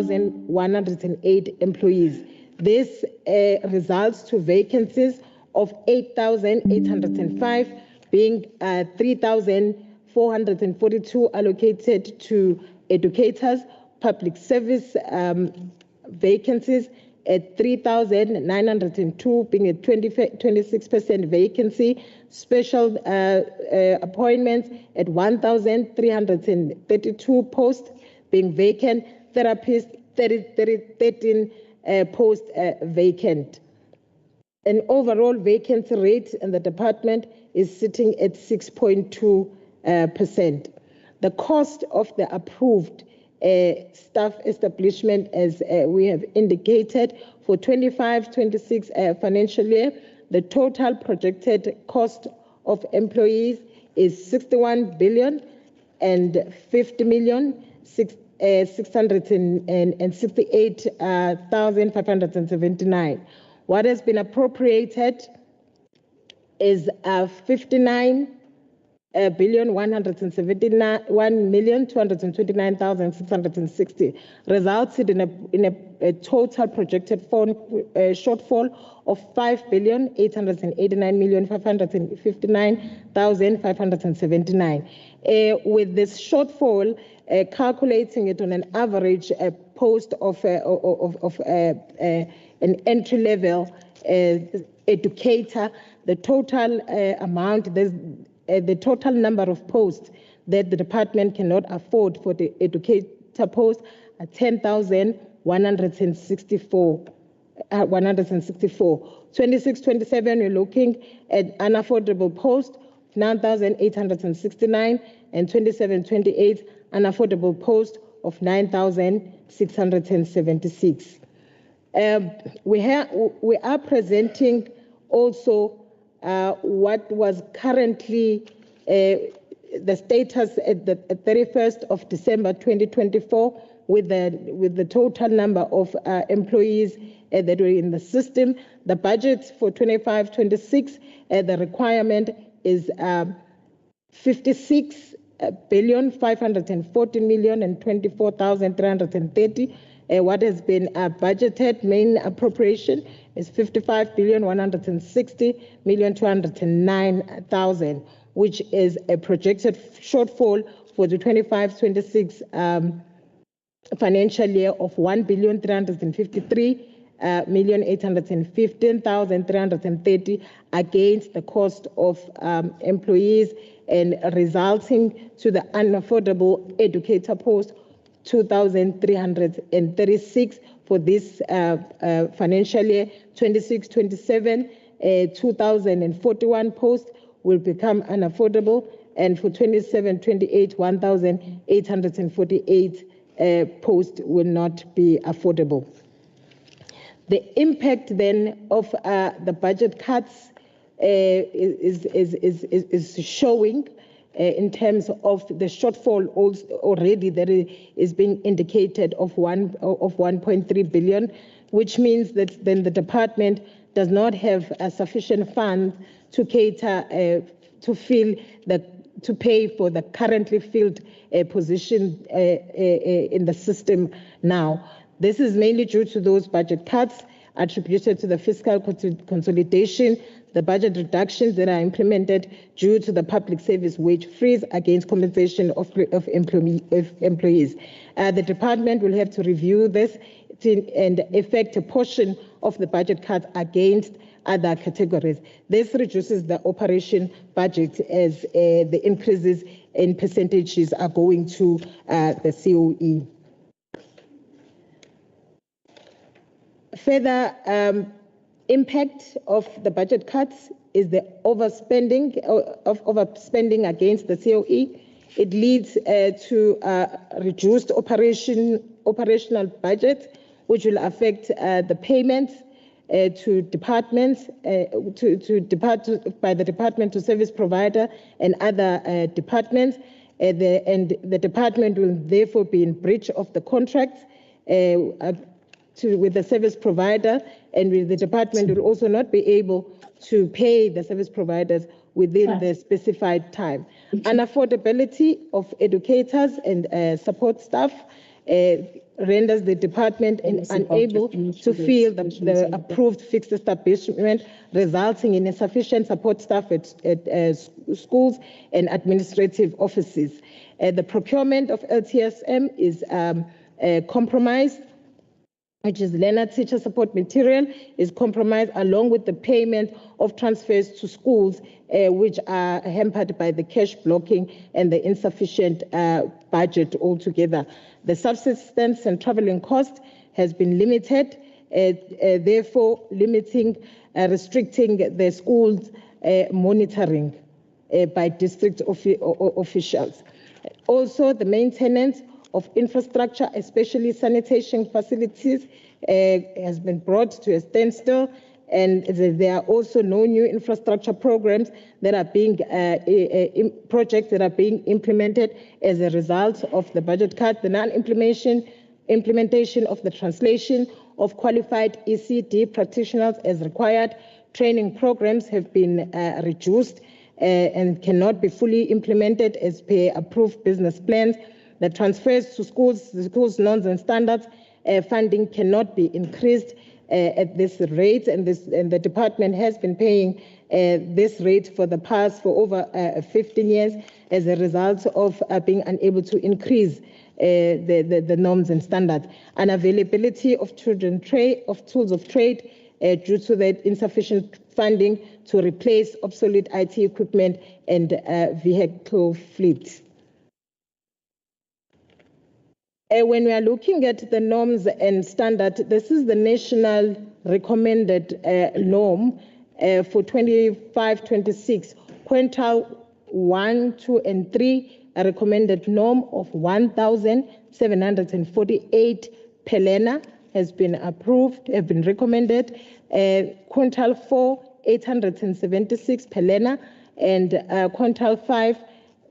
3,108 employees. This results to vacancies of 8,805, being 3,442 allocated to educators, public service vacancies at 3,902, being a 26% vacancy, special appointments at 1,332 posts being vacant, therapists 13 posts vacant. An overall vacancy rate in the department is sitting at 6.2%. The cost of the approved staff establishment, as we have indicated, for 25-26 financial year, the total projected cost of employees is 61 billion and 50 million 668,579. What has been appropriated is 59,171,229,660, resulted in a total projected shortfall of 5,889,559,579. With this shortfall, calculating it on an average post of an entry-level educator, the total amount, the total number of posts that the department cannot afford for the educator post are 10,164. 26-27, we're looking at unaffordable post 9,869, and 27-28, unaffordable post of 9,676. We are presenting also what was currently the status at the 31st of December 2024 with the total number of employees that were in the system. The budget for 25-26, the requirement is 56,540,024,330. What has been budgeted, main appropriation, is 55,160,209,000, which is a projected shortfall for the 25-26 financial year of 1,353,815,330 against the cost of employees, and resulting to the unaffordable educator post 2,336 for this financial year. 26-27, 2,041 posts will become unaffordable, and for 27-28, 1,848 posts will not be affordable. The impact then of the budget cuts is showing in terms of the shortfall already that is being indicated of 1.3 billion, which means that then the department does not have sufficient funds to cater to pay for the currently filled position in the system now. This is mainly due to those budget cuts attributed to the fiscal consolidation, the budget reductions that are implemented due to the public service wage freeze against compensation of employees. The department will have to review this and effect a portion of the budget cuts against other categories. This reduces the operation budget as the increases in percentages are going to the COE. Further impact of the budget cuts is the overspending against the COE. It leads to reduced operational budget, which will affect the payments to departments, by the department to service provider and other departments, and the department will therefore be in breach of the contracts with the service provider, and the department will also not be able to pay the service providers within the specified time. Unaffordability of educators and support staff renders the department unable to fill the approved fixed establishment, resulting in insufficient support staff at schools and administrative offices. The procurement of LTSM is compromised, which is learner-teacher support material, is compromised along with the payment of transfers to schools, which are hampered by the cash blocking and the insufficient budget altogether. The subsistence and traveling cost has been limited, therefore restricting the schools' monitoring by district officials. Also, the maintenance of infrastructure, especially sanitation facilities, has been brought to a standstill, and there are also no new infrastructure programs that are being projects that are being implemented as a result of the budget cut. The implementation of the translation of qualified ECD practitioners as required. Training programs have been reduced and cannot be fully implemented as per approved business plans. The transfers to schools, the schools' norms and standards funding cannot be increased at this rate, and the department has been paying this rate for over 15 years as a result of being unable to increase the norms and standards. Unavailability of tools of trade due to the insufficient funding to replace obsolete IT equipment and vehicle fleet. When we are looking at the norms and standard, this is the national recommended norm for 25-26. Quintile 1, 2, and 3, a recommended norm of 1,748 per learner has been approved, have been recommended. Quintile 4, 876 per learner, and quintile 5,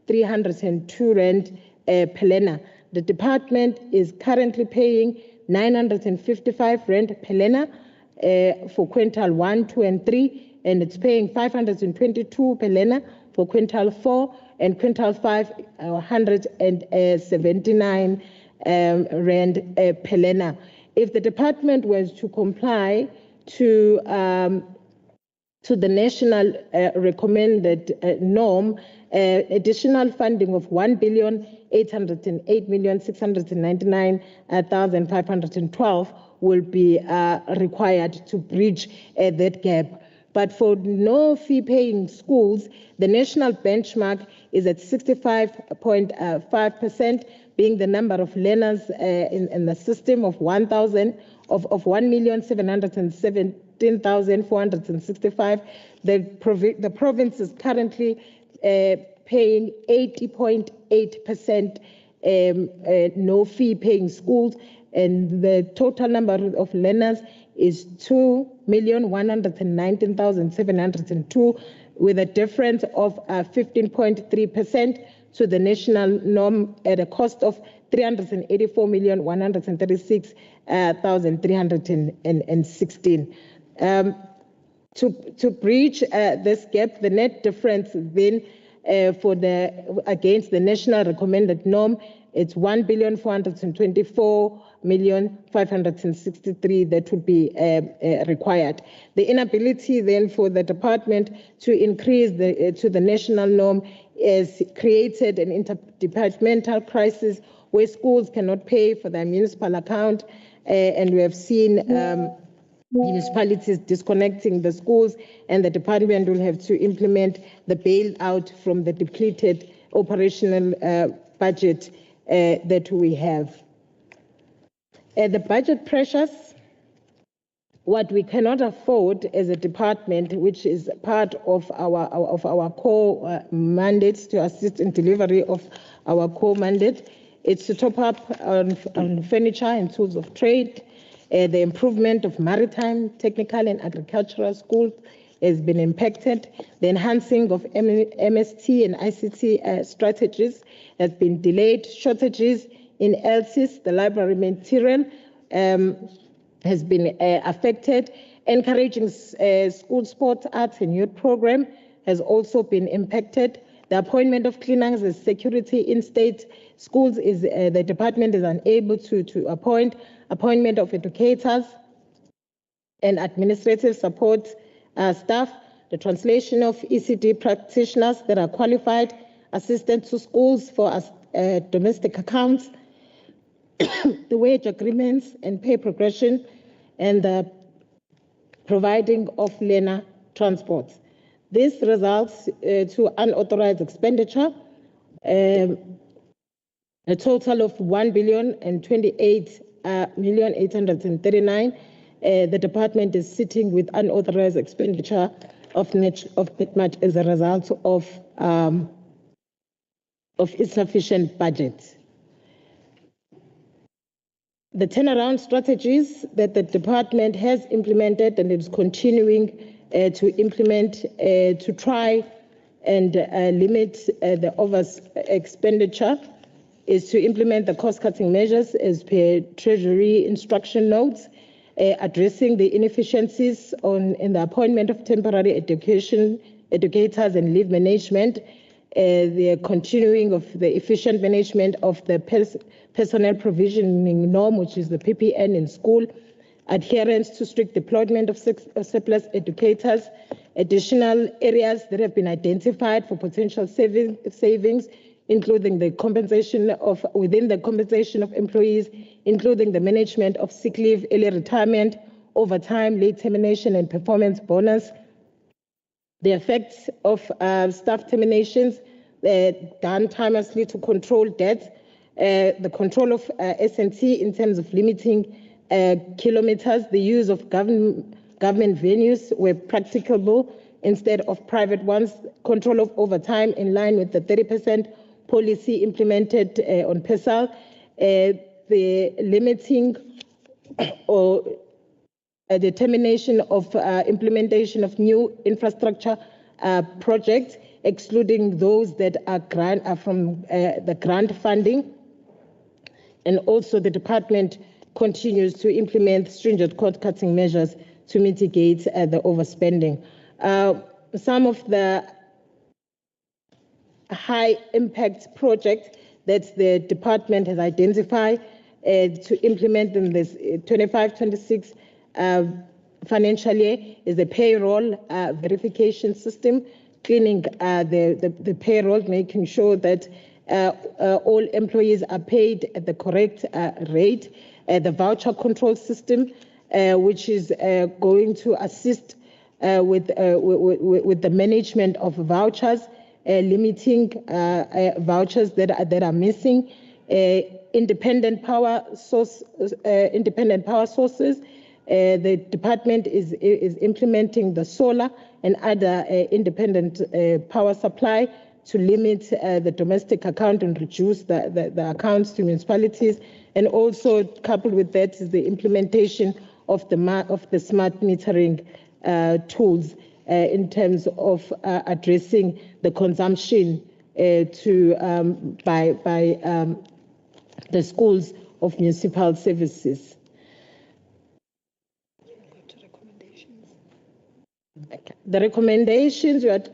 302 rand per learner. The department is currently paying 955 rand per learner for quintile 1, 2, and 3, and it's paying 522 per learner for quintile 4, and quintile 5, 179 rand per learner. If the department was to comply to the national recommended norm, additional funding of 1,808,699,512 will be required to bridge that gap. But for no fee paying schools, the national benchmark is at 65.5%, being the number of learners in the system of 1,717,465. The province is currently paying 80.8% no fee paying schools, and the total number of learners is 2,119,702, with a difference of 15.3% to the national norm at a cost of 384,136,316. To breach this gap, the net difference then against the national recommended norm, it's 1,424,563 that would be required. The inability then for the department to increase to the national norm has created an interdepartmental crisis where schools cannot pay for their municipal account, and we have seen municipalities disconnecting the schools, and the department will have to implement the bailout from the depleted operational budget that we have. The budget pressures, what we cannot afford as a department, which is part of our core mandates to assist in delivery of our core mandate, it's to top up on furniture and tools of trade. The improvement of maritime, technical, and agricultural schools has been impacted. The enhancing of MST and ICT strategies has been delayed. Shortages in LCs, the library material, has been affected. Encouraging school sports, arts, and youth program has also been impacted. The appointment of cleaners as security in state schools is the department is unable to appointment of educators and administrative support staff, the translation of ECD practitioners that are qualified, assistance to schools for domestic accounts, the wage agreements and pay progression, and the providing of learner transport. This results to unauthorized expenditure, a total of 1,028,839. The department is sitting with unauthorized expenditure of that much as a result of insufficient budget. The turnaround strategies that the department has implemented and is continuing to implement to try and limit the over expenditure is to implement the cost-cutting measures as per Treasury instruction notes, addressing the inefficiencies in the appointment of temporary educators and leave management, the continuing of the efficient management of the personnel provisioning norm, which is the PPN in school, adherence to strict deployment of surplus educators, additional areas that have been identified for potential savings, including the compensation within the compensation of employees, including the management of sick leave, early retirement, overtime, late termination, and performance bonus. The effects of staff terminations done timelessly to control debt, the control of S&T in terms of limiting kilometers, the use of government venues where practicable instead of private ones, control of overtime in line with the 30% policy implemented on PESAL, the limiting or determination of implementation of new infrastructure projects, excluding those that are from the grant funding. And also the department continues to implement stringent cost-cutting measures to mitigate the overspending. Some of the high-impact projects that the department has identified to implement in this 25-26 financial year is the payroll verification system, cleaning the payroll, making sure that all employees are paid at the correct rate, the voucher control system, which is going to assist with the management of vouchers, limiting vouchers that are missing, independent power sources. The department is implementing the solar and other independent power supply to limit the domestic account and reduce the accounts to municipalities. And also coupled with that is the implementation of the smart metering tools in terms of addressing the consumption by the schools of municipal services. The recommendations, it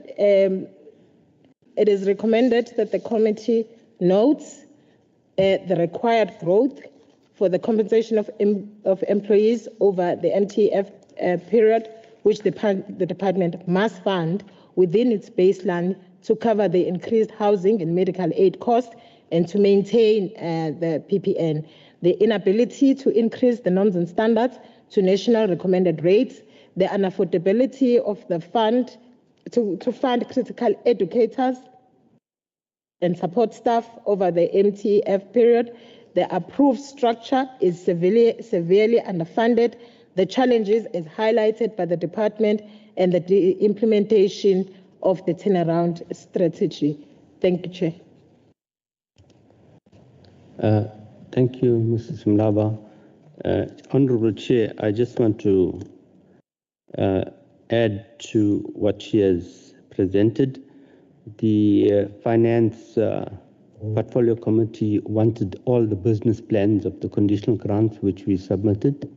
is recommended that the committee notes the required growth for the compensation of employees over the MTEF period, which the department must fund within its baseline to cover the increased housing and medical aid costs and to maintain the PPN. The inability to increase the norms and standards to national recommended rates, the unaffordability of the fund to fund critical educators and support staff over the MTEF period. The approved structure is severely underfunded. The challenges is highlighted by the department and the implementation of the turnaround strategy. Thank you, Chair. Thank you, Mrs. Mlaba. Honorable Chair, I just want to add to what she has presented. The Finance Portfolio Committee wanted all the business plans of the conditional grants which we submitted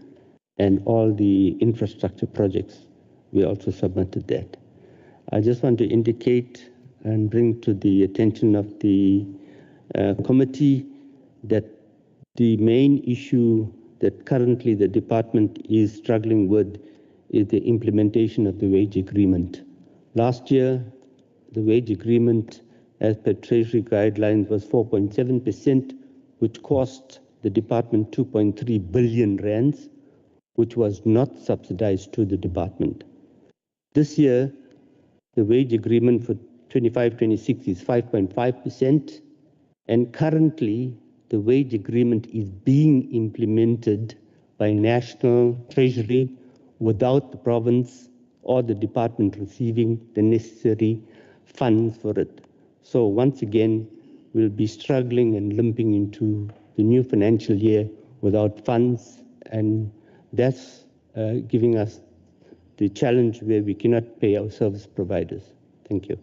and all the infrastructure projects, we also submitted that. I just want to indicate and bring to the attention of the committee that the main issue that currently the department is struggling with is the implementation of the wage agreement. Last year, the wage agreement, as per Treasury guidelines, was 4.7%, which cost the department 2.3 billion rands, which was not subsidized to the department. This year, the wage agreement for 25-26 is 5.5%, and currently the wage agreement is being implemented by National Treasury without the province or the department receiving the necessary funds for it. So once again, we'll be struggling and limping into the new financial year without funds, and that's giving us the challenge where we cannot pay our service providers. Thank you.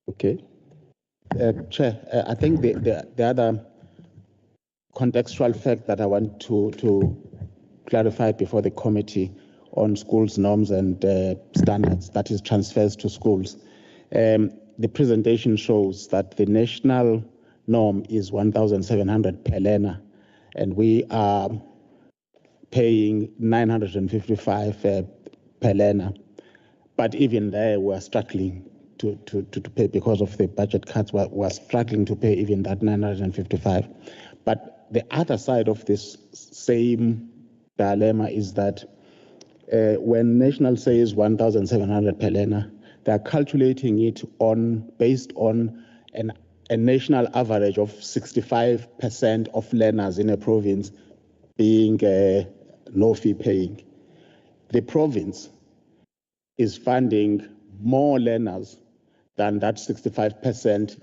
Okay. Chair, I think the other contextual fact that I want to clarify before the committee on schools norms and standards, that is transfers to schools. The presentation shows that the national norm is 1,700 per learner, and we are paying 955 per learner. But even there, we're struggling to pay because of the budget cuts. We're struggling to pay even that 955. But the other side of this same dilemma is that when National says 1,700 per learner, they're calculating it based on a national average of 65% of learners in a province being no fee paying. The province is funding more learners than that 65%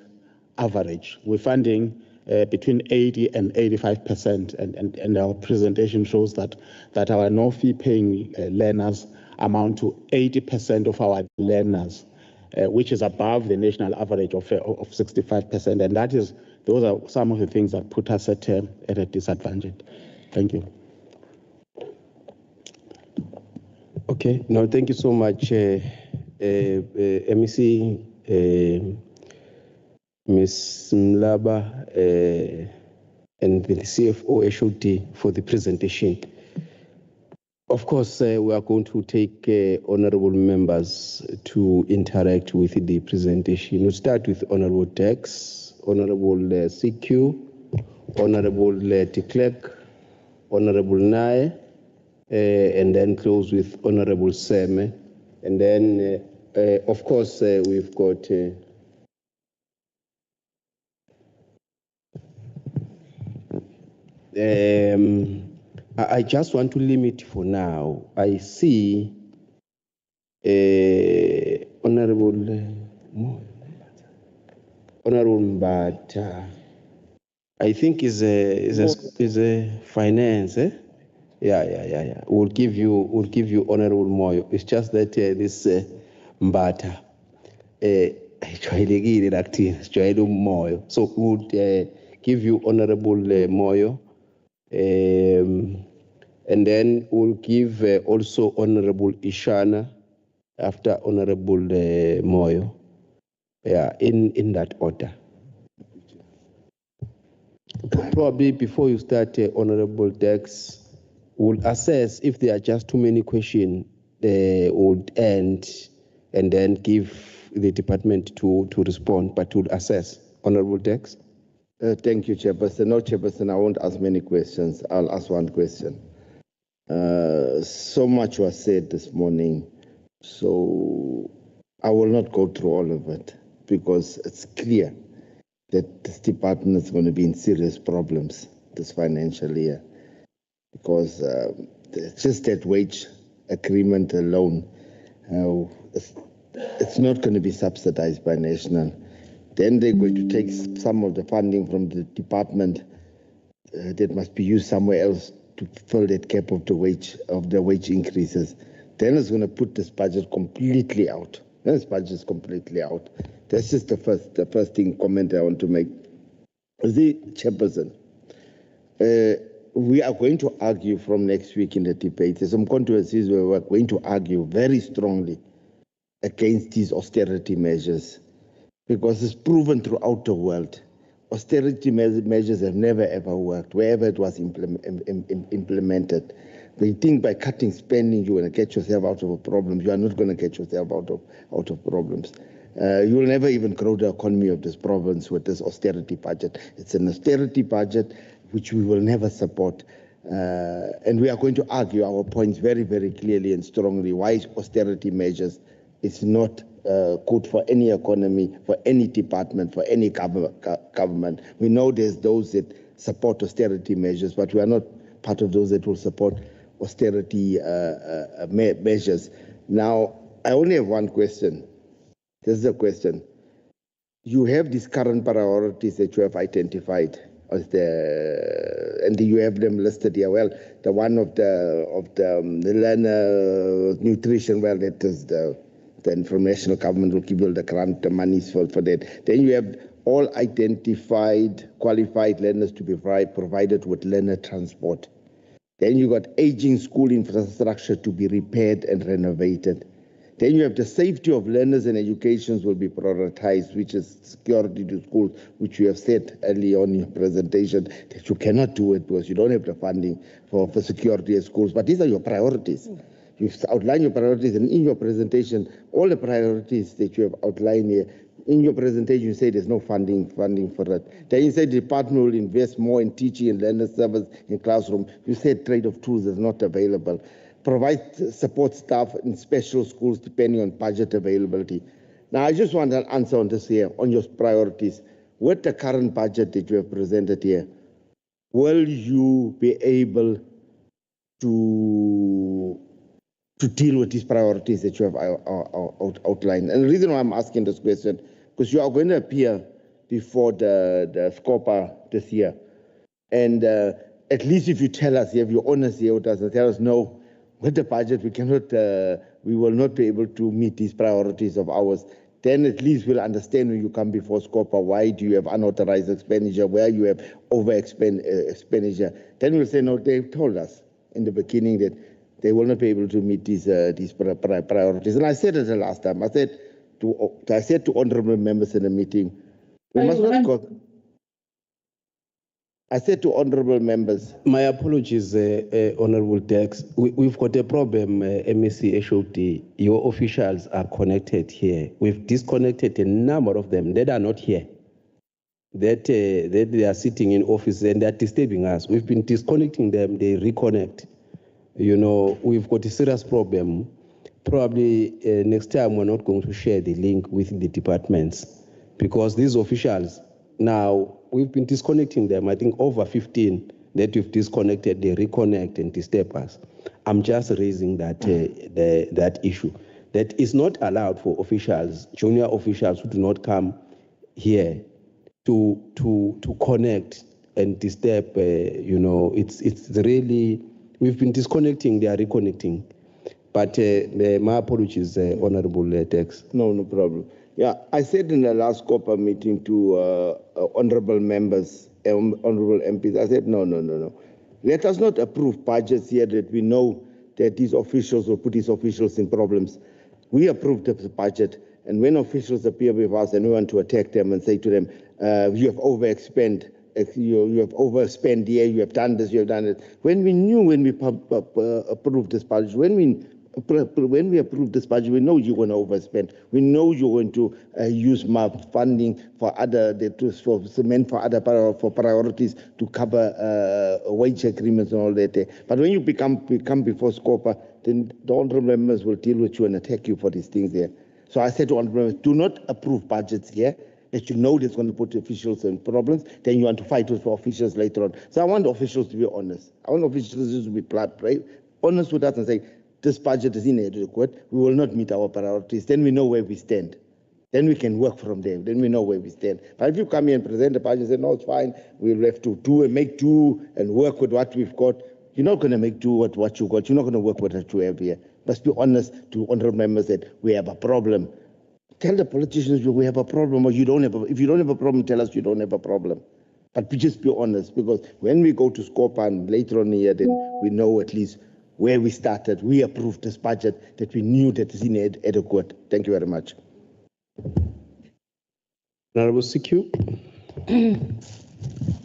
average. We're funding between 80 and 85%, and our presentation shows that our no fee paying learners amount to 80% of our learners, which is above the national average of 65%, and those are some of the things that put us at a disadvantage. Thank you. Okay, no, thank you so much, MEC, Ms. Mlaba, and the CFO HOD for the presentation. Of course, we are going to take honorable members to interact with the presentation. We'll start with Honorable Tex, Honorable CQ, Honorable de Klerk, Honorable Nae, and then close with Honorable Seme. And then, of course, we've got I just want to limit for now. I see Honorable Mbata. I think is a finance. Yeah. We'll give you Honorable Moyo. It's just that this Mbata. So we'll give you Honorable Moyo. And then we'll give also Honorable Ishana after Honorable Moyo. Yeah, in that order. Probably before you start, Honorable Dex, we'll assess if there are just too many questions, would end and then give the department to respond, but we'll assess. Honorable Dex. Thank you, Chairperson. No, Chairperson, I won't ask many questions. I'll ask one question. So much was said this morning, so I will not go through all of it because it's clear that this department is going to be in serious problems this financial year because just that wage agreement alone, it's not going to be subsidized by National. Then they're going to take some of the funding from the department that must be used somewhere else to fill that gap of the wage increases. Then it's going to put this budget completely out. This budget is completely out. That's just the first comment I want to make. The Chairperson, we are going to argue from next week in the debate. There's some controversies where we're going to argue very strongly against these austerity measures, because it's proven throughout the world. Austerity measures have never ever worked wherever it was implemented. They think by cutting spending you want to get yourself out of a problem. You are not going to get yourself out of problems. You will never even grow the economy of this province with this austerity budget. It's an austerity budget which we will never support. And we are going to argue our points very, very clearly and strongly why austerity measures is not good for any economy, for any department, for any government. We know there's those that support austerity measures, but we are not part of those that will support austerity measures. Now, I only have one question. This is a question. You have these current priorities that you have identified as and you have them listed here. Well, the one of the learner nutrition, well, that is then from national government will give you the grant, the monies for that. Then you have all identified qualified learners to be provided with learner transport. Then you got aging school infrastructure to be repaired and renovated. Then you have the safety of learners and education will be prioritized, which is security to schools, which you have said early on in your presentation that you cannot do it because you don't have the funding for security at schools. But these are your priorities. You've outlined your priorities, and in your presentation, all the priorities that you have outlined here, in your presentation, you say there's no funding for that. Then you say the department will invest more in teaching and learner service in classroom. You said trade of tools is not available. Provide support staff in special schools depending on budget availability. Now, I just want an answer on this here, on your priorities. With the current budget that you have presented here, will you be able to deal with these priorities that you have outlined? And the reason why I'm asking this question, because you are going to appear before the SCOPA this year. And at least if you tell us, you have your honest here with us and tell us, no, with the budget, we will not be able to meet these priorities of ours. Then at least we'll understand when you come before SCOPA, why do you have unauthorized expenditure, where you have expenditure. Then we'll say, no, they've told us in the beginning that they will not be able to meet these priorities. And I said it the last time. I said to honorable members in the meeting, we must not go. I said to honorable members. My apologies, Honorable Dex. We've got a problem, MEC HOD. Your officials are connected here. We've disconnected a number of them that are not here. That they are sitting in office and they're disturbing us. We've been disconnecting them, they reconnect. You know, we've got a serious problem. Probably next time we're not going to share the link with the departments because these officials, now we've been disconnecting them. I think over 15 that we've disconnected, they reconnect and disturb us. I'm just raising that that issue. That is not allowed for officials, junior officials who do not come here to connect and disturb. You know, it's really, we've been disconnecting, they are reconnecting. But my apologies, Honorable Dex. No problem. Yeah, I said in the last COPA meeting to honorable members, honorable MPs, I said, no. Let us not approve budgets here that we know that these officials will put these officials in problems. We approved the budget, and when officials appear with us and we want to attack them and say to them, you have overspent, you have overspent here, you have done this, you have done it. When we knew when we approved this budget, when we approve this budget, we know you're going to overspend. We know you're going to use more funding for other, for cement, for other for priorities to cover wage agreements and all that. But when you become before SCOPA, then the honorable members will deal with you and attack you for these things there. So I said to honorable members, do not approve budgets here that you know that's going to put officials in problems. Then you want to fight with officials later on. So I want officials to be honest. I want officials to be honest with us and say, this budget is inadequate, we will not meet our priorities, then we know where we stand. Then we can work from there, then we know where we stand. But if you come here and present the budget and say, no, it's fine, we'll have to do and make do and work with what we've got, you're not going to make do with what you got, you're not going to work with what you have here. Let's be honest to honorable members that we have a problem. Tell the politicians we have a problem, or you don't have if you don't have a problem, tell us you don't have a problem. But we just be honest, because when we go to Scopan later on in the year, then we know at least where we started. We approved this budget that we knew that is inadequate. Thank you very much. Honorable CQ.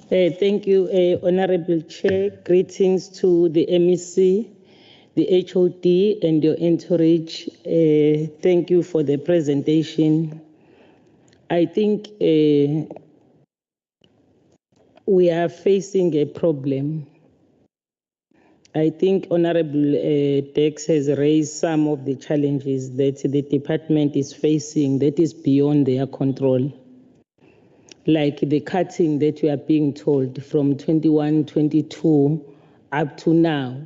Thank you, Honorable Chair. Greetings to the MEC, the HOD, and your entourage. Thank you for the presentation. I think we are facing a problem. I think Honorable Dex has raised some of the challenges that the department is facing that is beyond their control, like the cutting that we are being told from 21-22 up to now.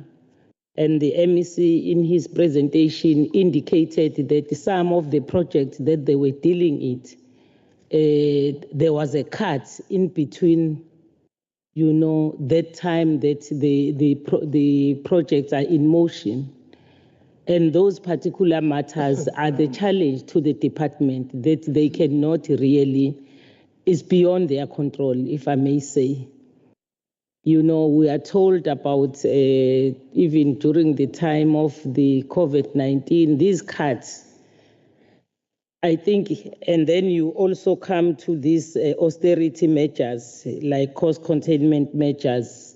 And the MEC in his presentation indicated that some of the projects that they were dealing with, there was a cut in between, you know, that time that the projects are in motion. And those particular matters are the challenge to the department that they cannot really, is beyond their control, if I may say. You know, we are told about, even during the time of the COVID-19, these cuts, I think, and then you also come to these austerity measures, like cost containment measures,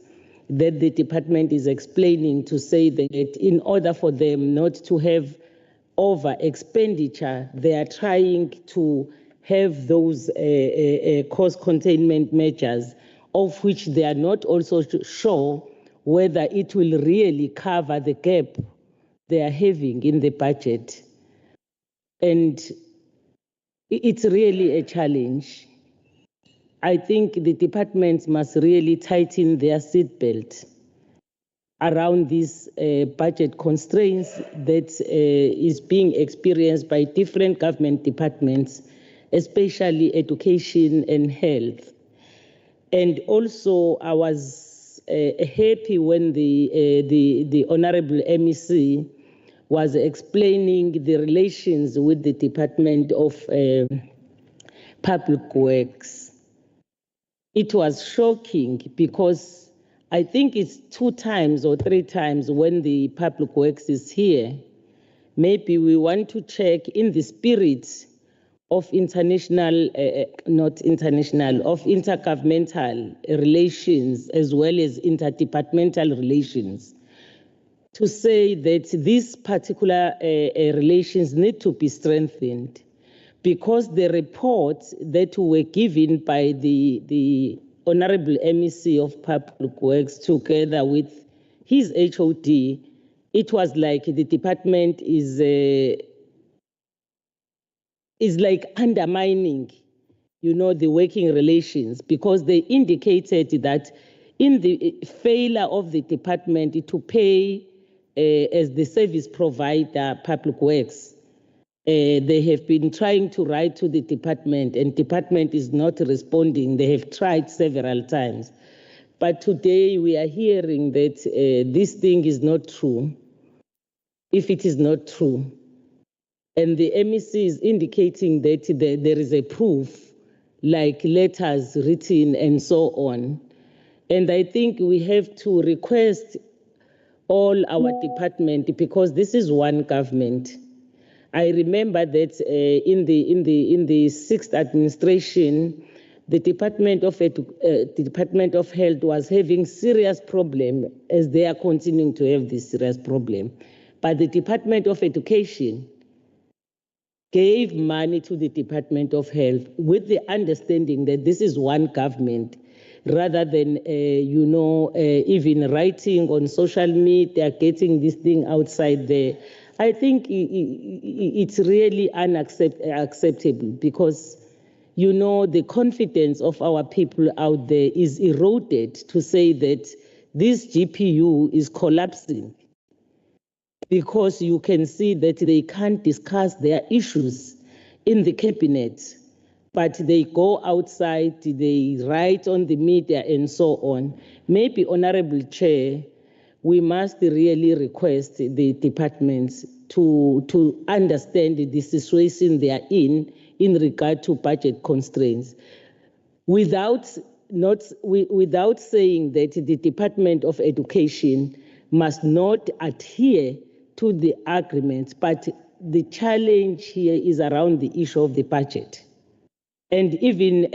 that the department is explaining to say that in order for them not to have over expenditure, they are trying to have those cost containment measures, of which they are not also sure whether it will really cover the gap they are having in the budget. And it's really a challenge. I think the departments must really tighten their seatbelt around these budget constraints that is being experienced by different government departments, especially education and health. And also, I was happy when the Honorable MEC was explaining the relations with the Department of Public Works. It was shocking because I think it's 2 times or 3 times when the Public Works is here. Maybe we want to check in the spirit of intergovernmental relations as well as interdepartmental relations, to say that these particular relations need to be strengthened, because the reports that were given by the Honorable MEC of Public Works together with his HOD, it was like the department is like undermining, you know, the working relations, because they indicated that in the failure of the department to pay as the service provider, Public Works, they have been trying to write to the department, and department is not responding. They have tried several times. But today we are hearing that this thing is not true. If it is not true, and the MEC is indicating that there is a proof, like letters written and so on. And I think we have to request all our department, because this is one government. I remember that in the 6th administration, the Department of Health was having serious problem, as they are continuing to have this serious problem. But the Department of Education gave money to the Department of Health with the understanding that this is one government, rather than, even writing on social media, getting this thing outside there. I think it's really unacceptable, because, you know, the confidence of our people out there is eroded to say that this GPU is collapsing, because you can see that they can't discuss their issues in the cabinet, but they go outside, they write on the media and so on. Maybe, Honorable Chair, we must really request the departments to understand the situation they are in regard to budget constraints. Without without saying that the Department of Education must not adhere to the agreements, but the challenge here is around the issue of the budget. And even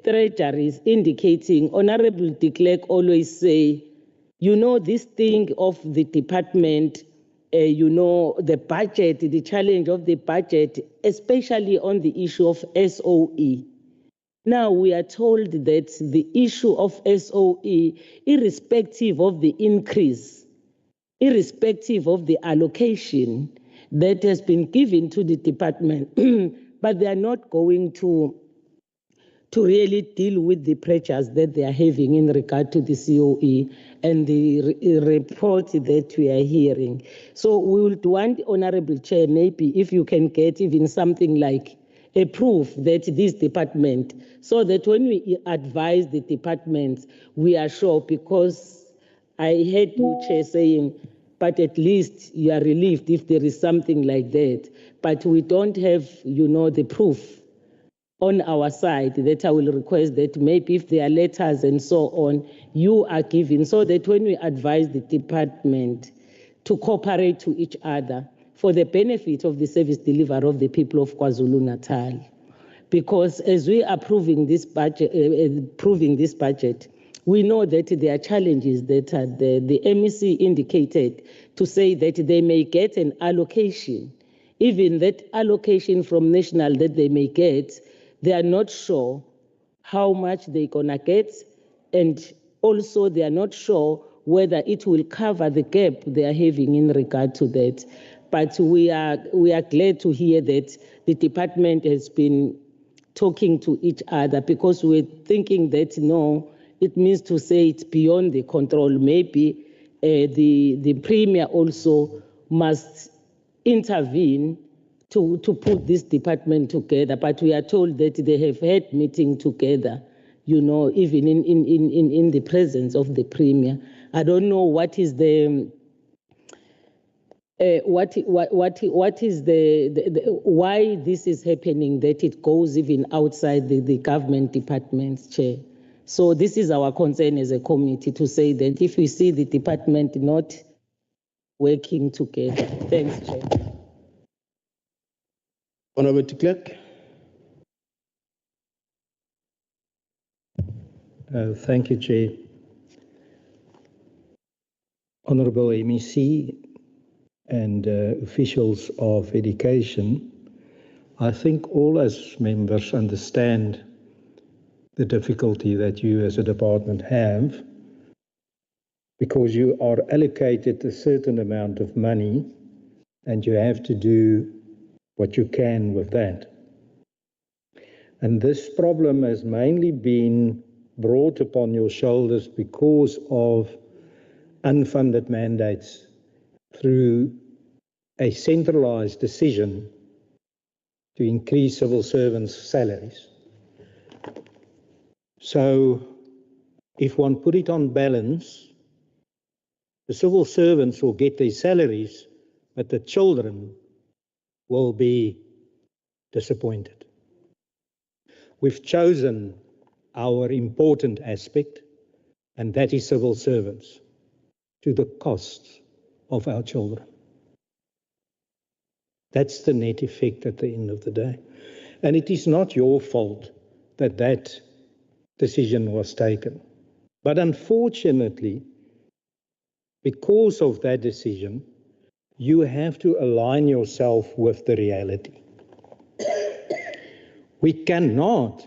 Treasury is indicating, Honorable de Klerk always say, you know, this thing of the department, you know, the budget, the challenge of the budget, especially on the issue of SOE. Now we are told that the issue of SOE, irrespective of the increase, irrespective of the allocation that has been given to the department, but they are not going to really deal with the pressures that they are having in regard to the COE and the report that we are hearing. So we would want, Honorable Chair, maybe if you can get even something like a proof that this department, so that when we advise the departments, we are sure, because I heard you, Chair, saying, but at least you are relieved if there is something like that. But we don't have, you know, the proof on our side, that I will request that maybe if there are letters and so on, you are given, so that when we advise the department to cooperate to each other for the benefit of the service delivery of the people of KwaZulu-Natal. Because as we are approving this budget, we know that there are challenges that are there. The MEC indicated to say that they may get an allocation. Even that allocation from national that they may get, they are not sure how much they're gonna get, and also they are not sure whether it will cover the gap they are having in regard to that. But we are glad to hear that the department has been talking to each other, because we're thinking that no, it means to say it's beyond the control. Maybe the Premier also must intervene to put this department together. But we are told that they have had meeting together, you know, even in the presence of the Premier. I don't know what is the what is the why this is happening, that it goes even outside the government departments, Chair. So this is our concern as a committee, to say that if we see the department not working together. Thanks, Chair. Honorable de Klerk. Thank you, Chair. Honorable MEC and officials of education, I think all as members understand the difficulty that you as a department have, because you are allocated a certain amount of money and you have to do what you can with that. And this problem has mainly been brought upon your shoulders because of unfunded mandates through a centralized decision to increase civil servants' salaries. So if one put it on balance, the civil servants will get their salaries, but the children will be disappointed. We've chosen our important aspect, and that is civil servants, to the costs of our children. That's the net effect at the end of the day. And it is not your fault that that decision was taken. But unfortunately, because of that decision, you have to align yourself with the reality. We cannot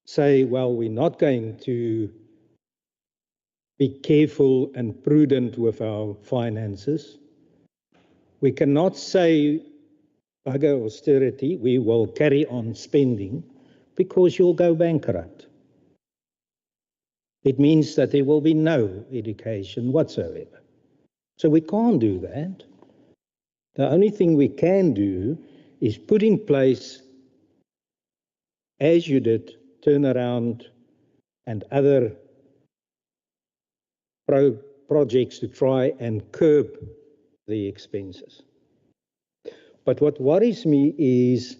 say, well, we're not going to be careful and prudent with our finances. We cannot say, bugger austerity, we will carry on spending, because you'll go bankrupt. It means that there will be no education whatsoever. So we can't do that. The only thing we can do is put in place, as you did, turnaround and other projects to try and curb the expenses. But what worries me is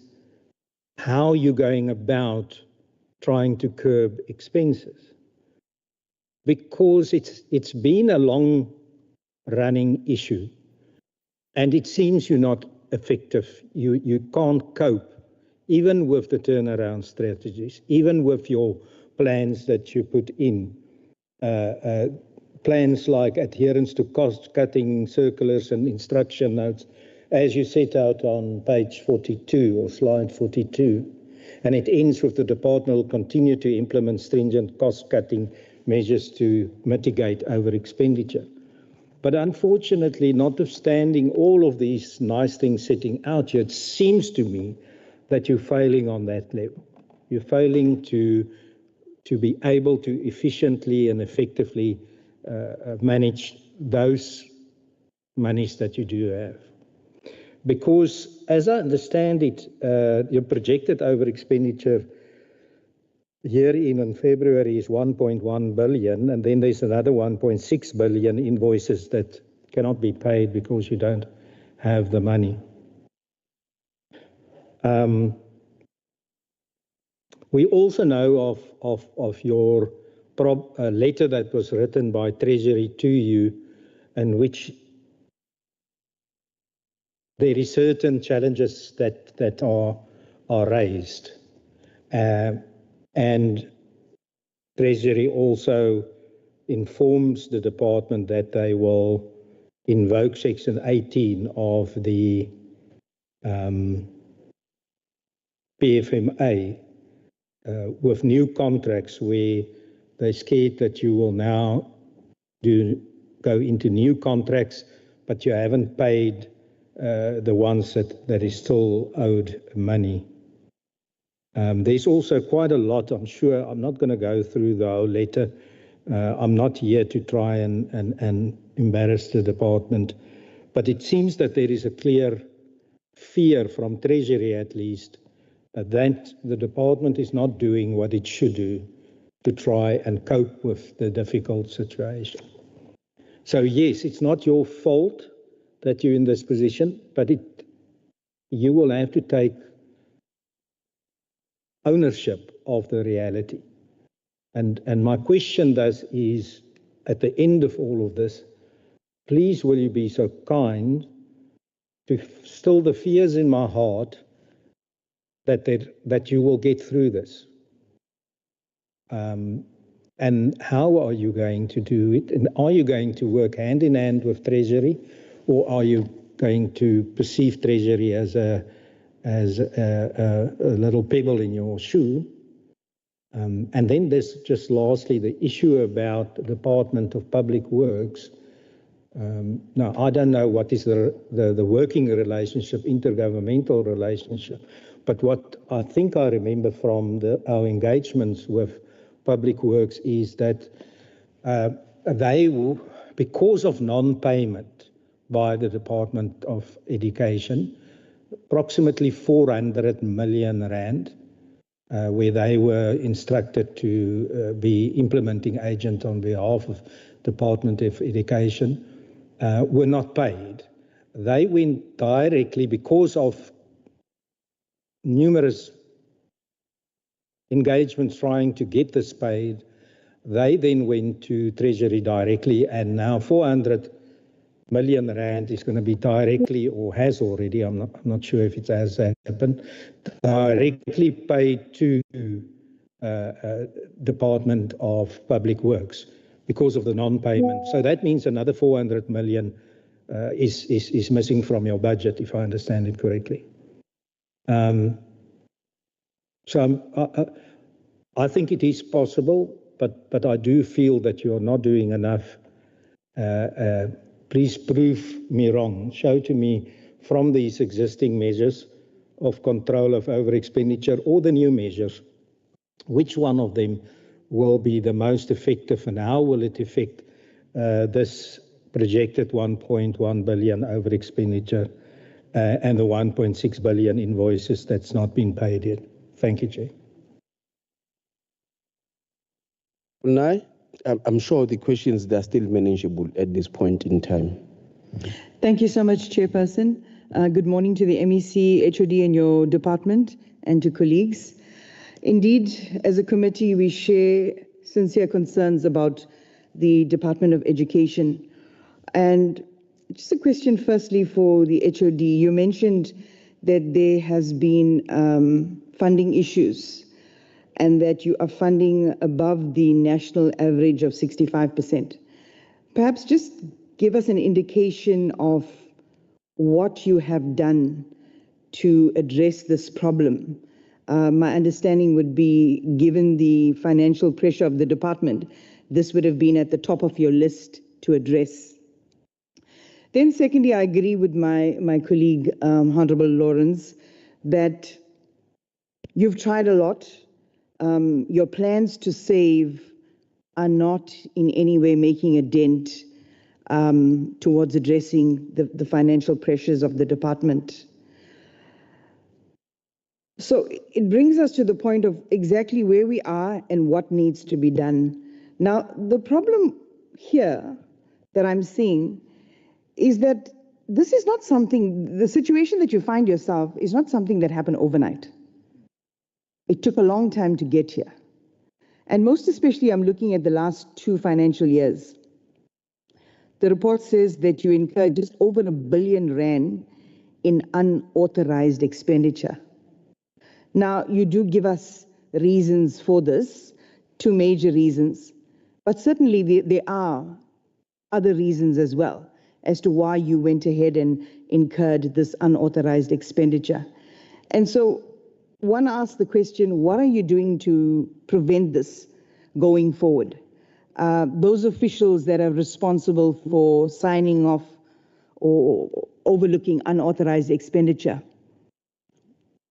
how you're going about trying to curb expenses, because it's been a long-running issue, and it seems you're not effective. You can't cope, even with the turnaround strategies, even with your plans that you put in, plans like adherence to cost-cutting circulars and instruction notes, as you set out on page 42 or slide 42. And it ends with the department will continue to implement stringent cost-cutting measures to mitigate over-expenditure. But unfortunately, notwithstanding all of these nice things setting out here, it seems to me that you're failing on that level. You're failing to be able to efficiently and effectively manage those monies that you do have. Because, as I understand it, your projected over-expenditure here in February is 1.1 billion, and then there's another 1.6 billion invoices that cannot be paid because you don't have the money. We also know of your letter that was written by Treasury to you, in which there is certain challenges that are raised. And Treasury also informs the department that they will invoke Section 18 of the PFMA with new contracts, where they're scared that you will now go into new contracts, but you haven't paid the ones that is still owed money. There's also quite a lot, I'm sure. I'm not going to go through the whole letter. I'm not here to try and embarrass the department, but it seems that there is a clear fear from Treasury, at least, that the department is not doing what it should do to try and cope with the difficult situation. So yes, it's not your fault that you're in this position, but you will have to take ownership of the reality. And my question thus is, at the end of all of this, please will you be so kind to still the fears in my heart that you will get through this. And how are you going to do it? And are you going to work hand in hand with Treasury, or are you going to perceive Treasury as a little pebble in your shoe? And then there's just lastly the issue about the Department of Public Works. Now, I don't know what is the working relationship, intergovernmental relationship, but what I think I remember from our engagements with Public Works is that they, because of non-payment by the Department of Education, approximately 400 million rand, where they were instructed to be implementing agent on behalf of Department of Education, were not paid. They went directly, because of numerous engagements trying to get this paid, they then went to Treasury directly, and now 400 million rand is going to be directly, or has already, I'm not sure if it has happened, directly paid to Department of Public Works because of the non-payment. So that means another 400 million is missing from your budget, if I understand it correctly. So I think it is possible, but I do feel that you are not doing enough. Please prove me wrong. Show to me from these existing measures of control of over-expenditure or the new measures, which one of them will be the most effective, and how will it affect this projected 1.1 billion over-expenditure and the 1.6 billion invoices that's not been paid yet. Thank you, Chair. I'm sure the questions are still manageable at this point in time. Thank you so much, Chairperson. Good morning to the MEC, HOD and your department, and to colleagues. Indeed, as a committee, we share sincere concerns about the Department of Education. And just a question firstly for the HOD. You mentioned that there has been funding issues and that you are funding above the national average of 65%. Perhaps just give us an indication of what you have done to address this problem. My understanding would be, given the financial pressure of the department, this would have been at the top of your list to address. Then secondly, I agree with my colleague, Honorable Lawrence, that you've tried a lot. Your plans to save are not in any way making a dent towards addressing the financial pressures of the department. So it brings us to the point of exactly where we are and what needs to be done. Now, the problem here that I'm seeing is that this is not something, the situation that you find yourself is not something that happened overnight. It took a long time to get here. And most especially, I'm looking at the last 2 financial years. The report says that you incurred just over R1 billion in unauthorized expenditure. Now, you do give us reasons for this, 2 major reasons, but certainly there are other reasons as well as to why you went ahead and incurred this unauthorized expenditure. And so one asks the question, what are you doing to prevent this going forward? Those officials that are responsible for signing off or overlooking unauthorized expenditure,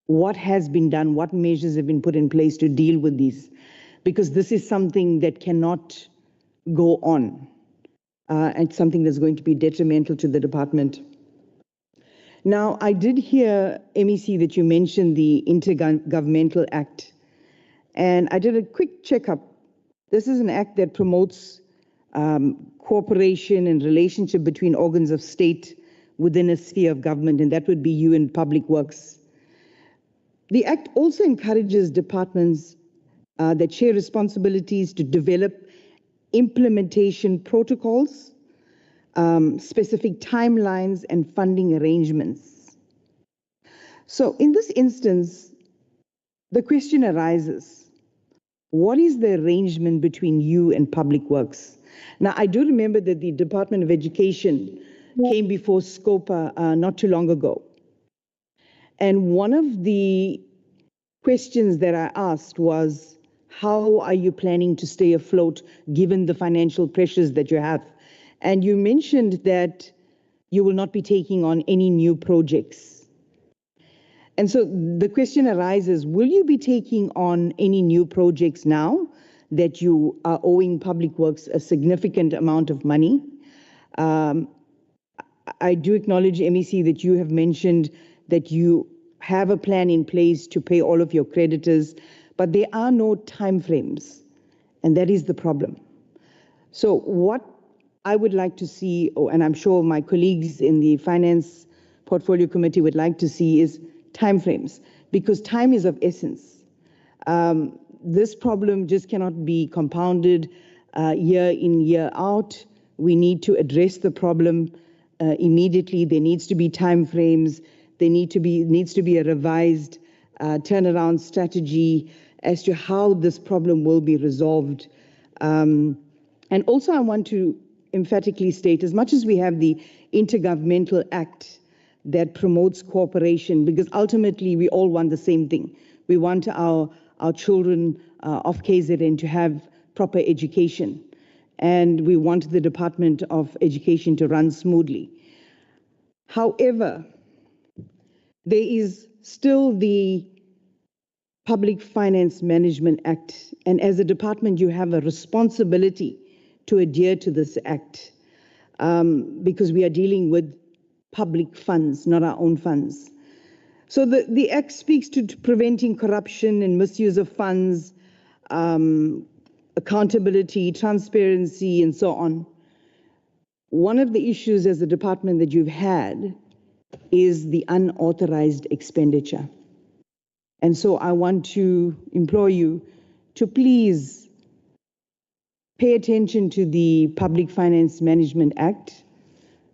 what has been done? What measures have been put in place to deal with these? Because this is something that cannot go on. And something that's going to be detrimental to the department. Now, I did hear, MEC, that you mentioned the Intergovernmental Act. And I did a quick checkup. This is an act that promotes cooperation and relationship between organs of state within a sphere of government, and that would be you and Public Works. The Act also encourages departments that share responsibilities to develop implementation protocols, specific timelines, and funding arrangements. So in this instance, the question arises, what is the arrangement between you and Public Works? Now, I do remember that the Department of Education came before SCOPA not too long ago. And one of the questions that I asked was, how are you planning to stay afloat given the financial pressures that you have? And you mentioned that you will not be taking on any new projects. And so the question arises, will you be taking on any new projects now that you are owing Public Works a significant amount of money? I do acknowledge, MEC, that you have mentioned that you have a plan in place to pay all of your creditors, but there are no timeframes, and that is the problem. So what I would like to see, and I'm sure my colleagues in the Finance Portfolio Committee would like to see, is timeframes, because time is of essence. This problem just cannot be compounded year in, year out. We need to address the problem immediately. There needs to be timeframes. There needs to be a revised turnaround strategy as to how this problem will be resolved. And also I want to emphatically state, as much as we have the Intergovernmental Act that promotes cooperation, because ultimately we all want the same thing. We want our children of KZN to have proper education, and we want the Department of Education to run smoothly. However, there is still the Public Finance Management Act, and as a department, you have a responsibility to adhere to this act because we are dealing with public funds, not our own funds. So the act speaks to preventing corruption and misuse of funds, accountability, transparency, and so on. One of the issues as a department that you've had is the unauthorized expenditure. And so I want to implore you to please pay attention to the Public Finance Management Act,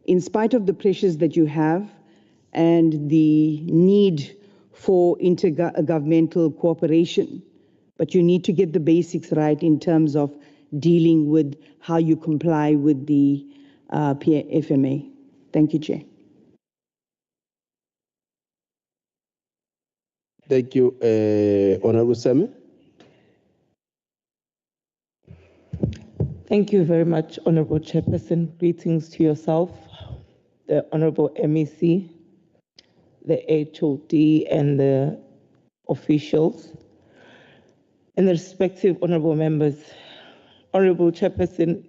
in spite of the pressures that you have and the need for intergovernmental cooperation. But you need to get the basics right in terms of dealing with how you comply with the FMA. Thank you, Chair. Thank you, Honorable Sami. Thank you very much, Honorable Chairperson. Greetings to yourself, the Honorable MEC, the HOD, and the officials, and the respective Honorable members. Honorable Chairperson,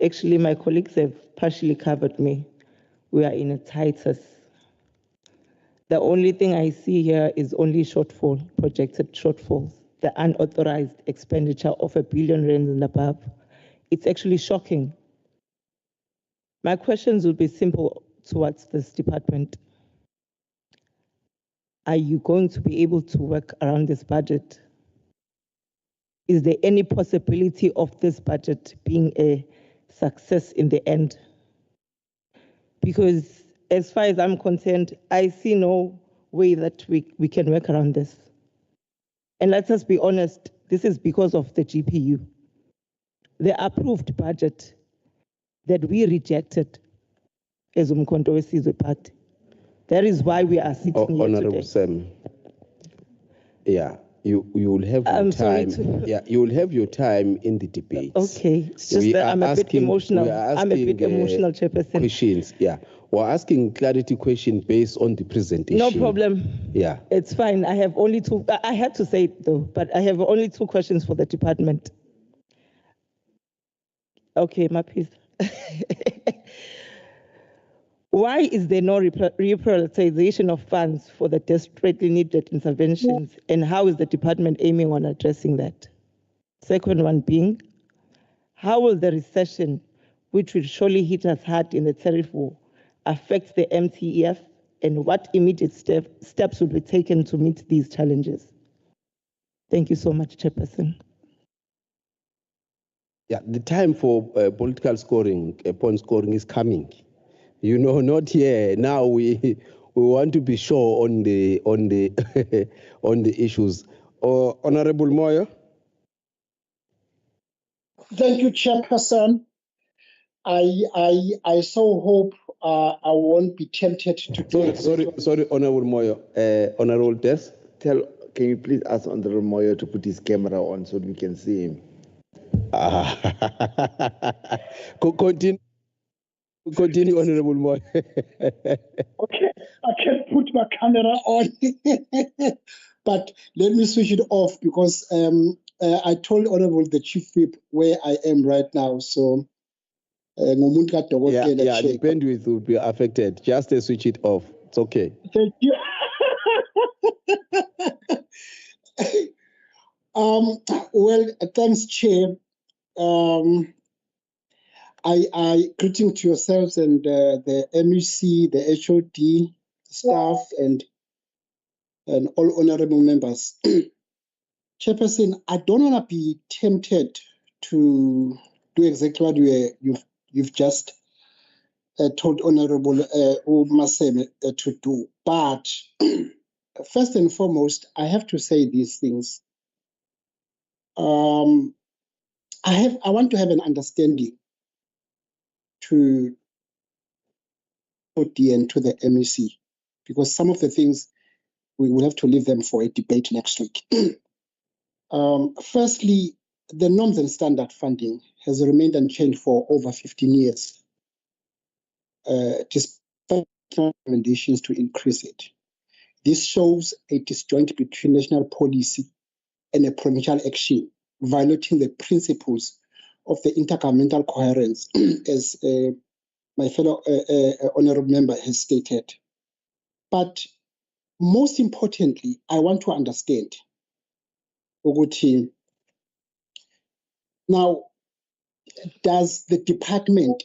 actually my colleagues have partially covered me. We are in a titus. The only thing I see here is only shortfall, projected shortfalls, the unauthorized expenditure of R1 billion and above. It's actually shocking. My questions will be simple towards this department. Are you going to be able to work around this budget? Is there any possibility of this budget being a success in the end? Because as far as I'm concerned, I see no way that we can work around this. And let us be honest, this is because of the GPU. The approved budget that we rejected as Umkhonto weSizwe Party. That is why we are sitting here Honorable today. Sam, yeah, you will have your I'm time. sorry Yeah, you will have your time in the debates. Okay, it's just that I'm a bit emotional. I'm a bit emotional, Chairperson. Questions, yeah. We're asking clarity question based on the presentation. No problem. Yeah. It's fine. I have only two. I had to say it though, but I have only two questions for the department. Okay, my piece. Why is there no reprioritization of funds for the desperately needed interventions, and how is the department aiming on addressing that? Second one being, how will the recession, which will surely hit us hard in the tariff war, affect the MTEF, and what immediate steps will be taken to meet these challenges? Thank you so much, Chairperson. Yeah, the time for political scoring, point scoring is coming. You know, not here. Now we want to be sure on the on the issues. Honorable Moyo. Thank you, Chairperson. I so hope I won't be tempted to. Sorry, Honorable Moyo. Honorable Des. Can you please ask Honorable Moyo to put his camera on so we can see him? Continue, Honorable Moyo. Okay, I can put my camera on, but let me switch it off because I told Honorable the Chief Whip where I am right now. So, the bandwidth will be affected. Just switch it off. It's okay. Thank you. Well, thanks, Chair. I greeting to yourselves and the MEC, the HOD staff, and all honorable members. Chairperson, I don't want to be tempted to do exactly what you've just told Honorable Maseme to do. But first and foremost, I have to say these things. I want to have an understanding to OD and to the MEC, because some of the things we will have to leave them for a debate next week. Firstly, the norms and standard funding has remained unchanged for over 15 years, despite recommendations to increase it. This shows a disjoint between national policy and a provincial action, violating the principles of the intergovernmental coherence, as my fellow honorable member has stated. But most importantly, I want to understand, Oguti, now, does the department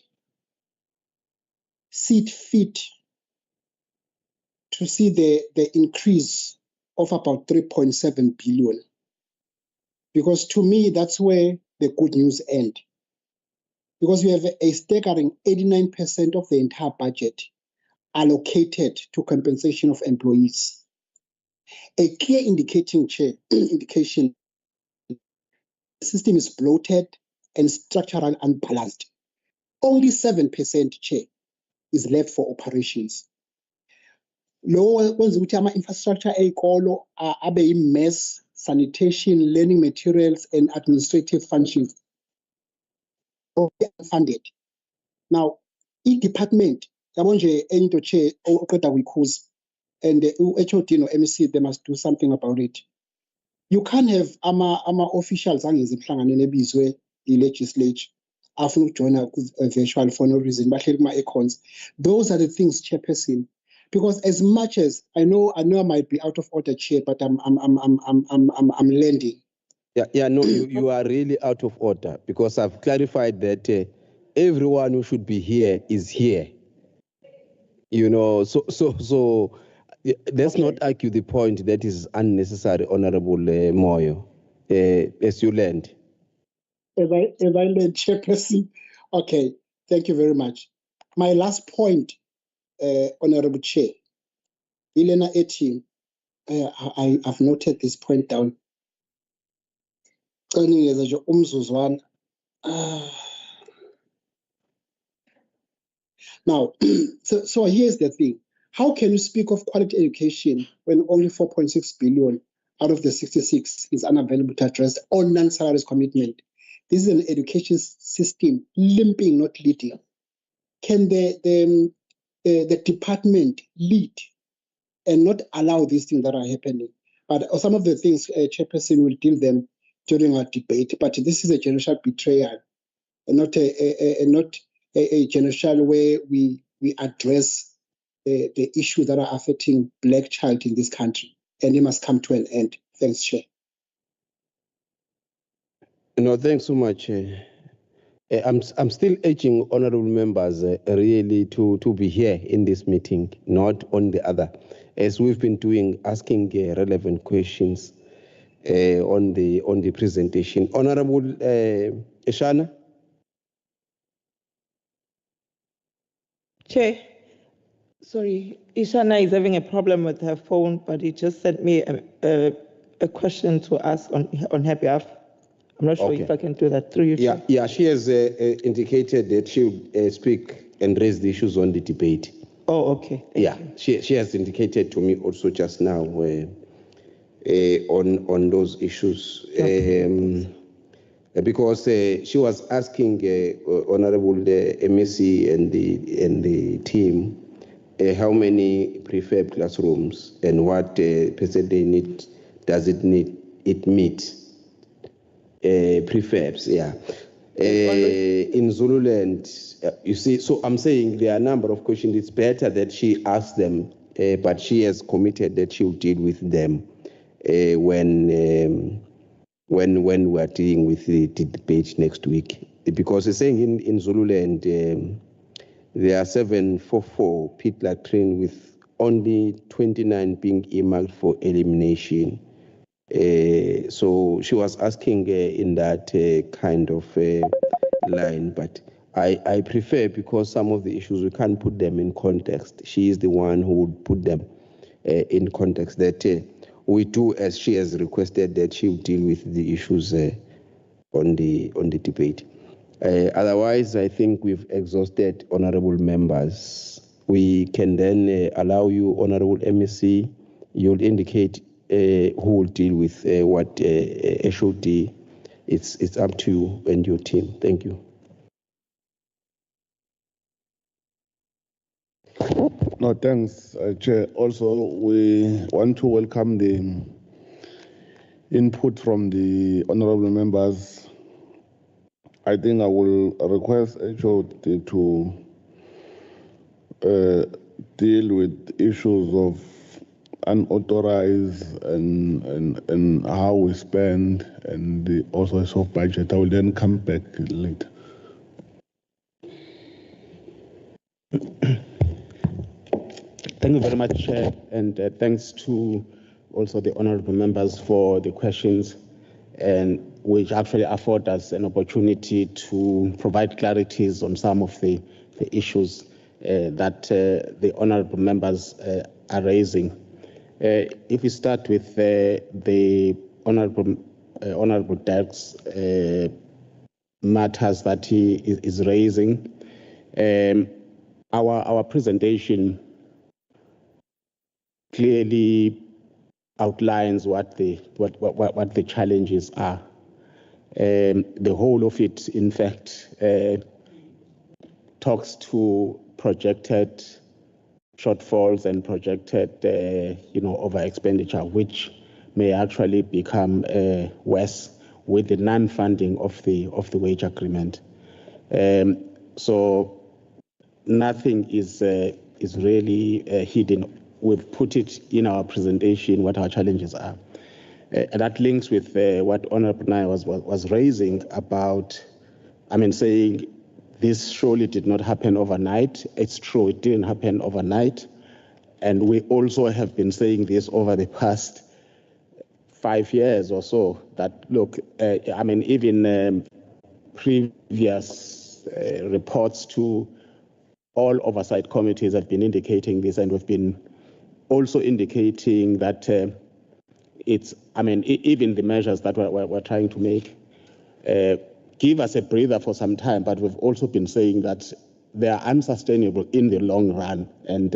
see it fit to see the increase of about 3.7 billion. Because to me, that's where the good news ends. Because we have a staggering 89% of the entire budget allocated to compensation of employees. A clear indication the system is bloated and structural unbalanced. Only 7%, Chair, is left for operations. Lower infrastructure ekolo abe mess, sanitation, learning materials, and administrative functions funded. Now, each department, Chair, and the HOD no MEC, they must do something about it. You can't have ama officials the legislature after join a virtual for no reason, but those are the things, Chairperson. Because as much as I know I might be out of order, Chair, but I'm lending. Yeah, no, you are really out of order, because I've clarified that everyone who should be here is here. You know, so let's not argue the point that is unnecessary, Honorable Moyo, as you learned. As I learned, Chairperson. Okay, thank you very much. My last point, Honorable Chair, Elena Eti, I've noted this point down. Now, so here's the thing. How can you speak of quality education when only 4.6 billion out of the 66 is unavailable to address all non-salaries commitment? This is an education system limping, not leading. Can the department lead and not allow these things that are happening? But some of the things, Chairperson will deal them during our debate. But this is a general betrayal, and not a general where we address the issues that are affecting Black child in this country, and it must come to an end. Thanks, Chair. No, thanks so much. I'm still urging honourable members really to be here in this meeting, not on the other, as we've been doing, asking relevant questions on the presentation. Honourable Ishana. Chair, sorry, Ishana is having a problem with her phone, but he just sent me a question to ask on her behalf. I'm not sure if I can do that through you. Yeah, she has indicated that she will speak and raise the issues on the debate. Oh, okay. Thank you. She has indicated to me also just now on those issues. Okay. Because she was asking Honourable MEC and the team how many prefab classrooms and what percentage does it meet prefabs, yeah. In Zululand, you see, so I'm saying there are a number of questions. It's better that she asks them, but she has committed that she will deal with them when we are dealing with the debate next week. Because it's saying in Zululand, there are 744 pit latrine with only 29 being earmarked for elimination. So she was asking in that kind of line, but I prefer, because some of the issues we can't put them in context. She is the one who would put them in context, that we do, as she has requested, that she will deal with the issues on the debate. Otherwise, I think we've exhausted honourable members. We can then allow you, Honourable MEC, you'll indicate who will deal with what HOD. It's up to you and your team. Thank you. No, thanks, Chair. Also, we want to welcome the input from the honourable members. I think I will request HOD to deal with issues of unauthorized and how we spend, and the also of budget. I will then come back later. Thank you very much, Chair, and thanks to also the honorable members for the questions, and which actually afford us an opportunity to provide clarities on some of the issues that the honorable members are raising. If we start with the honorable Dirk's matters that he is raising, our presentation clearly outlines what the challenges are. The whole of it, in fact, talks to projected shortfalls and projected, over expenditure, which may actually become worse with the non-funding of the wage agreement. So nothing is really hidden. We've put it in our presentation what our challenges are. That links with what Honorable Naya was raising about, saying this surely did not happen overnight. It's true, it didn't happen overnight. And we also have been saying this over the past 5 years or so, that look, even previous reports to all oversight committees have been indicating this, and we've been also indicating that even the measures that we're trying to make give us a breather for some time, but we've also been saying that they are unsustainable in the long run, and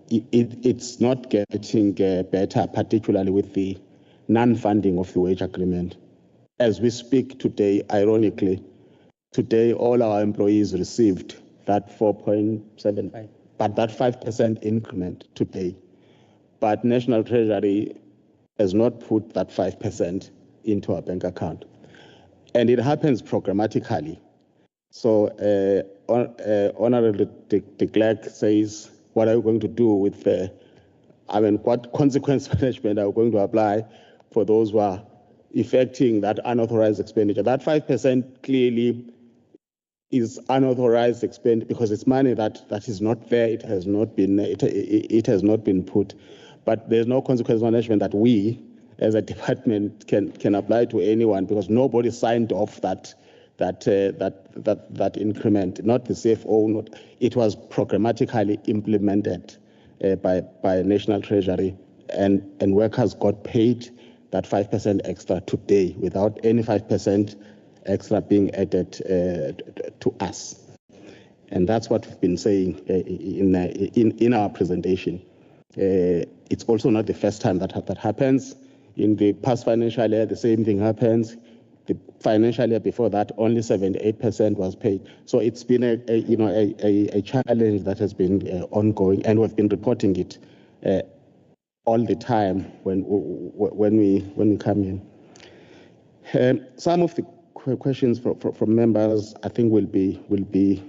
it's not getting better, particularly with the non-funding of the wage agreement. As we speak today, ironically, today all our employees received that 4.75, but that 5% increment today. But National Treasury has not put that 5% into our bank account. And it happens programmatically. So Honorable de Klerk says, what are we going to do with what consequence management are we going to apply for those who are effecting that unauthorized expenditure? That 5% clearly is unauthorized expenditure because it's money that is not there. It has not been put. But there's no consequence management that we, as a department, can apply to anyone because nobody signed off that increment. Not the CFO. It was programmatically implemented by National Treasury, and workers got paid that 5% extra today without any 5% extra being added to us. And that's what we've been saying in our presentation. It's also not the first time that happens. In the past financial year, the same thing happens. The financial year before that, only 78% was paid. So it's been a challenge that has been ongoing, and we've been reporting it all the time when we come in. Some of the questions from members, I think, will be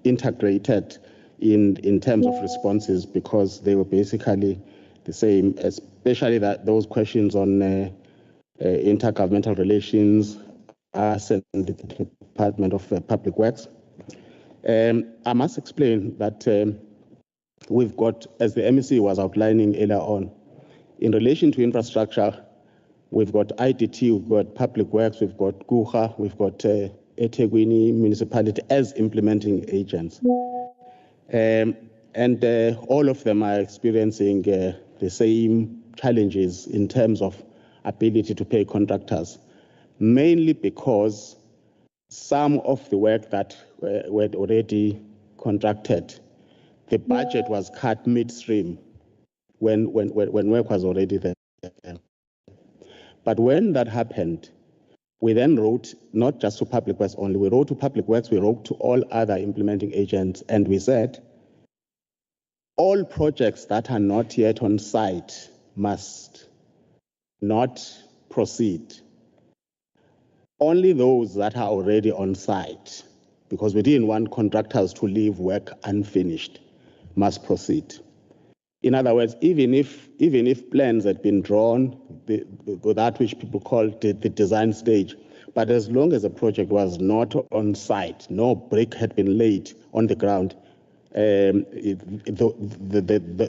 integrated in terms of responses because they were basically the same, especially those questions on intergovernmental relations, us and the Department of Public Works. I must explain that we've got, as the MEC was outlining earlier on, in relation to infrastructure, we've got IDT, we've got Public Works, we've got Guha, we've got eThekwini Municipality as implementing agents. And all of them are experiencing the same challenges in terms of ability to pay contractors, mainly because some of the work that were already contracted, the budget was cut midstream when work was already there. But when that happened, we then wrote not just to Public Works only, we wrote to Public Works, we wrote to all other implementing agents, and we said, all projects that are not yet on site must not proceed. Only those that are already on site, because we didn't want contractors to leave work unfinished, must proceed. In other words, even if plans had been drawn, that which people call the design stage, but as long as the project was not on site, no brick had been laid on the ground,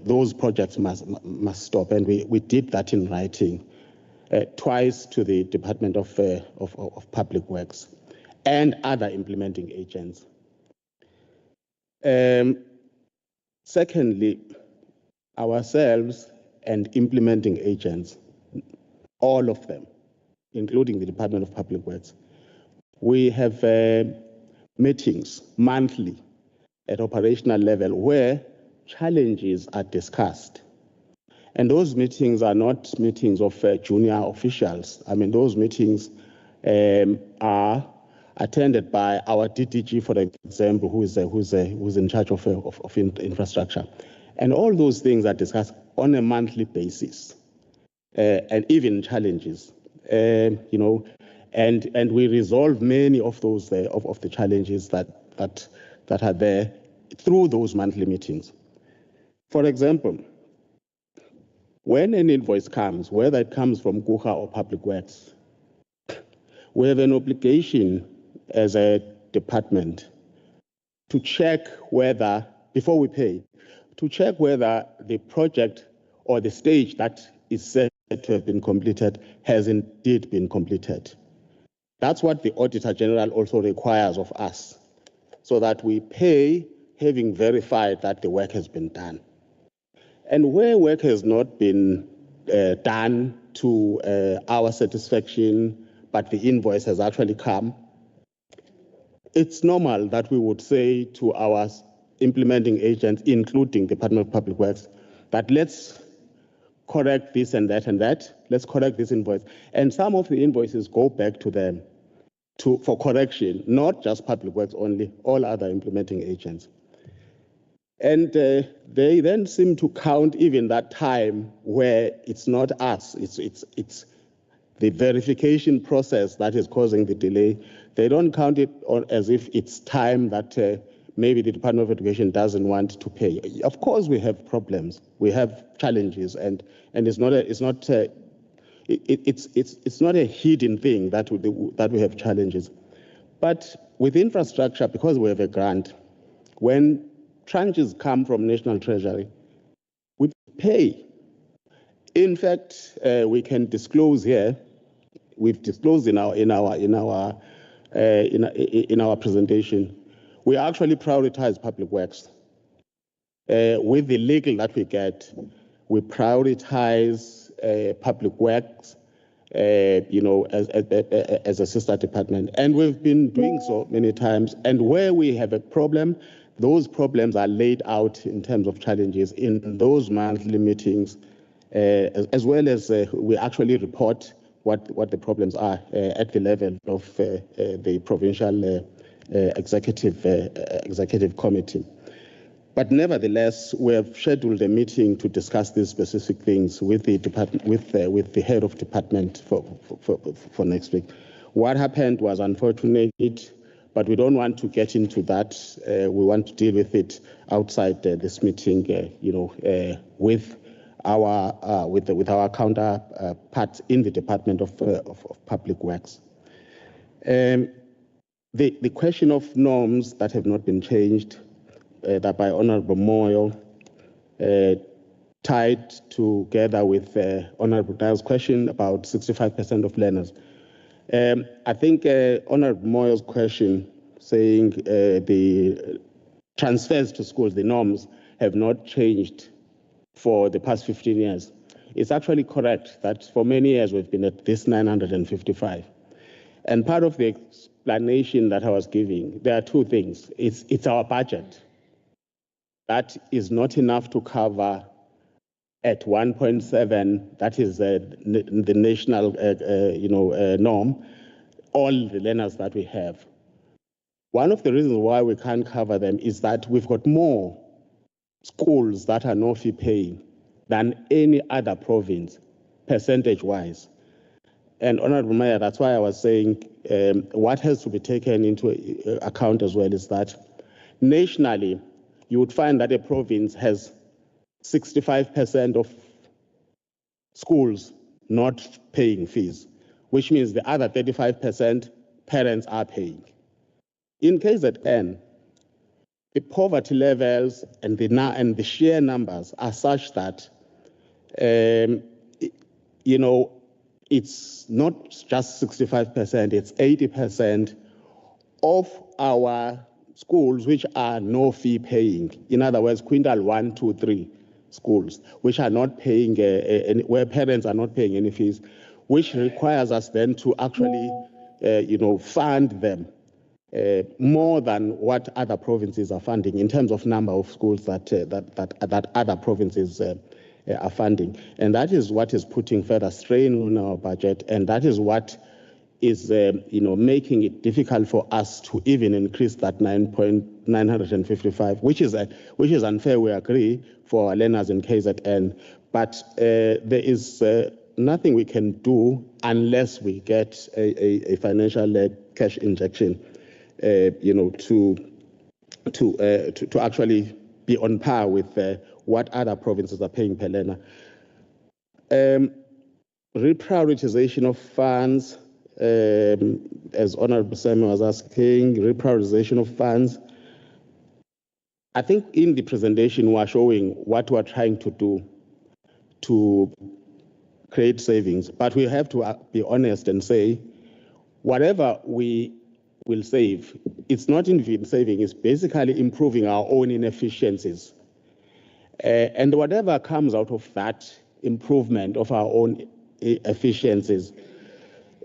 those projects must stop. And we did that in writing twice to the Department of Public Works and other implementing agents. Secondly, ourselves and implementing agents, all of them, including the Department of Public Works, we have meetings monthly at operational level where challenges are discussed. And those meetings are not meetings of junior officials. I mean, those meetings are attended by our DDG, for example, who's in charge of infrastructure. And all those things are discussed on a monthly basis, and even challenges, and we resolve many of those of the challenges that are there through those monthly meetings. For example, when an invoice comes, whether it comes from KUHA or Public Works, we have an obligation as a department to check whether, before we pay, to check whether the project or the stage that is said to have been completed has indeed been completed. That's what the Auditor General also requires of us, so that we pay having verified that the work has been done. And where work has not been done to our satisfaction, but the invoice has actually come, it's normal that we would say to our implementing agents, including the Department of Public Works, that let's correct this and that and that, let's correct this invoice. And some of the invoices go back to them for correction, not just Public Works only, all other implementing agents. And they then seem to count even that time where it's not us, it's the verification process that is causing the delay. They don't count it as if it's time that maybe the Department of Education doesn't want to pay. Of course, we have problems, we have challenges, and it's not a hidden thing that we have challenges. But with infrastructure, because we have a grant, when tranches come from National Treasury, we pay. In fact, we can disclose here. We've disclosed in our presentation. We actually prioritize Public Works. With the legal that we get, we prioritize Public Works, as a sister department, and we've been doing so many times. And where we have a problem, those problems are laid out in terms of challenges in those monthly meetings, as well as we actually report what the problems are at the level of the provincial executive committee. But nevertheless, we have scheduled a meeting to discuss these specific things with the department, with the head of department for next week. What happened was unfortunate, but we don't want to get into that. We want to deal with it outside this meeting, with our counterparts in the Department of Public Works. The question of norms that have not been changed, that by Honorable Moyo, tied together with Honorable Day's question about 65% of learners. I think Honorable Moyo's question saying the transfers to schools, the norms, have not changed for the past 15 years. It's actually correct that for many years we've been at this 955. And part of the explanation that I was giving, there are two things. It's our budget. That is not enough to cover at 1.7, that is the national norm, all the learners that we have. One of the reasons why we can't cover them is that we've got more schools that are no fee paying than any other province, percentage-wise. And Honorable Mayor, that's why I was saying what has to be taken into account as well is that nationally, you would find that a province has 65% of schools not paying fees, which means the other 35% parents are paying. In KZN, the poverty levels and the sheer numbers are such that, you know, it's not just 65%, it's 80% of our schools which are no fee paying. In other words, quintile 1, 2, 3 schools, which are not paying, where parents are not paying any fees, which requires us then to actually, you know, fund them more than what other provinces are funding in terms of number of schools that other provinces are funding. And that is what is putting further strain on our budget, and that is what is you know, making it difficult for us to even increase that 9.955, which is unfair, we agree, for our learners in KZN. But there is nothing we can do unless we get a financial cash injection, you know, to actually be on par with what other provinces are paying per learner. Reprioritization of funds, as Honorable Samuel was asking, reprioritization of funds. I think in the presentation we are showing what we are trying to do to create savings, but we have to be honest and say, whatever we will save, it's not in saving, it's basically improving our own inefficiencies. And whatever comes out of that improvement of our own efficiencies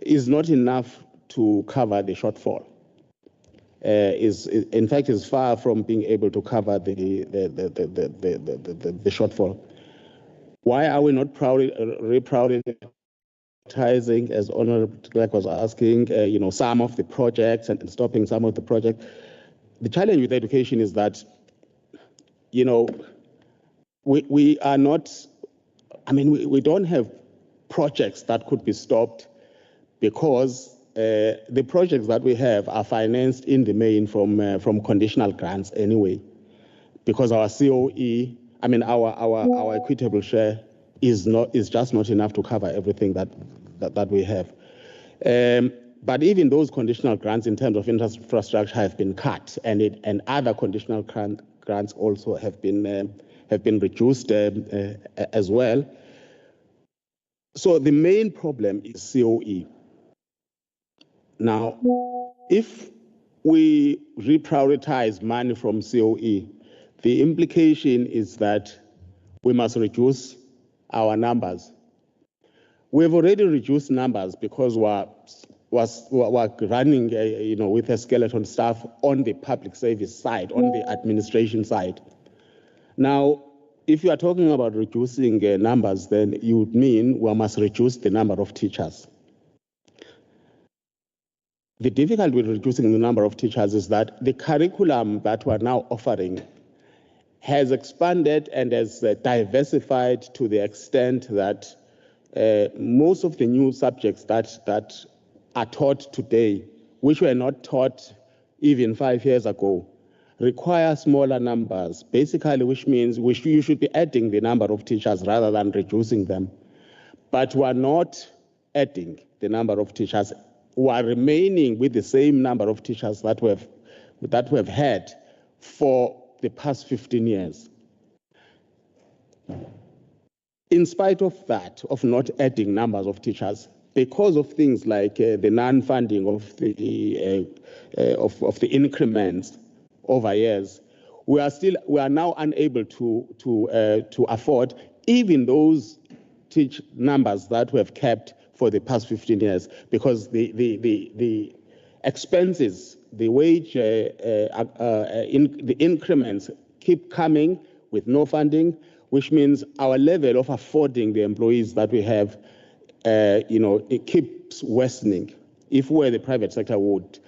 is not enough to cover the shortfall. In fact, is far from being able to cover the shortfall. Why are we not reprioritizing, as Honorable Clerk was asking, you know, some of the projects and stopping some of the projects? The challenge with education is that, you know, we are not, I mean, we don't have projects that could be stopped because the projects that we have are financed in the main from conditional grants anyway, because our COE, I mean our equitable share is just not enough to cover everything that we have. But even those conditional grants in terms of infrastructure have been cut, and other conditional grants also have been reduced as well. So the main problem is COE. Now, if we reprioritize money from COE, the implication is that we must reduce our numbers. We've already reduced numbers because we're running, you know, with a skeleton staff on the public service side, on the administration side. Now, if you are talking about reducing numbers, then you would mean we must reduce the number of teachers. The difficulty with reducing the number of teachers is that the curriculum that we're now offering has expanded and has diversified to the extent that most of the new subjects that are taught today, which were not taught even 5 years ago, require smaller numbers, basically, which means you should be adding the number of teachers rather than reducing them. But we're not adding the number of teachers. We are remaining with the same number of teachers that we've had for the past 15 years. In spite of that, of not adding numbers of teachers, because of things like the non-funding of the increments over years, we are now unable to afford even those numbers that we have kept for the past 15 years, because the expenses, the wage, the increments keep coming with no funding, which means our level of affording the employees that we have, you know, it keeps worsening. If we were the private sector, would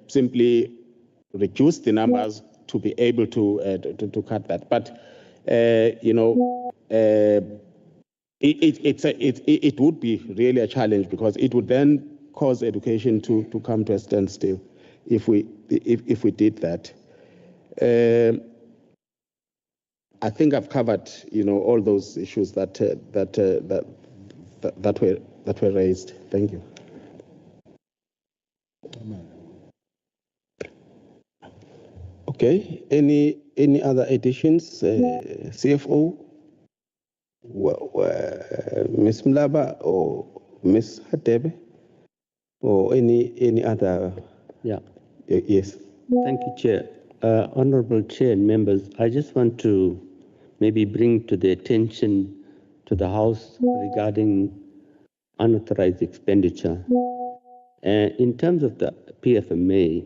simply reduce the numbers to be able to cut that. But you know, it would be really a challenge, because it would then cause education to come to a standstill if we did that. I think I've covered, you know, all those issues that were raised. Thank you. Okay. Any other additions? CFO, Ms. Mlaba or Ms. Hadebe, or any other? Yeah. Yes. Thank you, Chair. Honorable Chair and members, I just want to maybe bring to the attention to the House regarding unauthorized expenditure. In terms of the PFMA,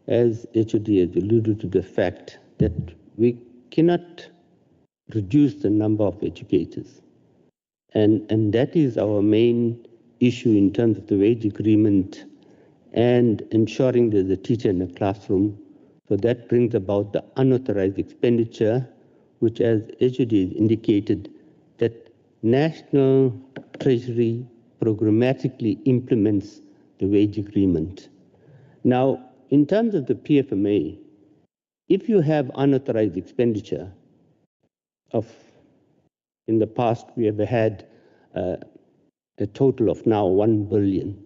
as HOD has alluded to the fact that we cannot reduce the number of educators. And that is our main issue in terms of the wage agreement and ensuring there's a teacher in the classroom. So that brings about the unauthorized expenditure, which, as HOD has indicated, that National Treasury programmatically implements the wage agreement. Now, in terms of the PFMA, if you have unauthorized expenditure in the past, we have had a total of now 1 billion.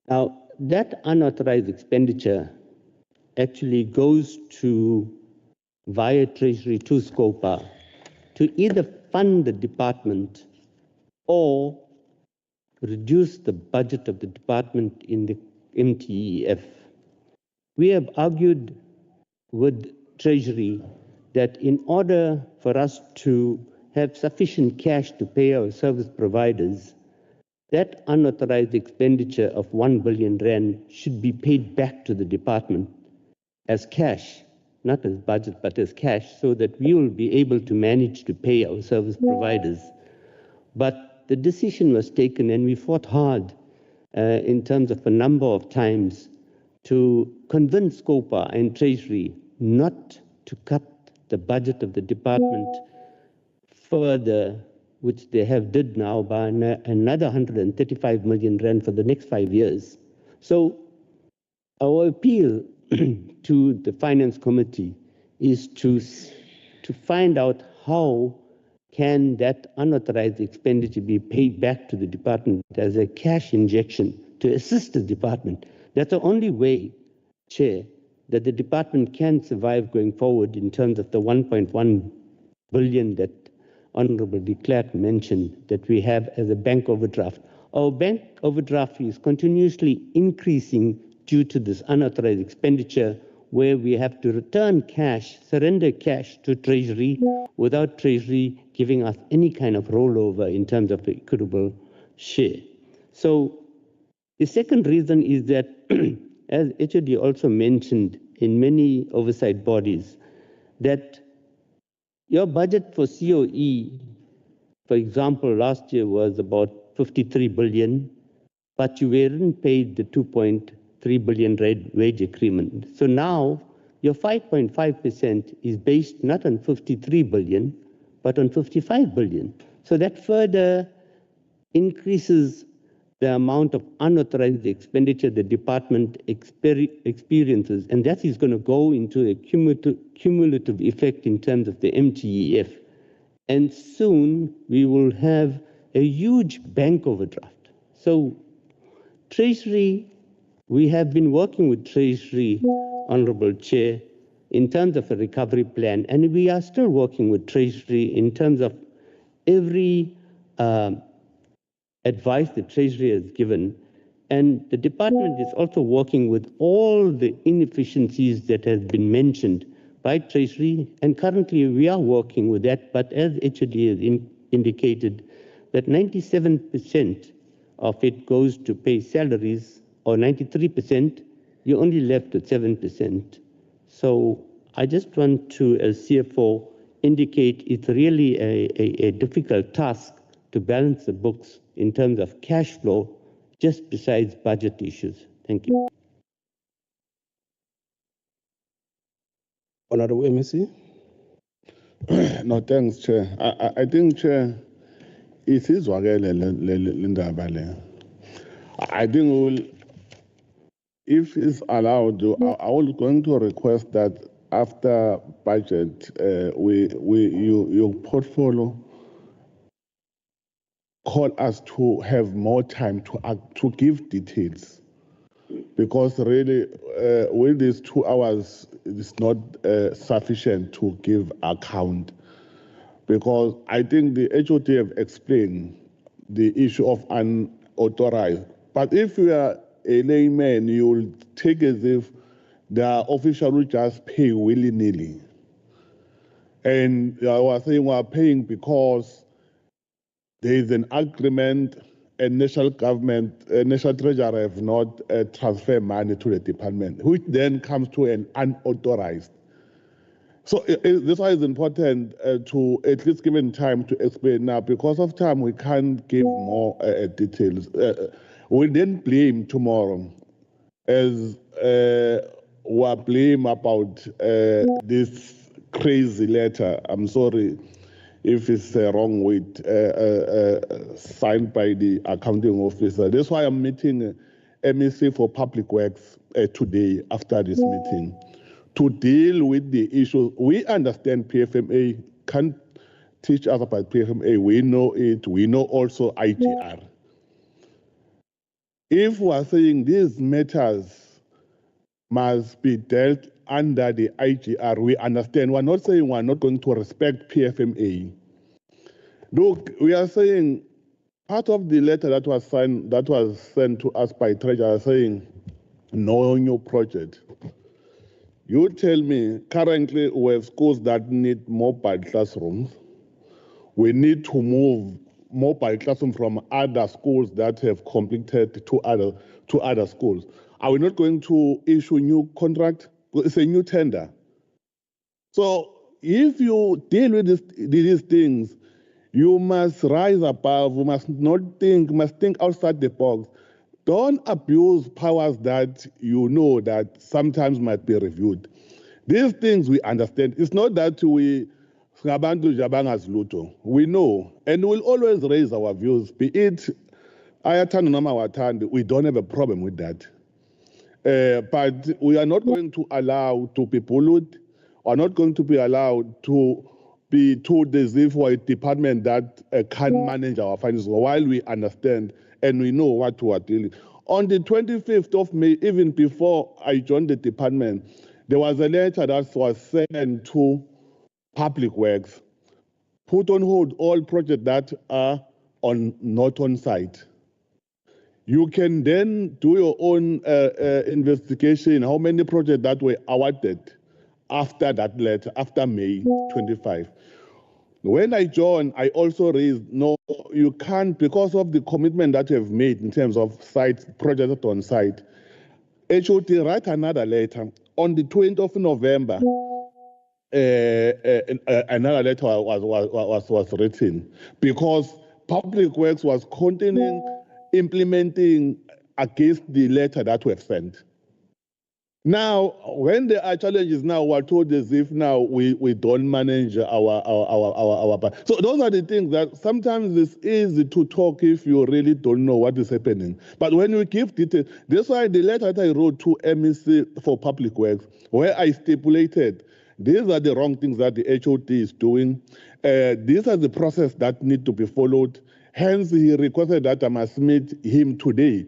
Now, that unauthorized expenditure actually goes to, via Treasury to SCOPA, to either fund the department or reduce the budget of the department in the MTEF. We have argued with Treasury that in order for us to have sufficient cash to pay our service providers, that unauthorized expenditure of 1 billion rand should be paid back to the department as cash, not as budget, but as cash, so that we will be able to manage to pay our service providers. But the decision was taken, and we fought hard in terms of a number of times to convince SCOPA and Treasury not to cut the budget of the department further, which they have did now by another 135 million rand for the next 5 years. So our appeal to the Finance Committee is to find out how can that unauthorized expenditure be paid back to the department as a cash injection to assist the department. That's the only way, Chair, that the department can survive going forward in terms of the 1.1 billion that Honorable de Klerk mentioned that we have as a bank overdraft. Our bank overdraft is continuously increasing due to this unauthorized expenditure, where we have to return cash, surrender cash to Treasury without Treasury giving us any kind of rollover in terms of equitable share. So the second reason is that, as HOD also mentioned in many oversight bodies, that your budget for COE, for example, last year was about 53 billion, but you weren't paid the 2.3 billion wage agreement. So now your 5.5% is based not on 53 billion, but on 55 billion. So that further increases the amount of unauthorized expenditure the department experiences, and that is going to go into a cumulative effect in terms of the MTEF. And soon we will have a huge bank overdraft. So Treasury, we have been working with Treasury, Honorable Chair, in terms of a recovery plan, and we are still working with Treasury in terms of every advice the Treasury has given. And the department is also working with all the inefficiencies that have been mentioned by Treasury, and currently we are working with that, but as HOD has indicated, that 97% of it goes to pay salaries, or 93%, you're only left with 7%. So I just want to, as CFO, indicate it's really a difficult task to balance the books in terms of cash flow, just besides budget issues. Thank you. Honorable MEC. No, thanks, Chair. I think, Chair, it is Linda. I think we will, if it's allowed, I was going to request that after budget, your portfolio call us to have more time to give details because really, with these 2 hours, it's not sufficient to give account. Because I think the HOT have explained the issue of unauthorized. But if you are a layman, you'll take as if the official will just pay willy-nilly. And I was saying we are paying because there is an agreement and national government, national treasurer have not transferred money to the department, which then comes to an unauthorized. So this why it's important to at least given time to explain now. Because of time, we can't give more details. We'll then blame tomorrow as we blame about this crazy letter. I'm sorry if it's wrong with signed by the accounting officer. That's why I'm meeting MEC for Public Works today after this meeting to deal with the issues. We understand PFMA can't teach us about PFMA. We know it. We know also IGR. If we are saying these matters must be dealt under the IGR, we understand. We're not saying we're not going to respect PFMA. Look, we are saying part of the letter that was signed, that was sent to us by Treasurer saying no new project. You tell me, currently we have schools that need mobile classrooms. We need to move mobile classrooms from other schools that have completed to other schools. Are we not going to issue new contract? It's a new tender. So if you deal with these things, you must rise above. You must not think. You must think outside the box. Don't abuse powers that you know that sometimes might be reviewed. These things we understand. It's not that we know, and we'll always raise our views. Be it Ayatan Nama Watan, we don't have a problem with that. But we are not going to allow to be polluted. We are not going to be allowed to be told as if we're a department that can manage our finances, while we understand and we know what we are dealing. On the 25th of May, even before I joined the department, there was a letter that was sent to Public Works, put on hold all projects that are not on site. You can then do your own investigation, how many projects that were awarded after that letter, after May 25. When I joined, I also raised, no, you can't, because of the commitment that you have made in terms of site, projects on site. HOT write another letter. On the 20th of November, another letter was written because Public Works was implementing against the letter that we have sent. Now, when there are challenges now, we're told as if now we don't manage our. So those are the things that sometimes it's easy to talk if you really don't know what is happening. But when you give details, that's why the letter that I wrote to MEC for Public Works, where I stipulated these are the wrong things that the HOT is doing. These are the process that need to be followed. Hence, he requested that I must meet him today,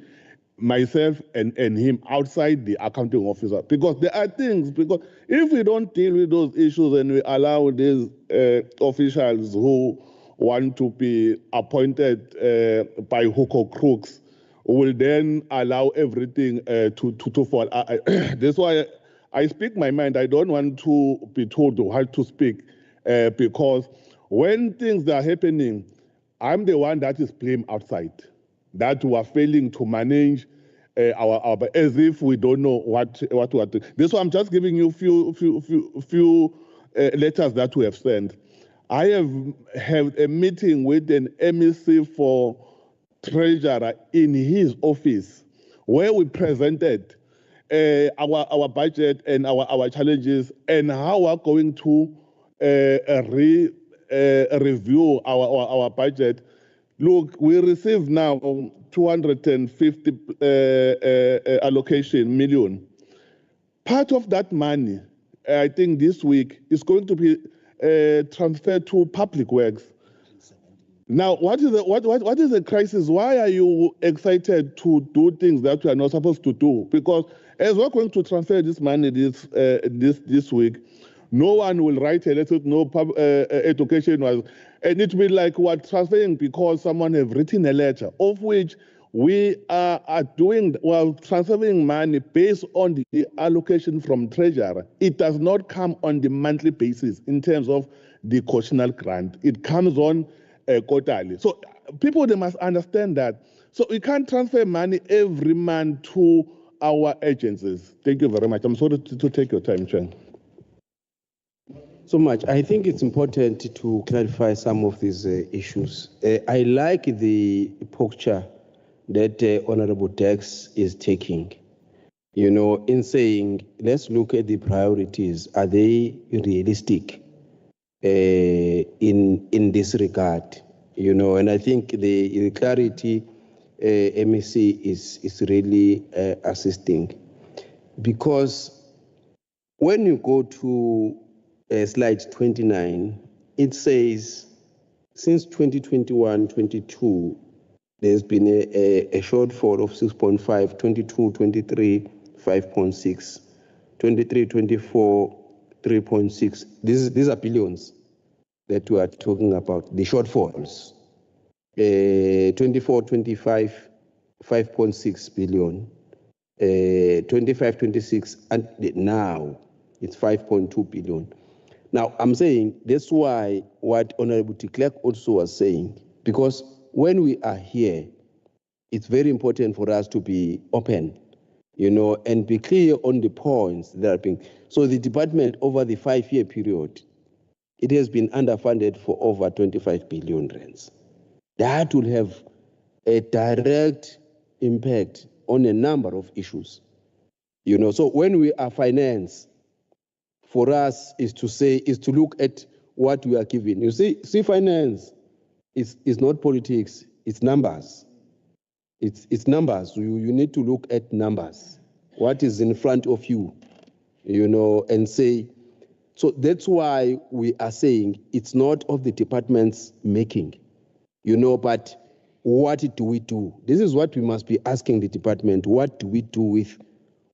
myself and him outside the accounting officer, because there are things, because if we don't deal with those issues and we allow these officials who want to be appointed by hook or crooks, will then allow everything to fall. That's why I speak my mind. I don't want to be told how to speak because when things are happening, I'm the one that is blamed outside, that we are failing to manage our as if we don't know what we are doing. This one I'm just giving you few letters that we have sent. I have had a meeting with an MEC for Treasurer in his office where we presented our budget and our challenges and how we're going to review our budget. Look, we received now 250 allocation million. Part of that money, I think this week, is going to be transferred to Public Works. Now, what is the crisis? Why are you excited to do things that you are not supposed to do? Because as we're going to transfer this money this week, no one will write a letter, no education was, and it will be like we're transferring because someone have written a letter, of which we are transferring money based on the allocation from treasury. It does not come on the monthly basis in terms of the cautional grant. It comes on quarterly. So people, they must understand that. So we can't transfer money every month to our agencies. Thank you very much. I'm sorry to take your time, Chair. So much. I think it's important to clarify some of these issues. I like the posture that Honorable Dex is taking, in saying, let's look at the priorities. Are they realistic in this regard? And I think the clarity MEC is really assisting. Because when you go to slide 29, it says, since 2021-22, there's been a shortfall of 6.5, 22-23, 5.6, 23-24, 3.6. These are billions that we are talking about, the shortfalls. 24-25, 5.6 billion. 25-26, and now it's 5.2 billion. Now, I'm saying that's why what Honorable de Klerk also was saying, because when we are here, it's very important for us to be open, and be clear on the points that are being. So the department over the 5-year period, it has been underfunded for over 25 billion rands. That will have a direct impact on a number of issues. So when we are finance, for us is to look at what we are given. You see finance is not politics, it's numbers. It's numbers. You need to look at numbers. What is in front of you, and say, so that's why we are saying it's not of the department's making, but what do we do? This is what we must be asking the department. What do we do with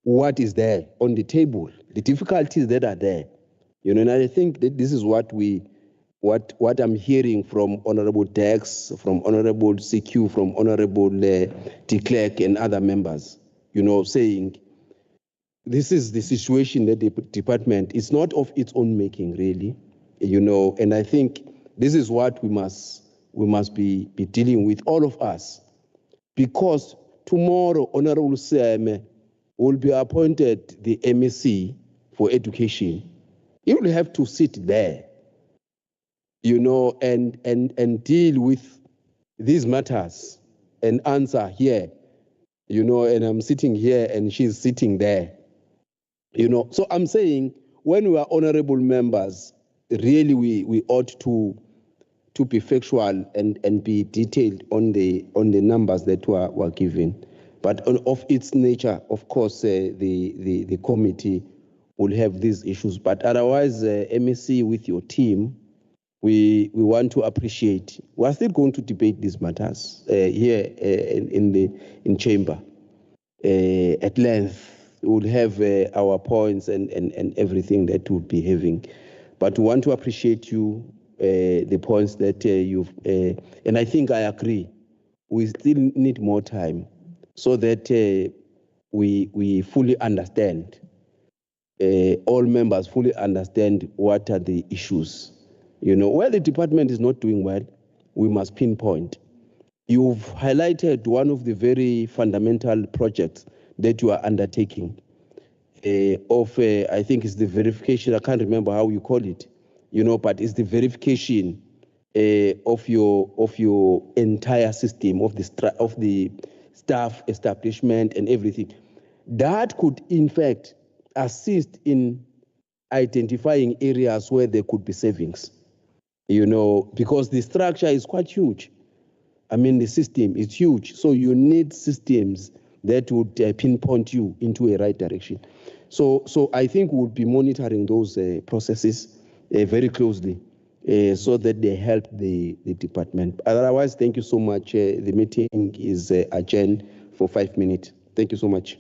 what is there on the table, the difficulties that are there? And I think that this is what I'm hearing from Honorable Dex, from Honorable CQ, from Honorable de Klerk and other members, saying this is the situation that the department is not of its own making, really, and I think this is what we must be dealing with, all of us, because tomorrow Honorable Seme will be appointed the MEC for education. He will have to sit there, and deal with these matters and answer here, and I'm sitting here and she's sitting there, So I'm saying when we are honorable members, really we ought to be factual and be detailed on the numbers that were given. But of its nature, of course, the committee will have these issues. But otherwise, MEC with your team, we want to appreciate. We are still going to debate these matters here in chamber at length. We will have our points and everything that we'll be having. But we want to appreciate you, the points that you've, and I think I agree. We still need more time so that we fully understand, all members fully understand what are the issues. Where the department is not doing well, we must pinpoint. You've highlighted one of the very fundamental projects that you are undertaking I think it's the verification, I can't remember how you call it, but it's the verification of your entire system, of the staff establishment and everything. That could, in fact, assist in identifying areas where there could be savings, because the structure is quite huge. I mean, the system is huge, so you need systems that would pinpoint you into a right direction. So I think we'll be monitoring those processes very closely, so that they help the department. Otherwise, thank you so much. The meeting is adjourned for 5 minutes. Thank you so much.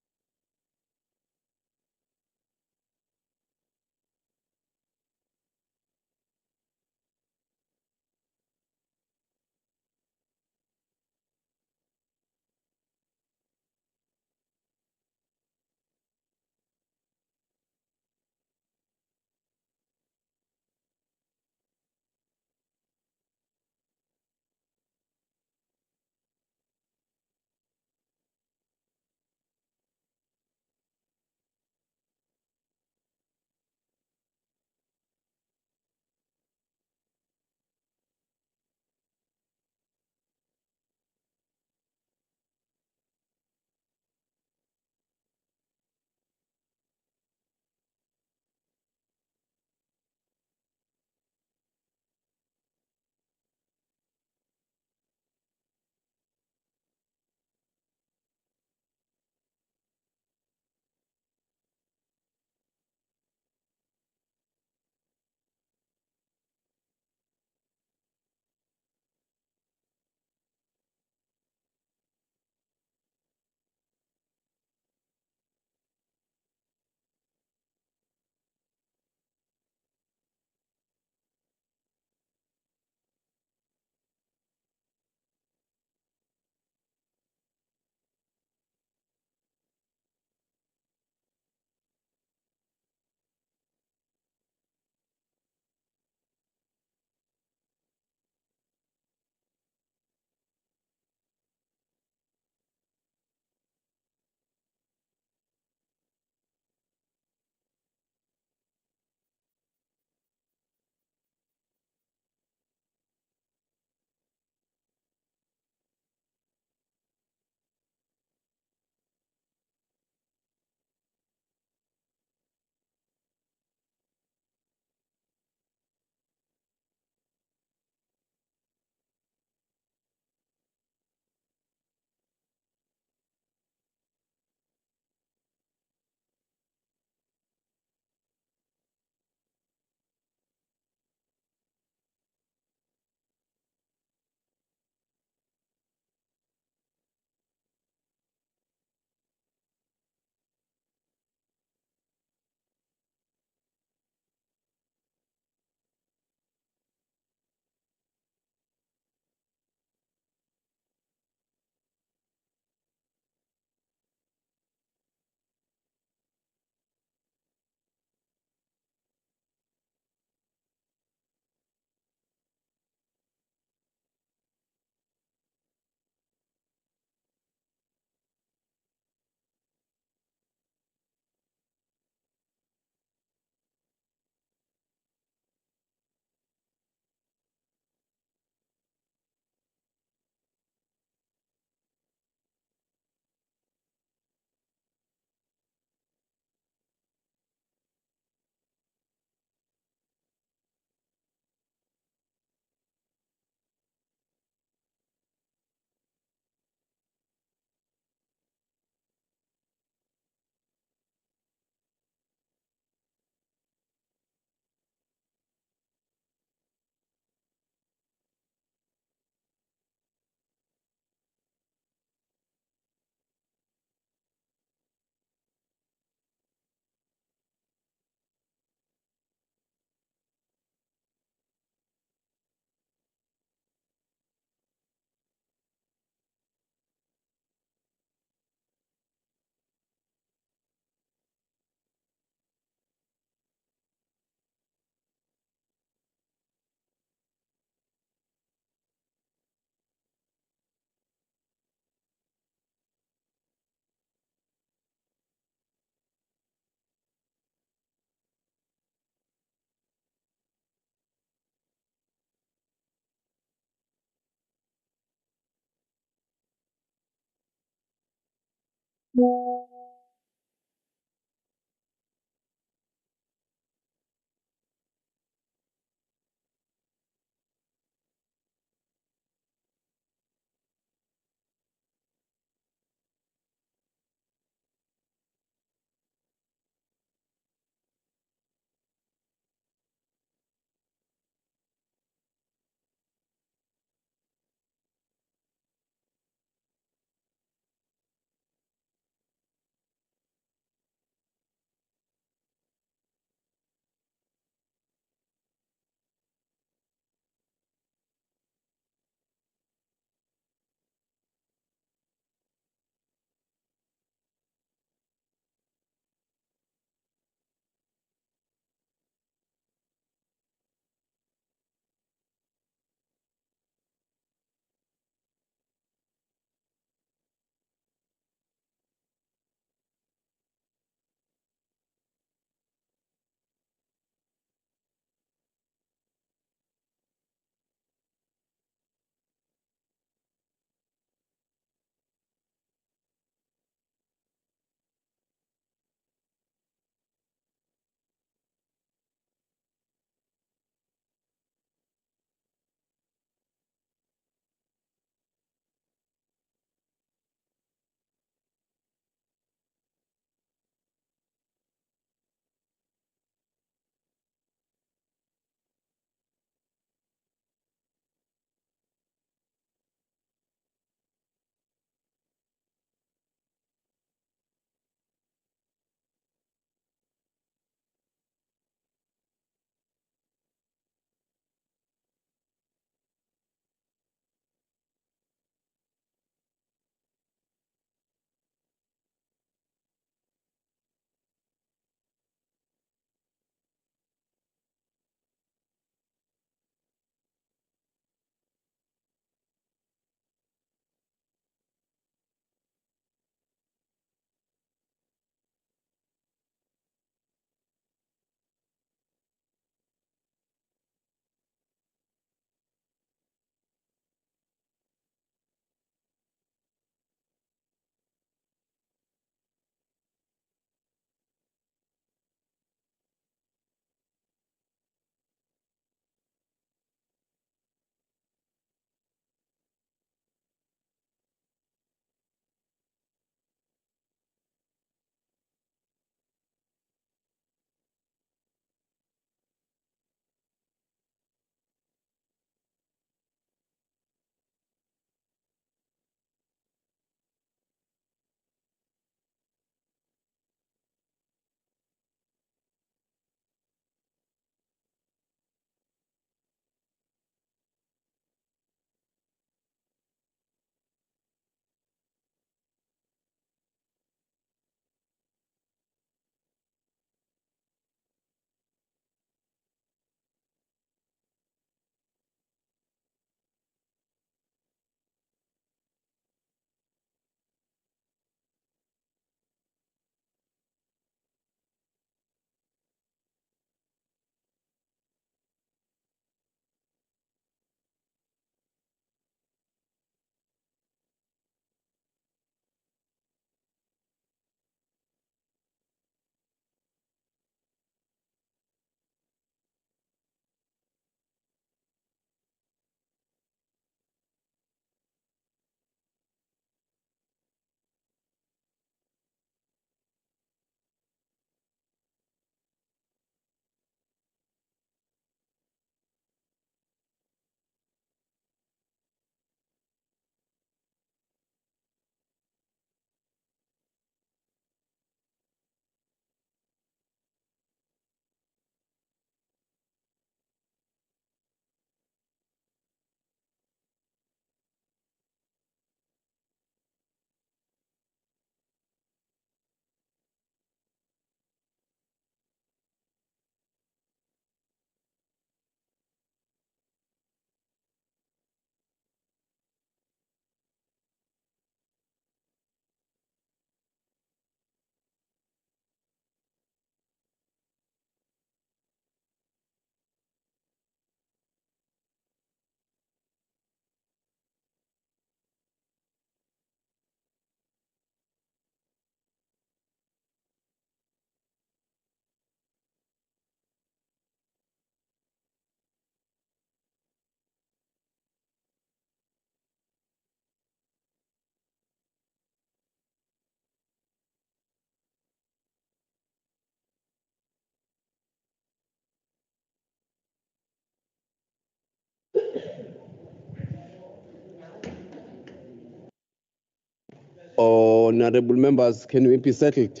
Honorable members, can we be settled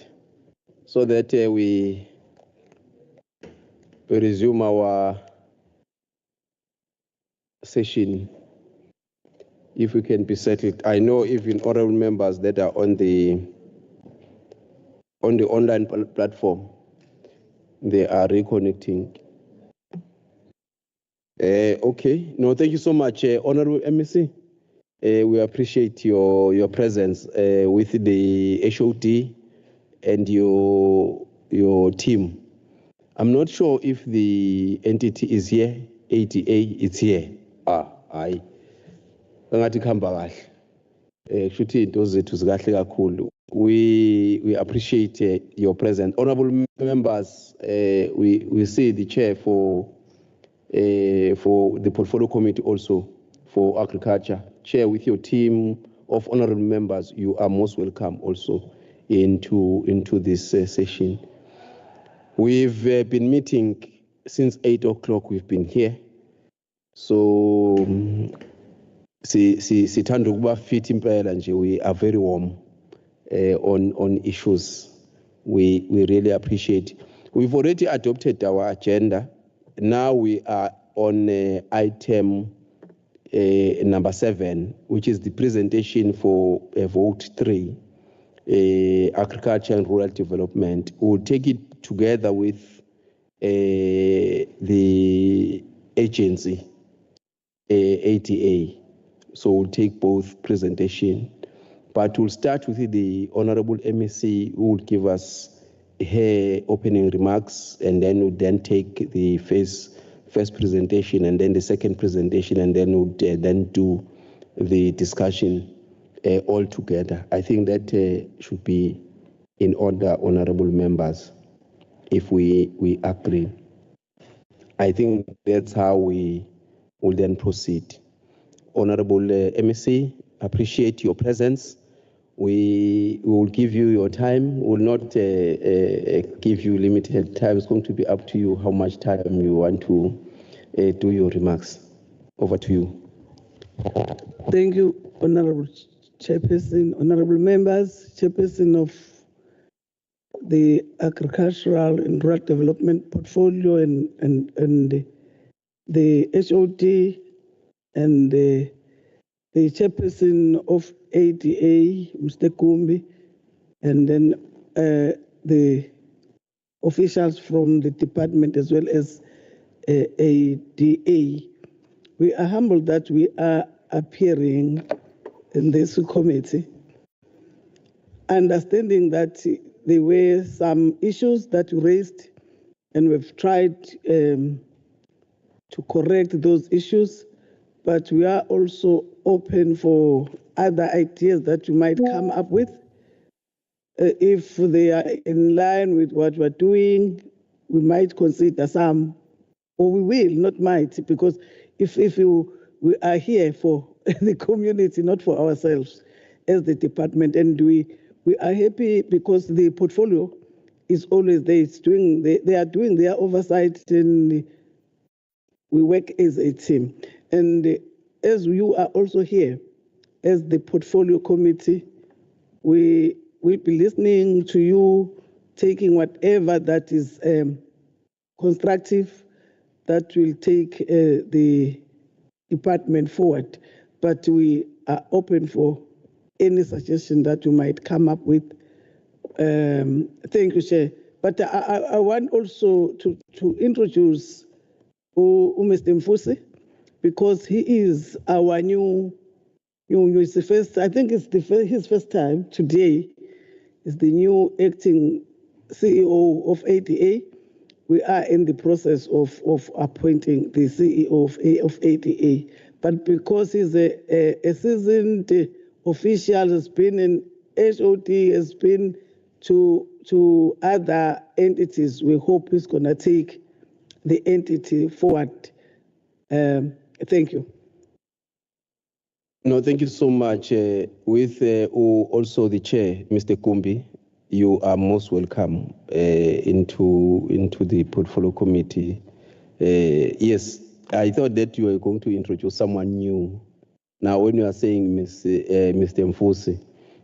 so that we resume our session? If we can be settled. I know even honorable members that are on the online platform, they are reconnecting. Okay. No, thank you so much, Honorable MEC. We appreciate your presence with the HOD and your team. I'm not sure if the entity is here. ATA is here. Aye. Ngathi khamba kahle. Shuthi into zethu zikahle kakhulu. We appreciate your presence. Honorable members, we see the chair for the portfolio committee also for agriculture. Chair, with your team of honorable members, you are most welcome also into this session. We've been meeting since 8 o'clock. We've been here. So sithanda ukuba fit impela nje. We are very warm on issues. We really appreciate. We've already adopted our agenda. Now we are on item number 7, which is the presentation for vote 3, agriculture and rural development. We'll take it together with the agency, ATA. So we'll take both presentation. But we'll start with the Honorable MEC, who will give us her opening remarks, and then we'll then take the first presentation, and then the second presentation, and then we'll then do the discussion all together. I think that should be in order, honorable members, if we agree. I think that's how we will then proceed. Honorable MEC, appreciate your presence. We will give you your time. We will not give you limited time. It's going to be up to you how much time you want to do your remarks. Over to you. Thank you, Honorable Chairperson, honorable members, Chairperson of the Agricultural and Rural Development Portfolio and the HOD and the Chairperson of ADA, Mr. Kumbi, and then the officials from the department as well as ADA. We are humbled that we are appearing in this committee, understanding that there were some issues that you raised, and we've tried to correct those issues, but we are also open for other ideas that you might come up with. If they are in line with what we're doing, we might consider some, or we will, not might, because if we are here for the community, not for ourselves as the department, and we are happy because the portfolio is always there. They are doing their oversight, and we work as a team. And as you are also here as the portfolio committee, we will be listening to you, taking whatever that is constructive that will take the department forward. But we are open for any suggestion that you might come up with. Thank you, Chair. But I want also to introduce Mr. Mfusi, because he is our new it's the first, I think it's his first time today, is the new acting CEO of ADA. We are in the process of appointing the CEO of ADA. But because he's a seasoned official, has been in HOD, has been to other entities, we hope he's going to take the entity forward. Thank you. No, thank you so much. With also the chair, Mr. Kumbi, you are most welcome into the portfolio committee. Yes, I thought that you were going to introduce someone new. Now, when you are saying Mr. Mfusi,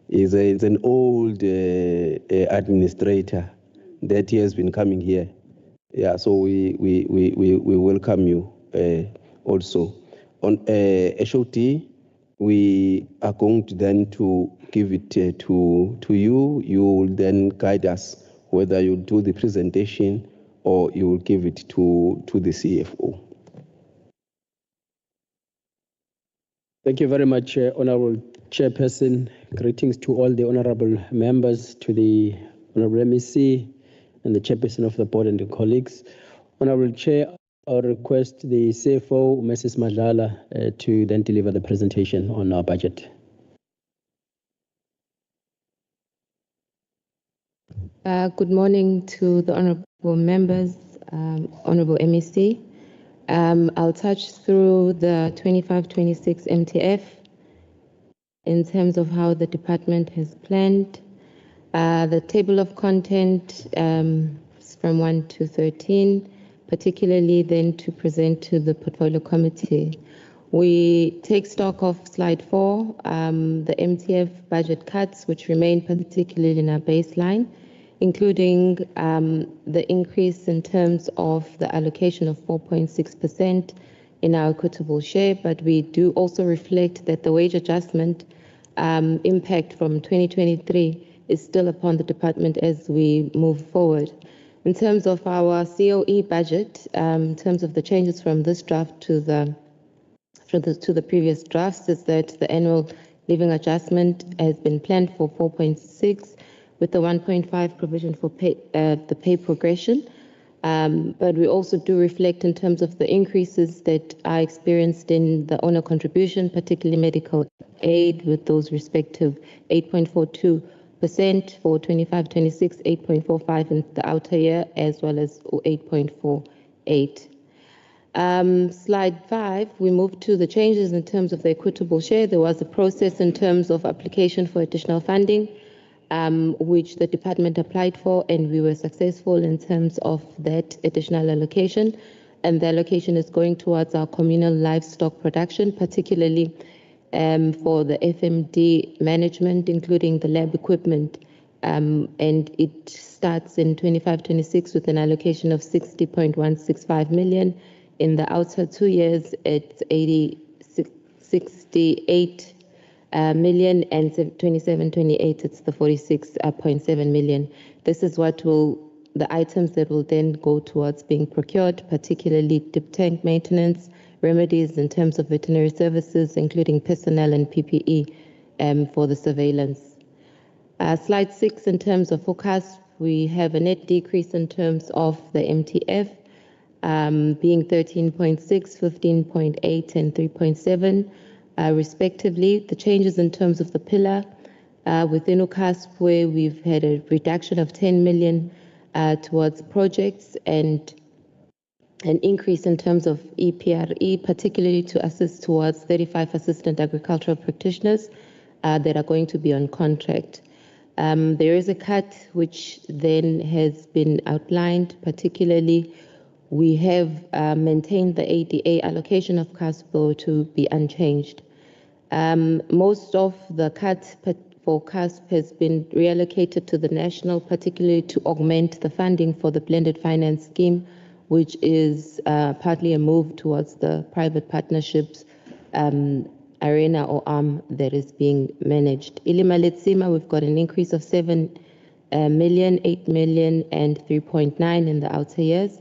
is an old administrator that he has been coming here. Yeah, so we welcome you also. On HOT, we are going to then to give it to you. You will then guide us whether you do the presentation or you will give it to the CFO. Thank you very much, Honorable Chairperson. Greetings to all the honorable members, to the Honorable MEC and the Chairperson of the Board and the colleagues. Honorable Chair, I'll request the CFO, Mrs. Madlala, to then deliver the presentation on our budget. Good morning to the honorable members, honorable MEC. I'll touch through the 25-26 MTEF in terms of how the department has planned. The table of content is from 1 to 13, particularly then to present to the portfolio committee. We take stock of slide 4, the MTF budget cuts, which remain particularly in our baseline, including the increase in terms of the allocation of 4.6% in our equitable share, but we do also reflect that the wage adjustment impact from 2023 is still upon the department as we move forward. In terms of our COE budget, in terms of the changes from this draft to the previous drafts, is that the annual living adjustment has been planned for 4.6, with the 1.5 provision for the pay progression. But we also do reflect in terms of the increases that are experienced in the owner contribution, particularly medical aid, with those respective 8.42% for 25-26, 8.45 in the outer year, as well as 8.48. Slide 5, we move to the changes in terms of the equitable share. There was a process in terms of application for additional funding, which the department applied for, and we were successful in terms of that additional allocation. And the allocation is going towards our communal livestock production, particularly for the FMD management, including the lab equipment. And it starts in 25-26 with an allocation of 60.165 million. In the outer 2 years, it's 68 million, and 27-28, it's the 46.7 million. This is what the items that will then go towards being procured, particularly dip tank maintenance, remedies in terms of veterinary services, including personnel and PPE for the surveillance. Slide 6, in terms of forecast, we have a net decrease in terms of the MTF, being 13.6, 15.8, and 3.7. Respectively. The changes in terms of the pillar within UCASP, where we've had a reduction of 10 million towards projects and an increase in terms of EPRE, particularly to assist towards 35 assistant agricultural practitioners that are going to be on contract. There is a cut which then has been outlined, particularly we have maintained the ADA allocation of CASPO to be unchanged. Most of the cuts for CASP has been reallocated to the national, particularly to augment the funding for the blended finance scheme, which is partly a move towards the private partnerships arena or arm that is being managed. Ilimaletsima, we've got an increase of 7 million, 8 million, and 3.9 in the outer years.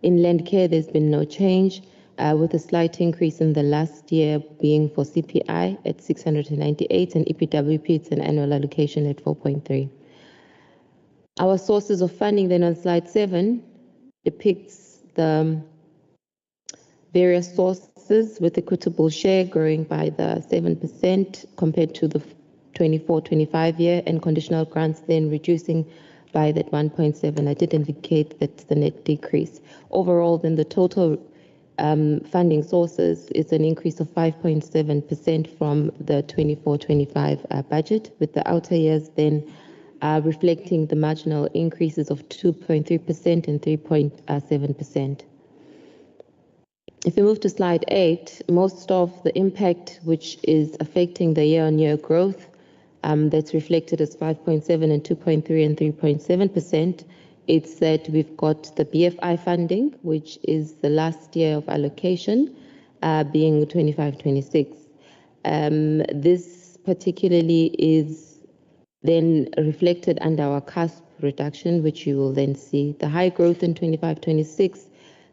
In land care, there's been no change, with a slight increase in the last year being for CPI at 698, and EPWP, it's an annual allocation at 4.3. Our sources of funding then on slide 7 depicts the various sources, with equitable share growing by the 7% compared to the 24-25 year, and conditional grants then reducing by that 1.7. I did indicate that's the net decrease. Overall, then the total funding sources is an increase of 5.7% from the 24-25 budget, with the outer years then reflecting the marginal increases of 2.3% and 3.7%. If we move to slide 8, most of the impact which is affecting the year-on-year growth that's reflected as 5.7 and 2.3 and 3.7%. It's that we've got the BFI funding, which is the last year of allocation, being 25-26. This particularly is then reflected under our CASP reduction, which you will then see. The high growth in 25-26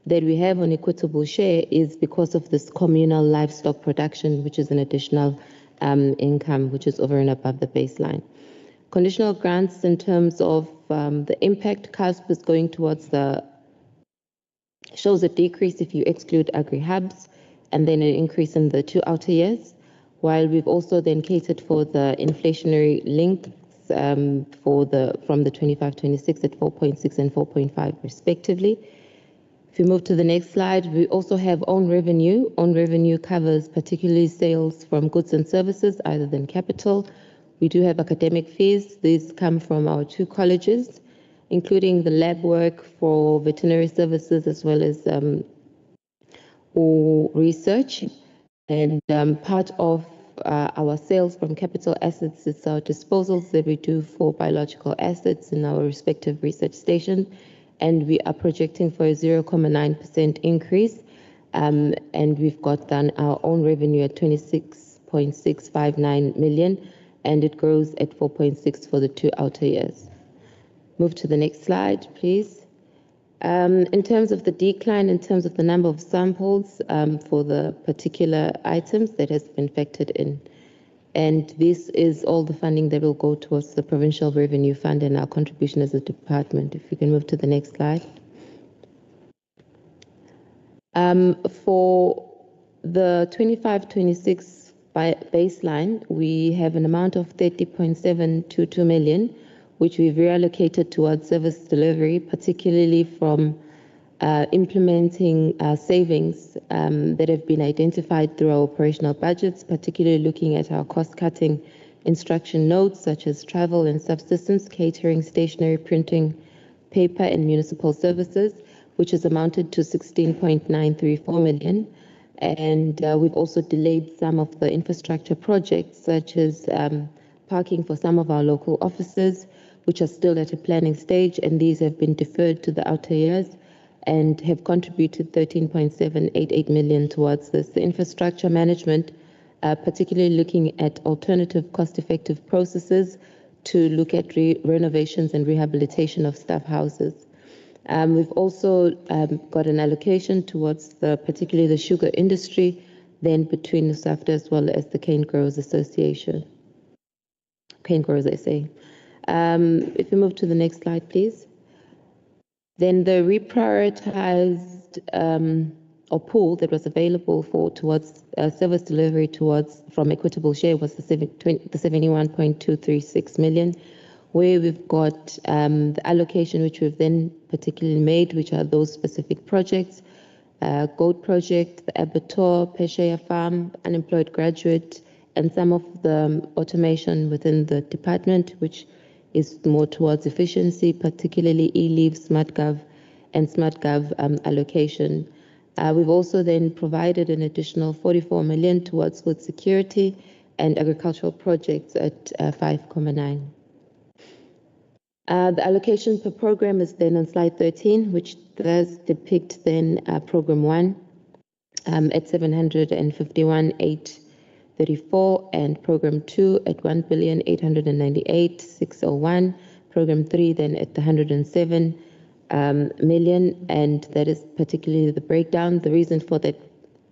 that we have on equitable share is because of this communal livestock production, which is an additional income, which is over and above the baseline. Conditional grants in terms of the impact, CASP is going towards shows a decrease if you exclude agri-hubs, and then an increase in the 2 outer years, while we've also then catered for the inflationary links from the 25-26 at 4.6 and 4.5 respectively. If you move to the next slide, we also have own revenue. Own revenue covers particularly sales from goods and services other than capital. We do have academic fees. These come from our 2 colleges, including the lab work for veterinary services as well as research. And part of our sales from capital assets is our disposals that we do for biological assets in our respective research stations. And we are projecting for a 0.9% increase. And we've got done our own revenue at 26.659 million, and it grows at 4.6 for the 2 outer years. Move to the next slide, please. In terms of the decline, in terms of the number of samples for the particular items that has been factored in. And this is all the funding that will go towards the Provincial Revenue Fund and our contribution as a department. If you can move to the next slide. For the 25-26 baseline, we have an amount of 30.722 million, which we've reallocated towards service delivery, particularly from implementing savings that have been identified through our operational budgets, particularly looking at our cost-cutting instruction notes, such as travel and subsistence, catering, stationery, printing, paper, and municipal services, which has amounted to 16.934 million. And we've also delayed some of the infrastructure projects, such as parking for some of our local offices, which are still at a planning stage, and these have been deferred to the outer years and have contributed 13.788 million towards this. The infrastructure management, particularly looking at alternative cost-effective processes to look at renovations and rehabilitation of staff houses. We've also got an allocation towards particularly the sugar industry, then between the SAFTA as well as the Cane Growers Association. Cane Growers SA. If we move to the next slide, please. Then the reprioritized or pool that was available towards service delivery from equitable share was the 71.236 million, where we've got the allocation which we've then particularly made, which are those specific projects, goat project, the abattoir, Peshaya farm, unemployed graduate, and some of the automation within the department, which is more towards efficiency, particularly e-leave, SmartGov, and SmartGov allocation. We've also then provided an additional 44 million towards food security and agricultural projects at 5.9. The allocation per program is then on slide 13, which does depict then program 1 at 751,834, and program 2 at 1,898,601, program 3 then at the 107 million, and that is particularly the breakdown. The reason for that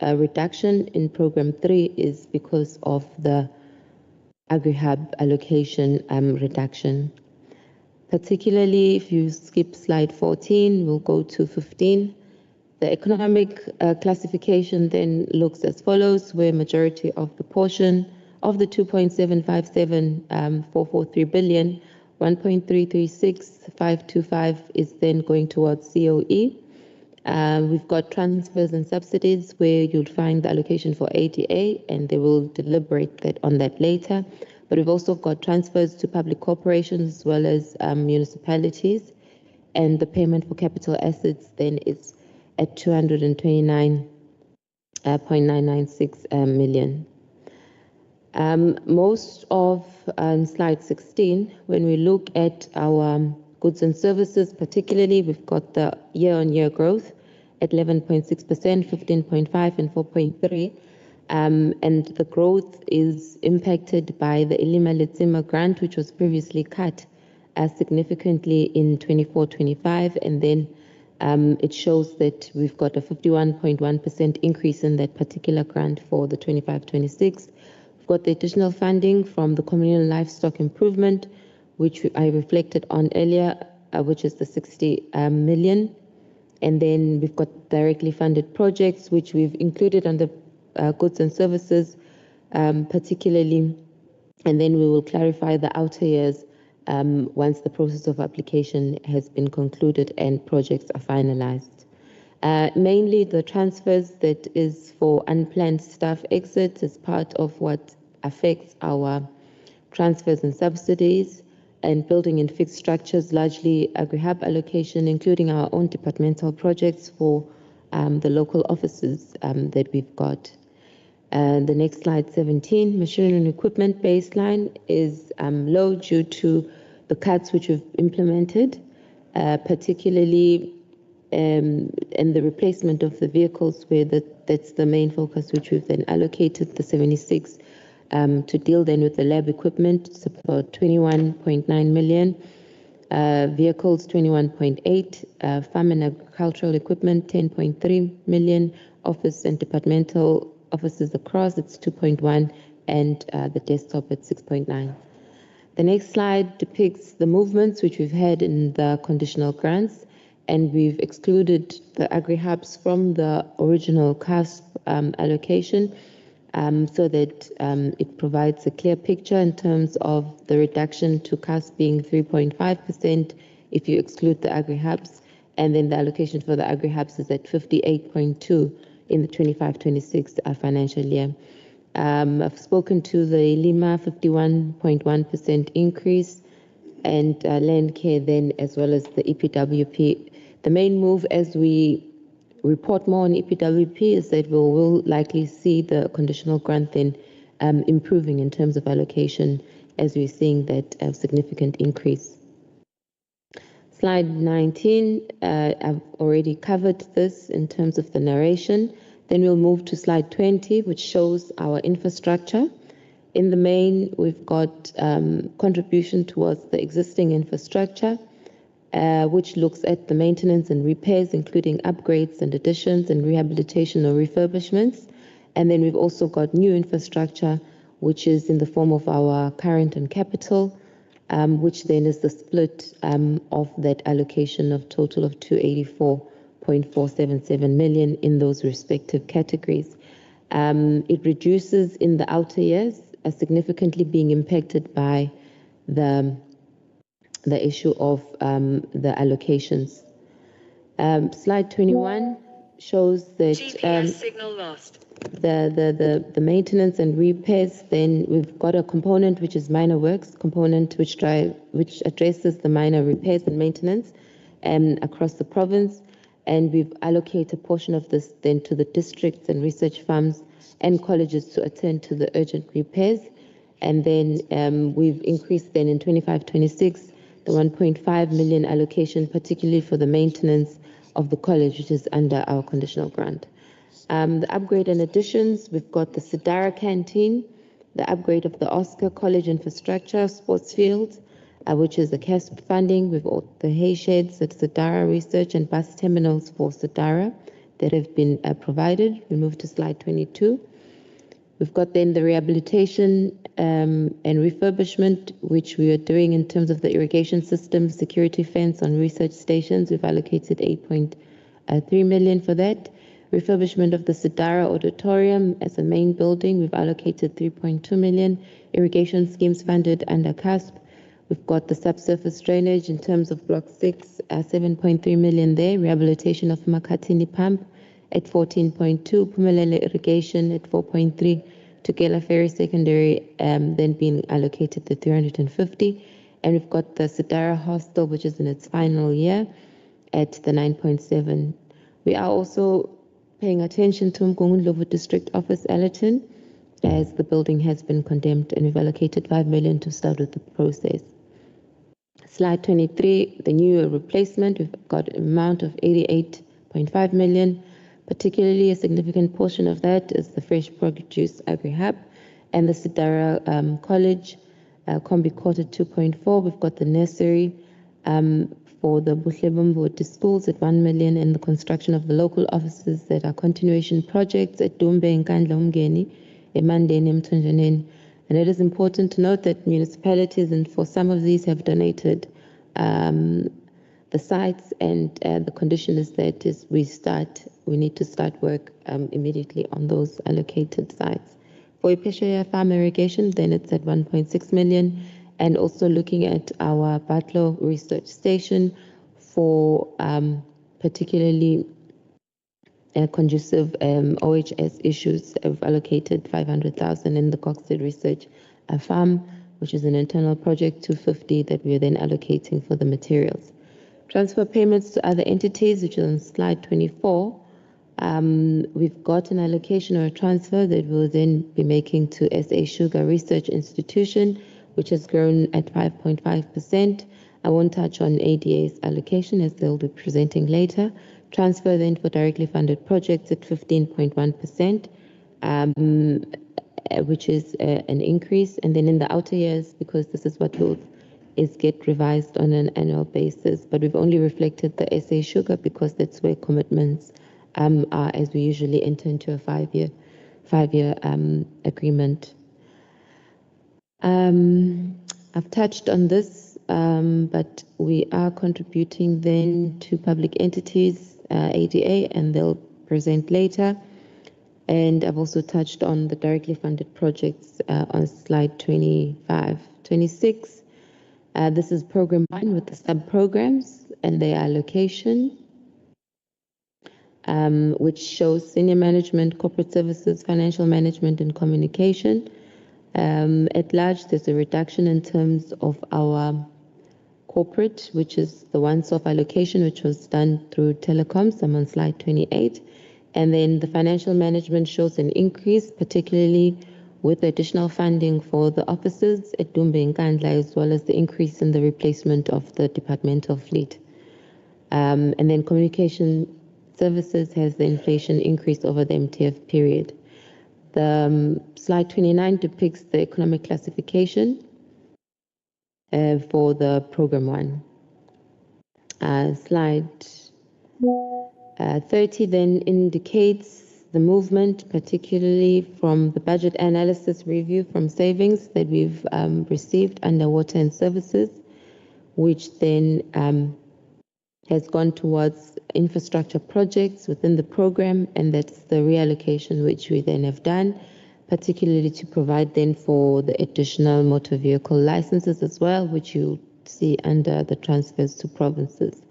reduction in program 3 is because of the agri-hub allocation reduction. Particularly, if you skip slide 14, we'll go to 15. The economic classification then looks as follows, where majority of the portion of the 2.757443 billion, 1.336525 is then going towards COE. We've got transfers and subsidies where you'll find the allocation for ADA, and they will deliberate on that later. But we've also got transfers to public corporations as well as municipalities, and the payment for capital assets then is at 229.996 million. Most of, on slide 16, when we look at our goods and services, particularly, we've got the year-on-year growth at 11.6%, 15.5%, and 4.3%. And the growth is impacted by the Ilima Letsima grant, which was previously cut significantly in 24-25, and then it shows that we've got a 51.1% increase in that particular grant for the 25-26. We've got the additional funding from the communal livestock improvement, which I reflected on earlier, which is the 60 million. And then we've got directly funded projects, which we've included under goods and services, particularly, and then we will clarify the outer years once the process of application has been concluded and projects are finalized. Mainly the transfers that is for unplanned staff exits is part of what affects our transfers and subsidies, and building and fixed structures, largely agri-hub allocation, including our own departmental projects for the local offices that we've got. The next slide, 17, machinery and equipment baseline is low due to the cuts which we've implemented, particularly in the replacement of the vehicles, where that's the main focus, which we've then allocated the 76 to deal then with the lab equipment. It's about 21.9 million. Vehicles, 21.8. Farm and agricultural equipment, 10.3 million. Office and departmental offices across, it's 2.1, and the desktop at 6.9. The next slide depicts the movements which we've had in the conditional grants, and we've excluded the agri-hubs from the original CASP allocation, so that it provides a clear picture in terms of the reduction to CASP being 3.5% if you exclude the agri-hubs, and then the allocation for the agri-hubs is at 58.2 in the 25-26 financial year. I've spoken to the Lima 51.1% increase, and land care then, as well as the EPWP. The main move as we report more on EPWP is that we will likely see the conditional grant then improving in terms of allocation, as we're seeing that significant increase. Slide 19, I've already covered this in terms of the narration. Then we'll move to slide 20, which shows our infrastructure. In the main, we've got contribution towards the existing infrastructure, which looks at the maintenance and repairs, including upgrades and additions and rehabilitation or refurbishments. And then we've also got new infrastructure, which is in the form of our current and capital, which then is the split of that allocation of total of 284.477 million in those respective categories. It reduces in the outer years, significantly being impacted by the issue of the allocations. Slide 21 shows that GPS signal lost. The maintenance and repairs. Then we've got a component which is minor works component, which addresses the minor repairs and maintenance across the province, and we've allocated a portion of this then to the districts and research farms and colleges to attend to the urgent repairs. And then we've increased then in 25-26 the 1.5 million allocation, particularly for the maintenance of the college, which is under our conditional grant. The upgrade and additions, we've got the Sidara canteen, the upgrade of the Oscar College infrastructure, sports fields, which is the CASP funding. We've got the hay sheds at Sidara research and bus terminals for Sidara that have been provided. We move to slide 22. We've got then the rehabilitation and refurbishment, which we are doing in terms of the irrigation system, security fence on research stations. We've allocated 8.3 million for that. Refurbishment of the Sidara Auditorium as a main building, we've allocated 3.2 million. Irrigation schemes funded under CASP. We've got the subsurface drainage in terms of Block 6, 7.3 million there. Rehabilitation of Makatini Pump at 14.2. Pumelele Irrigation at 4.3. Tukela Ferry Secondary then being allocated the 350. And we've got the Sidara Hostel, which is in its final year, at the 9.7. We are also paying attention to Mgungundlovu District Office, Allerton, as the building has been condemned, and we've allocated 5 million to start with the process. Slide 23, the new replacement, we've got an amount of 88.5 million. Particularly a significant portion of that is the Fresh Produce Agri Hub and the Sidara College, Combi Court at 2.4. We've got the nursery for the Buhlebombo schools at 1 million, and the construction of the local offices that are continuation projects at Dumbe, Nkandla, Umgeni, Emandeni, Mthunzaneni. And it is important to note that municipalities, and for some of these, have donated the sites, and the condition is that we need to start work immediately on those allocated sites. For Ipeshoya Farm Irrigation, then it's at 1.6 million, and also looking at our Batlo Research Station for particularly conducive OHS issues. I've allocated 500,000 in the Coxted Research Farm, which is an internal project, 250 that we're then allocating for the materials. Transfer payments to other entities, which is on slide 24. We've got an allocation or a transfer that we'll then be making to SA Sugar Research Institution, which has grown at 5.5%. I won't touch on ADA's allocation as they'll be presenting later. Transfer then for directly funded projects at 15.1%, which is an increase. And then in the outer years, because this is what will get revised on an annual basis, but we've only reflected the SA Sugar because that's where commitments are, as we usually enter into a five-year agreement. I've touched on this, but we are contributing then to public entities, ADA, and they'll present later. And I've also touched on the directly funded projects on slide 25. 26, this is program 1 with the sub-programs and their allocation, which shows senior management, corporate services, financial management, and communication. At large, there's a reduction in terms of our corporate, which is the once-off allocation, which was done through telecoms. I'm on slide 28. And then the financial management shows an increase, particularly with additional funding for the offices at Dumbe and Nkandla, as well as the increase in the replacement of the departmental fleet. And then communication services has the inflation increase over the MTEF period. The slide 29 depicts the economic classification for the program 1. Slide 30 then indicates the movement, particularly from the budget analysis review from savings that we've received under water and services, which then has gone towards infrastructure projects within the program, and that's the reallocation which we then have done, particularly to provide then for the additional motor vehicle licenses as well, which you'll see under the transfers to provinces.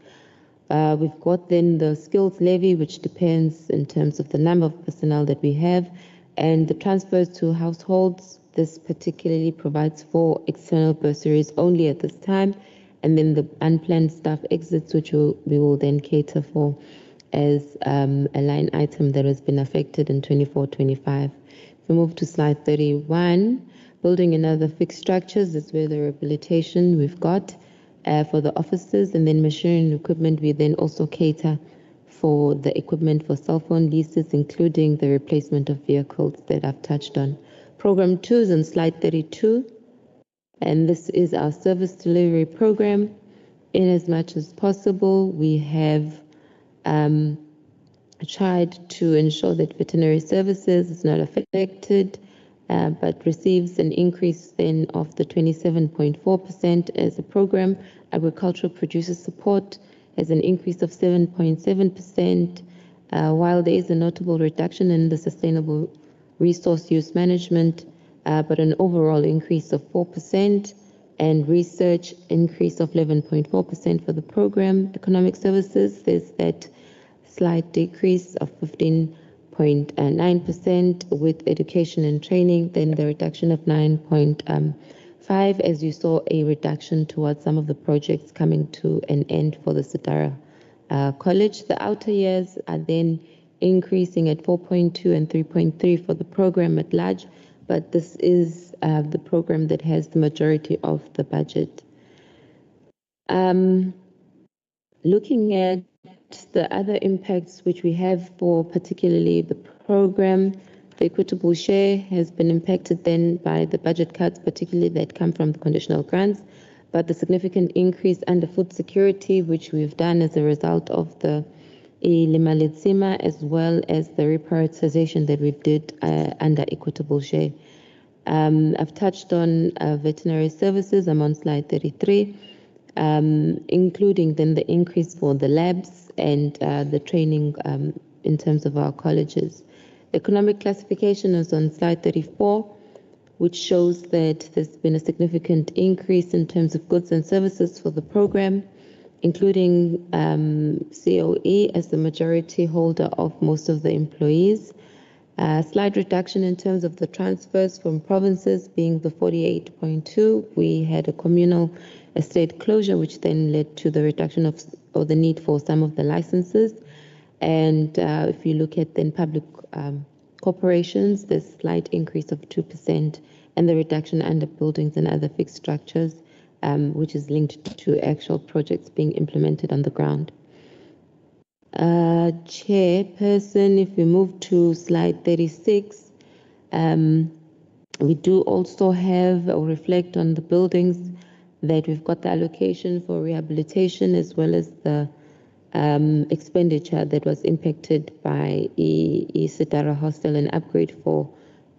We've got then the skills levy, which depends in terms of the number of personnel that we have, and the transfers to households. This particularly provides for external bursaries only at this time, and then the unplanned staff exits, which we will then cater for as a line item that has been affected in 24-25. If we move to slide 31, building another fixed structures, that's where the rehabilitation we've got for the offices, and then machinery and equipment, we then also cater for the equipment for cell phone leases, including the replacement of vehicles that I've touched on. Program 2 is on slide 32. And this is our service delivery program. In as much as possible, we have tried to ensure that veterinary services is not affected, but receives an increase then of the 27.4% as a program. Agricultural producer support has an increase of 7.7%, while there is a notable reduction in the sustainable resource use management, but an overall increase of 4%, and research increase of 11.4% for the program. Economic services, there's that slight decrease of 15.9%, with education and training, then the reduction of 9.5%, as you saw a reduction towards some of the projects coming to an end for the Sidara College. The outer years are then increasing at 4.2 and 3.3 for the program at large, but this is the program that has the majority of the budget. Looking at the other impacts which we have for particularly the program, the equitable share has been impacted then by the budget cuts, particularly that come from the conditional grants, but the significant increase under food security, which we've done as a result of the Limalitsima, as well as the reprioritization that we did under equitable share. I've touched on veterinary services. I'm on slide 33, including then the increase for the labs and the training in terms of our colleges. Economic classification is on slide 34, which shows that there's been a significant increase in terms of goods and services for the program, including COE as the majority holder of most of the employees. Slight reduction in terms of the transfers from provinces being the 48.2. We had a communal estate closure, which then led to the reduction of or the need for some of the licenses. And if you look at then public corporations, there's a slight increase of 2%, and the reduction under buildings and other fixed structures, which is linked to actual projects being implemented on the ground. Chairperson, if we move to slide 36, we do also have or reflect on the buildings that we've got the allocation for rehabilitation as well as the expenditure that was impacted by Sitara Hostel and upgrade for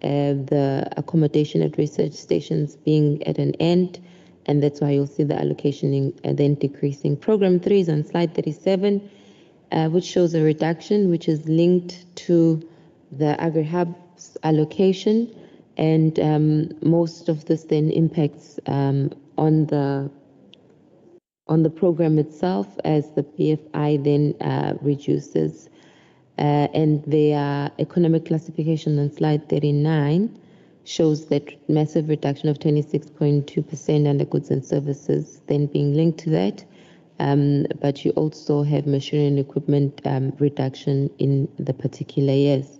the accommodation at research stations being at an end, and that's why you'll see the allocation then decreasing. Program 3 is on slide 37, which shows a reduction which is linked to the agri-hubs allocation, and most of this then impacts on the program itself as the PFI then reduces. And their economic classification on slide 39 shows that massive reduction of 26.2% under goods and services then being linked to that. But you also have machinery and equipment reduction in the particular years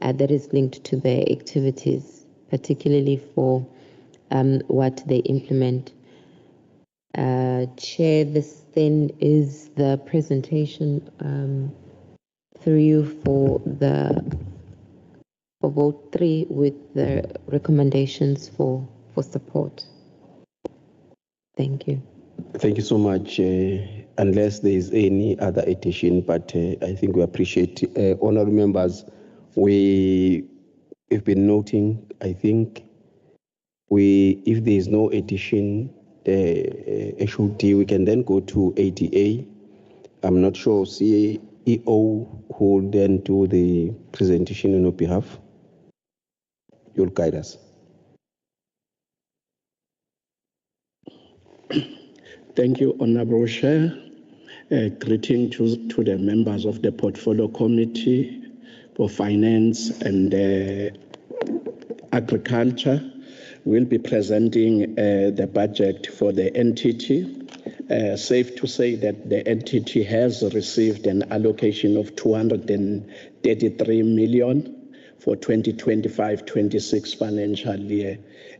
that is linked to their activities, particularly for what they implement. Chair, this then is the presentation through you for vote 3 with the recommendations for support. Thank you. Thank you so much. Unless there is any other addition, but I think we appreciate honourable members. We have been noting, I think, if there is no addition, the HOD, we can then go to ADA. I'm not sure CEO who will then do the presentation on your behalf. You'll guide us. Thank you, Honourable Chair. Greeting to the members of the Portfolio Committee for Finance and Agriculture. We'll be presenting the budget for the entity. Safe to say that the entity has received an allocation of 233 million for 2025-26 financial year.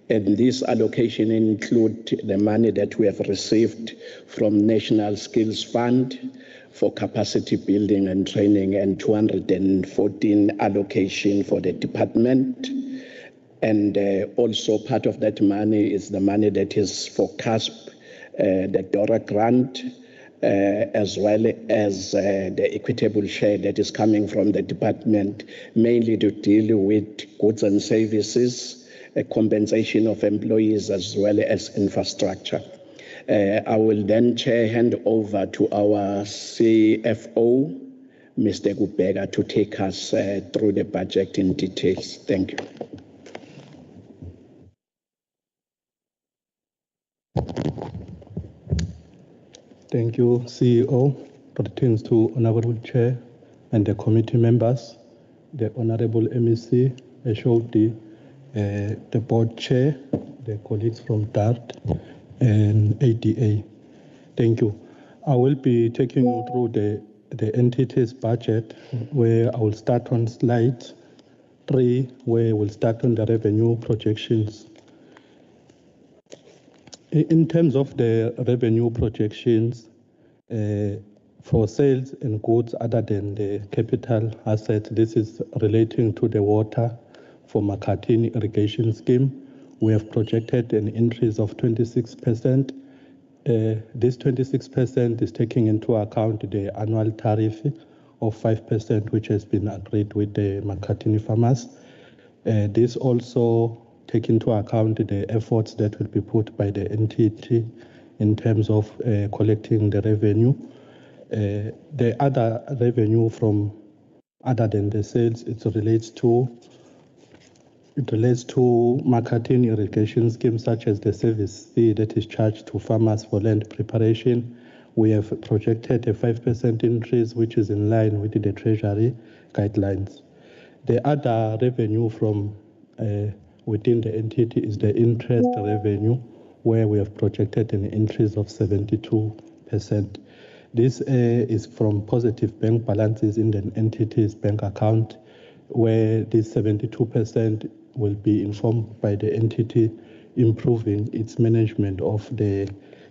And this allocation includes the money that we have received from National Skills Fund for capacity building and training, and 214 allocation for the department. And also part of that money is the money that is for CASP, the DORA grant, as well as the equitable share that is coming from the department, mainly to deal with goods and services, a compensation of employees, as well as infrastructure. I will then, Chair, hand over to our CFO, Mr. Gubega, to take us through the budget in details. Thank you. Thank you, CEO. Greetings to Honourable Chair and the committee members, the Honourable MEC, HOD, the board chair, the colleagues from DART and ADA. Thank you. I will be taking you through the entity's budget, where I will start on slide 3, where we'll start on the revenue projections. In terms of the revenue projections, for sales and goods other than the capital assets, this is relating to the water for Makhathini irrigation scheme. We have projected an increase of 26%. This 26% is taking into account the annual tariff of 5%, which has been agreed with the Makhathini farmers. This also take into account the efforts that will be put by the NTT in terms of collecting the revenue. The other revenue from other than the sales, it relates to Makhathini irrigation schemes such as the service fee that is charged to farmers for land preparation. We have projected a 5% increase, which is in line with the Treasury guidelines. The other revenue from within the entity is the interest revenue, where we have projected an increase of 72%. This is from positive bank balances in the entity's bank account, where this 72% will be informed by the entity improving its management of the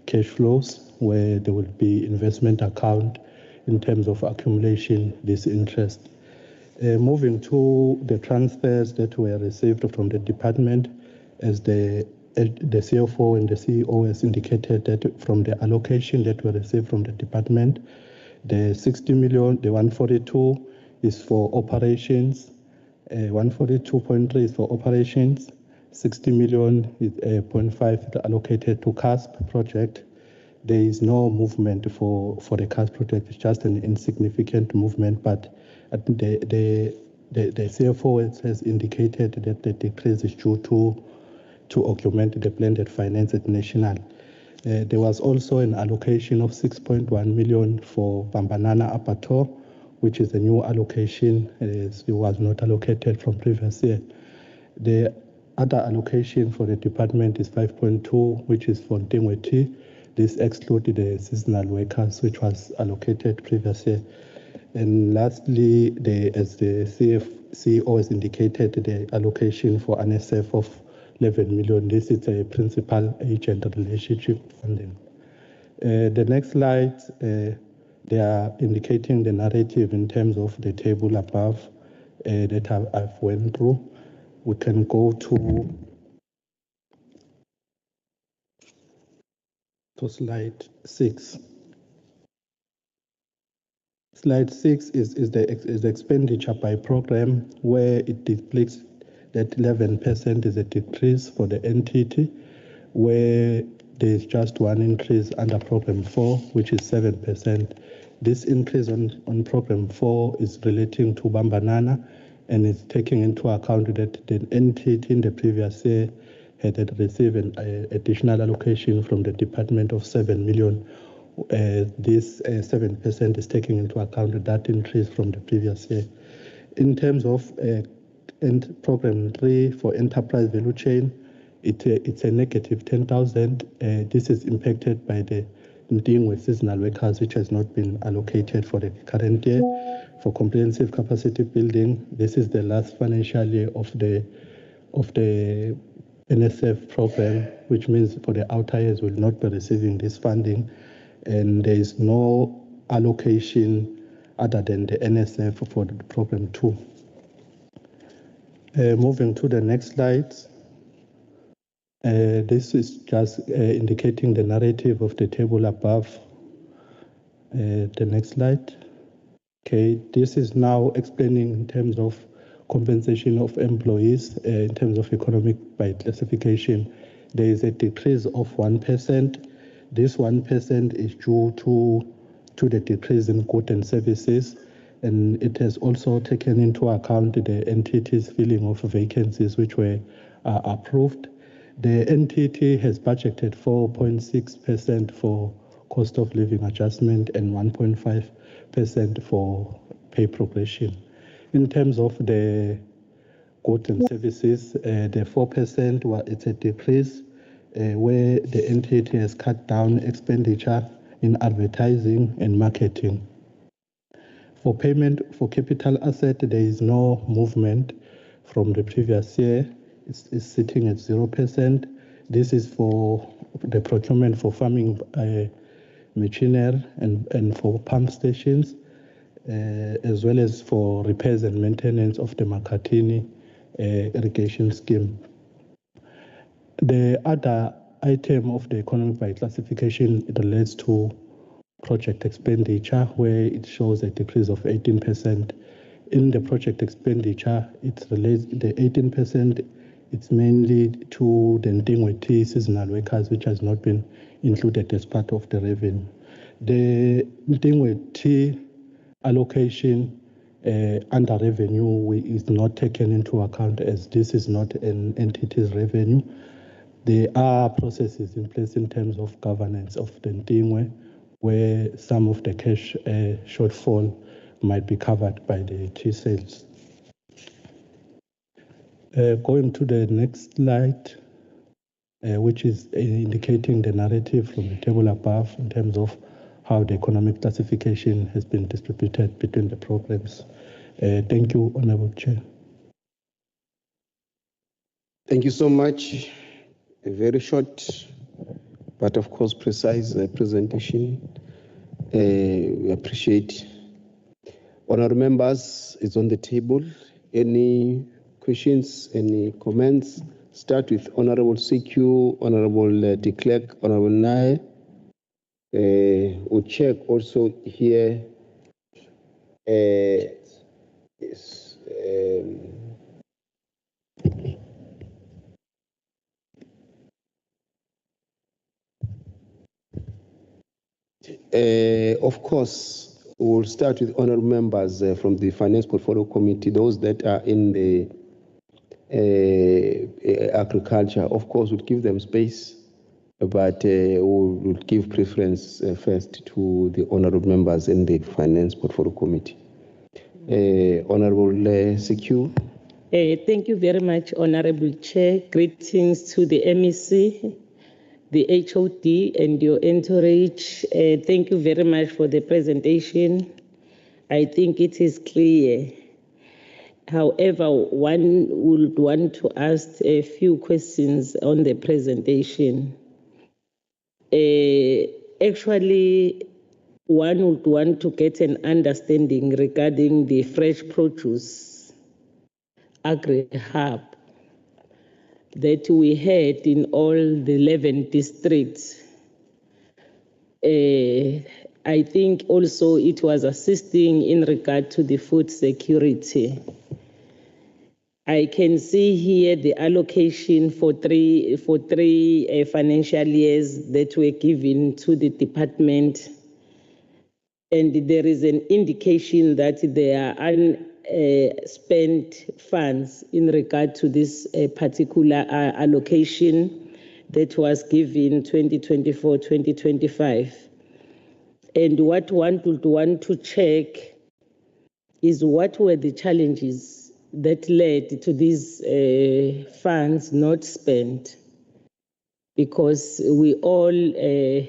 cash flows, where there will be investment account in terms of accumulation this interest. Moving to the transfers that were received from the department, as the CFO and the CEO has indicated that from the allocation that were received from the department, the 60 million, the 142 is for operations, 142.3 is for operations, 60 million is 0.5 allocated to CASP project. There is no movement for the CASP project, it's just an insignificant movement, but the CFO has indicated that the decrease is due to augment the blended finance at national. There was also an allocation of 6.1 million for Bambanana Apator, which is a new allocation, as it was not allocated from previous year. The other allocation for the department is 5.2, which is for Ntengweti. This excluded the seasonal workers, which was allocated previous year. And lastly, as the CEO has indicated, the allocation for an NSF of 11 million. This is a principal agent relationship funding. The next slide, they are indicating the narrative in terms of the table above that I've went through. We can go to slide 6. Slide 6 is the expenditure by program, where it depicts that 11% is a decrease for the entity, where there's just one increase under program 4, which is 7%. This increase on program 4 is relating to Bambanana, and it's taking into account that the entity in the previous year had received an additional allocation from the department of 7 million. This 7% is taking into account that increase from the previous year. In terms of program 3 for enterprise value chain, it's a negative 10,000. This is impacted by the dealing with seasonal workers, which has not been allocated for the current year. For comprehensive capacity building, this is the last financial year of the NSF program, which means for the outer years will not be receiving this funding, and there is no allocation other than the NSF for the program 2. Moving to the next slide. This is just indicating the narrative of the table above. The next slide. Okay, this is now explaining in terms of compensation of employees in terms of economic by classification. There is a decrease of 1%. This 1% is due to the decrease in goods and services, and it has also taken into account the entity's filling of vacancies which were approved. The entity has budgeted 4.6% for cost of living adjustment and 1.5% for pay progression. In terms of the goods and services, the 4% it's a decrease where the entity has cut down expenditure in advertising and marketing. For payment for capital asset, there is no movement. from the previous year. It's sitting at 0%. This is for the procurement for farming machinery and for pump stations, as well as for repairs and maintenance of the Makatini irrigation scheme. The other item of the economic by classification relates to project expenditure, where it shows a decrease of 18%. In the project expenditure, it relates the 18%. It's mainly to the Ndingwe seasonal workers, which has not been included as part of the revenue. The Ndingwe allocation under revenue is not taken into account, as this is not an entity's revenue. There are processes in place in terms of governance of the Ndingwe, where some of the cash shortfall might be covered by the T sales. Going to the next slide, which is indicating the narrative from the table above in terms of how the economic classification has been distributed between the programs. Thank you, Honorable Chair. Thank you so much. A very short, but of course precise presentation. We appreciate. Honourable members, it's on the table. Any questions, any comments? Start with Honourable CQ, Honourable de Klerk, Honourable Nae. We'll check also here. Yes. Of course, we'll start with honourable members from the Finance Portfolio Committee, those that are in the agriculture. Of course, we'll give them space, but we'll give preference first to the honourable members in the Finance Portfolio Committee. Honourable CQ. Thank you very much, Honourable Chair. Greetings to the MEC, the HOD, and your entourage. Thank you very much for the presentation. I think it is clear. However, one would want to ask a few questions on the presentation. Actually, one would want to get an understanding regarding the fresh produce agri-hub that we had in all the 11 districts. I think also it was assisting in regard to the food security. I can see here the allocation for three financial years that were given to the department, and there is an indication that there are unspent funds in regard to this particular allocation that was given 2024-2025. And what one would want to check is what were the challenges that led to these funds not spent, because we all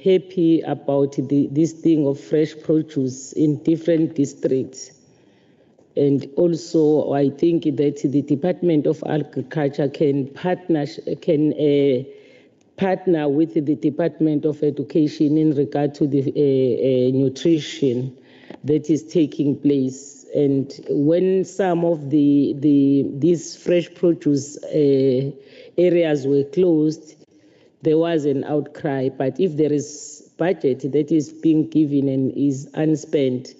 happy about this thing of fresh produce in different districts. And also, I think that the Department of Agriculture can partner with the Department of Education in regard to the nutrition that is taking place. And when some of these fresh produce areas were closed, there was an outcry. But if there is budget that is being given and is unspent,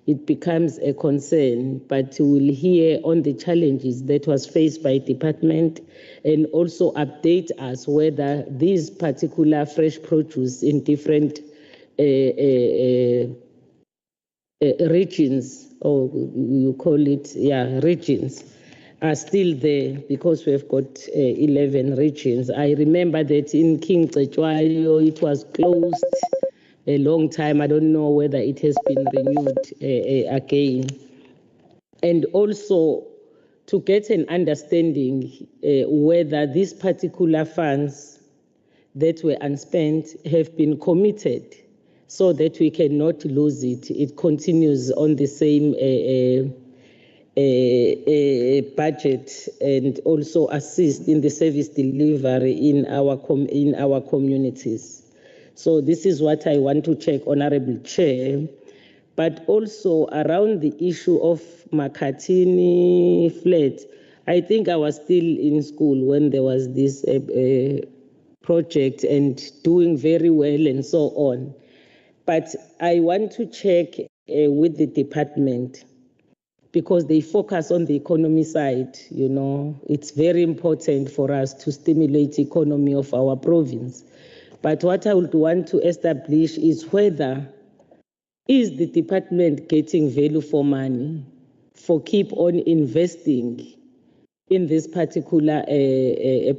it becomes a concern. But we'll hear on the challenges that was faced by department, and also update us whether these particular fresh produce in different regions, or you call it, regions, are still there, because we've got 11 regions. I remember that in King Cetshwayo, it was closed a long time. I don't know whether it has been renewed again. And also to get an understanding whether these particular funds that were unspent have been committed, so that we cannot lose it. It continues on the same budget and also assist in the service delivery in our communities. So this is what I want to check, Honorable Chair. But also around the issue of Makhathini flat, I think I was still in school when there was this project and doing very well and so on. But I want to check with the department, because they focus on the economy side. You know, it's very important for us to stimulate the economy of our province. But what I would want to establish is whether is the department getting value for money for keep on investing in this particular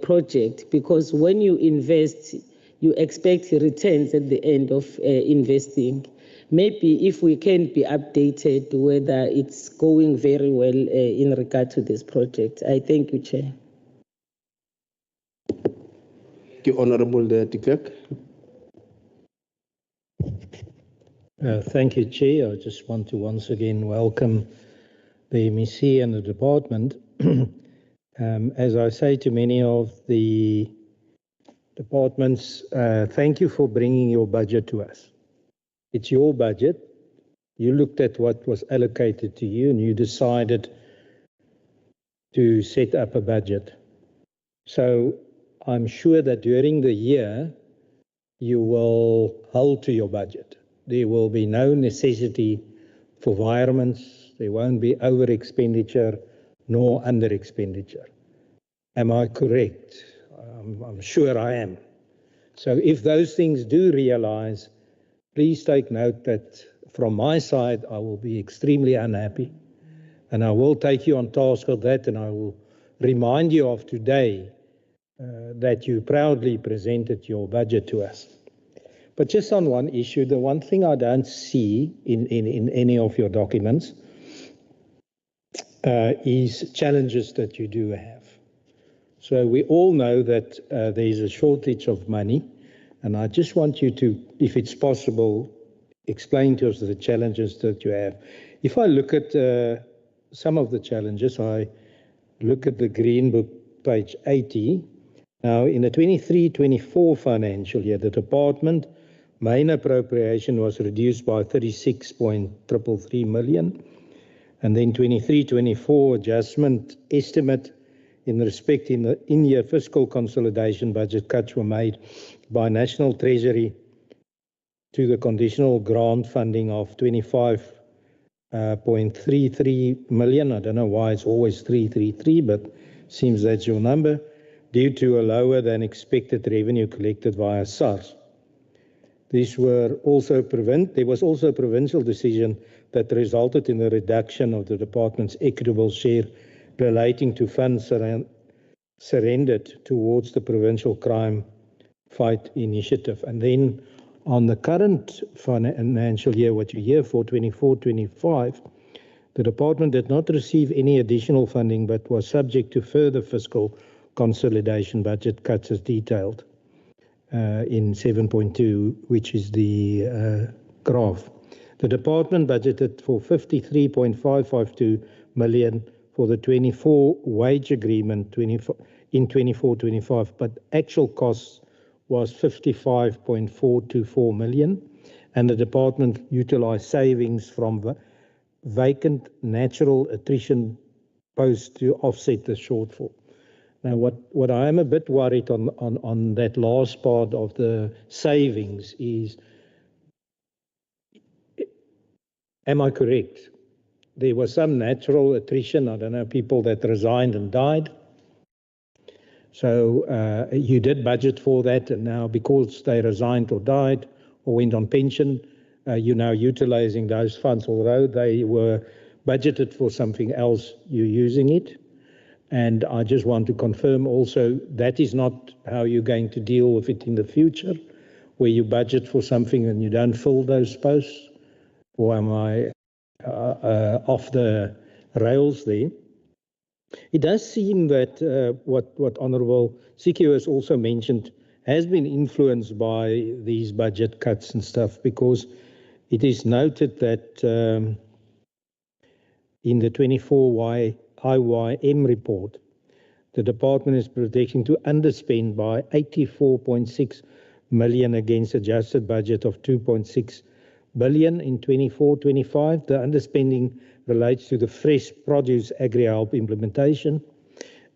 project, because when you invest, you expect returns at the end of investing. Maybe if we can be updated whether it's going very well in regard to this project. I thank you, Chair. Thank you, Honorable de Klerk. Thank you, Chair. I just want to once again welcome the MEC and the department. As I say to many of the departments, thank you for bringing your budget to us. It's your budget. You looked at what was allocated to you and you decided to set up a budget. So I'm sure that during the year, you will hold to your budget. There will be no necessity for environments. There won't be over expenditure nor under expenditure. Am I correct? I'm sure I am. So if those things do realize, please take note that from my side, I will be extremely unhappy. And I will take you on task of that, and I will remind you of today that you proudly presented your budget to us. But just on one issue, the one thing I don't see in any of your documents is challenges that you do have. So we all know that there is a shortage of money, and I just want you to, if it's possible, explain to us the challenges that you have. If I look at some of the challenges, I look at the Green Book, page 80. Now, in the 23-24 financial year, the department main appropriation was reduced by 36.333 million. And then 23-24 adjustment estimate in respect in the in-year fiscal consolidation budget cuts were made by National Treasury to the conditional grant funding of 25.33 million. I don't know why it's always 333, but seems that's your number, due to a lower than expected revenue collected via SARS. There was also a provincial decision that resulted in a reduction of the department's equitable share relating to funds surrendered towards the provincial crime fight initiative. And then on the current financial year, what you hear for 24-25, the department did not receive any additional funding but was subject to further fiscal consolidation budget cuts as detailed in 7.2, which is the graph. The department budgeted for 53.552 million for the 24 wage agreement in 24-25, but actual costs was 55.424 million, and the department utilized savings from vacant natural attrition posts to offset the shortfall. Now, what I am a bit worried on that last part of the savings is, am I correct? There was some natural attrition, I don't know, people that resigned and died. So you did budget for that, and now because they resigned or died or went on pension, you're now utilizing those funds, although they were budgeted for something else, you're using it. And I just want to confirm also that is not how you're going to deal with it in the future, where you budget for something and you don't fill those posts, or am I off the rails there? It does seem that what Honourable Sikio has also mentioned has been influenced by these budget cuts and stuff, because it is noted that in the 24 IYM report, the department is projecting to underspend by 84.6 million against adjusted budget of 2.6 billion in 24-25. The underspending relates to the fresh produce agri-help implementation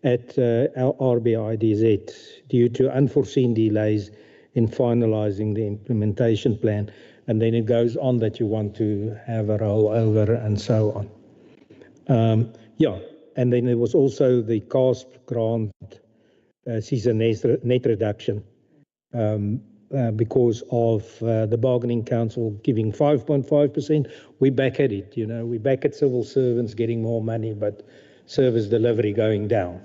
at our RBIDZ due to unforeseen delays in finalizing the implementation plan. And then it goes on that you want to have a rollover and so on. And then there was also the CASP grant season net reduction because of the bargaining council giving 5.5%. We're back at it, we're back at civil servants getting more money, but service delivery going down.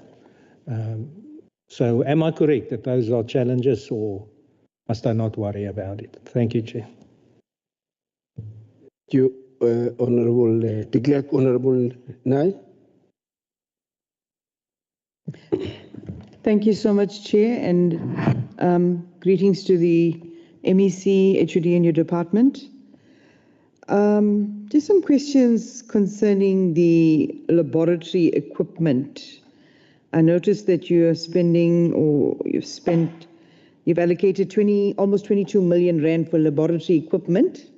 So am I correct that those are challenges, or must I not worry about it? Thank you, Chair. Thank you, Honourable de Klerk. Honourable Nai. Thank you so much, Chair, and greetings to the MEC, HOD, and your department. Just some questions concerning the laboratory equipment. I noticed that you are spending, or you've allocated almost 22 million rand for laboratory equipment.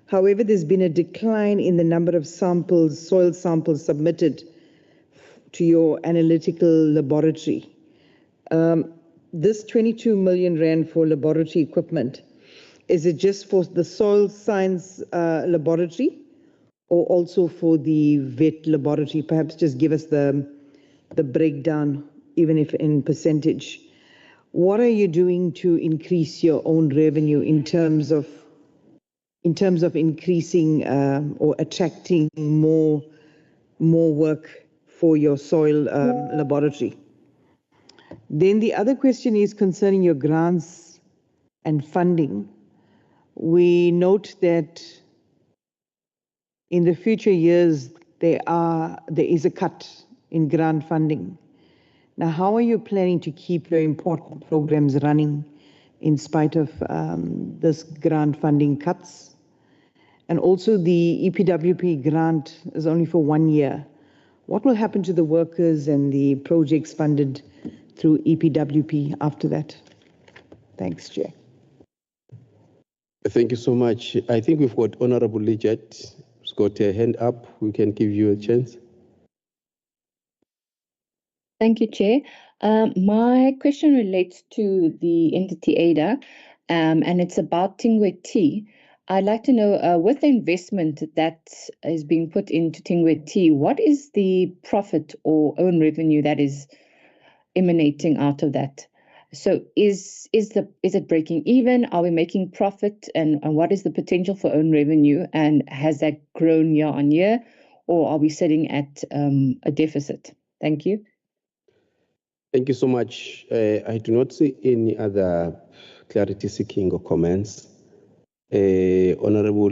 However, there's been a decline in the number of soil samples submitted to your analytical laboratory. This 22 million rand for laboratory equipment, is it just for the soil science laboratory or also for the vet laboratory? Perhaps just give us the breakdown, even if in percentage. What are you doing to increase your own revenue in terms of increasing or attracting more work for your soil laboratory? Then the other question is concerning your grants and funding. We note that in the future years there is a cut in grant funding. Now, how are you planning to keep your important programs running in spite of this grant funding cuts? And also the EPWP grant is only for 1 year. What will happen to the workers and the projects funded through EPWP after that? Thanks, Chair. Thank you so much. I think we've got Honourable Lijet, who's got a hand up. We can give you a chance. Thank you, Chair. My question relates to the entity ADA, and it's about Tingwe. I'd like to know, with the investment that is being put into Tingwe, what is the profit or own revenue that is emanating out of that? So is it breaking even? Are we making profit? And what is the potential for own revenue? And has that grown year on year? Or are we sitting at a deficit? Thank you. Thank you so much. I do not see any other clarity seeking or comments. Honourable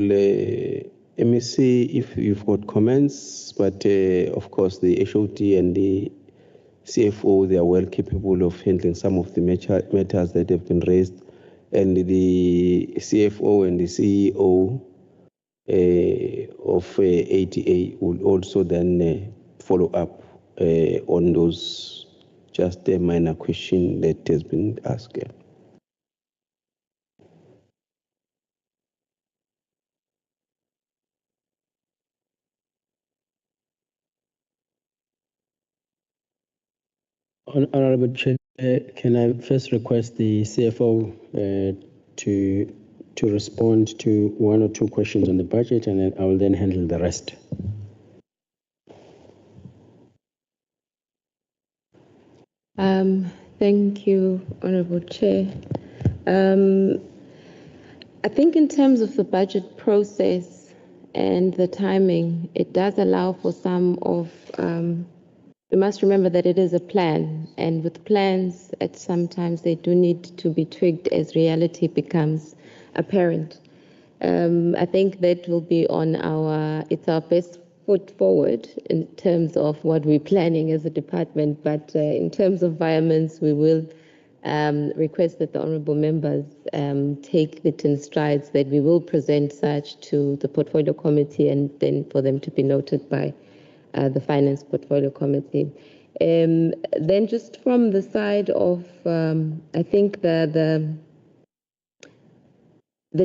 MEC, if you've got comments, but of course the HOD and the CFO, they are well capable of handling some of the matters that have been raised, and the CFO and the CEO of ATA will also then follow up on those. Just a minor question that has been asked. Honourable Chair, can I first request the CFO to respond to one or two questions on the budget, and then I will then handle the rest. Thank you, Honourable Chair. I think in terms of the budget process and the timing, it does allow for some of, we must remember that it is a plan, and with plans, sometimes they do need to be tweaked as reality becomes apparent. I think that will be it's our best foot forward in terms of what we're planning as a department, but in terms of environments, we will request that the honourable members take it in strides that we will present such to the portfolio committee and then for them to be noted by the Finance Portfolio Committee. Then just from the side of, I think the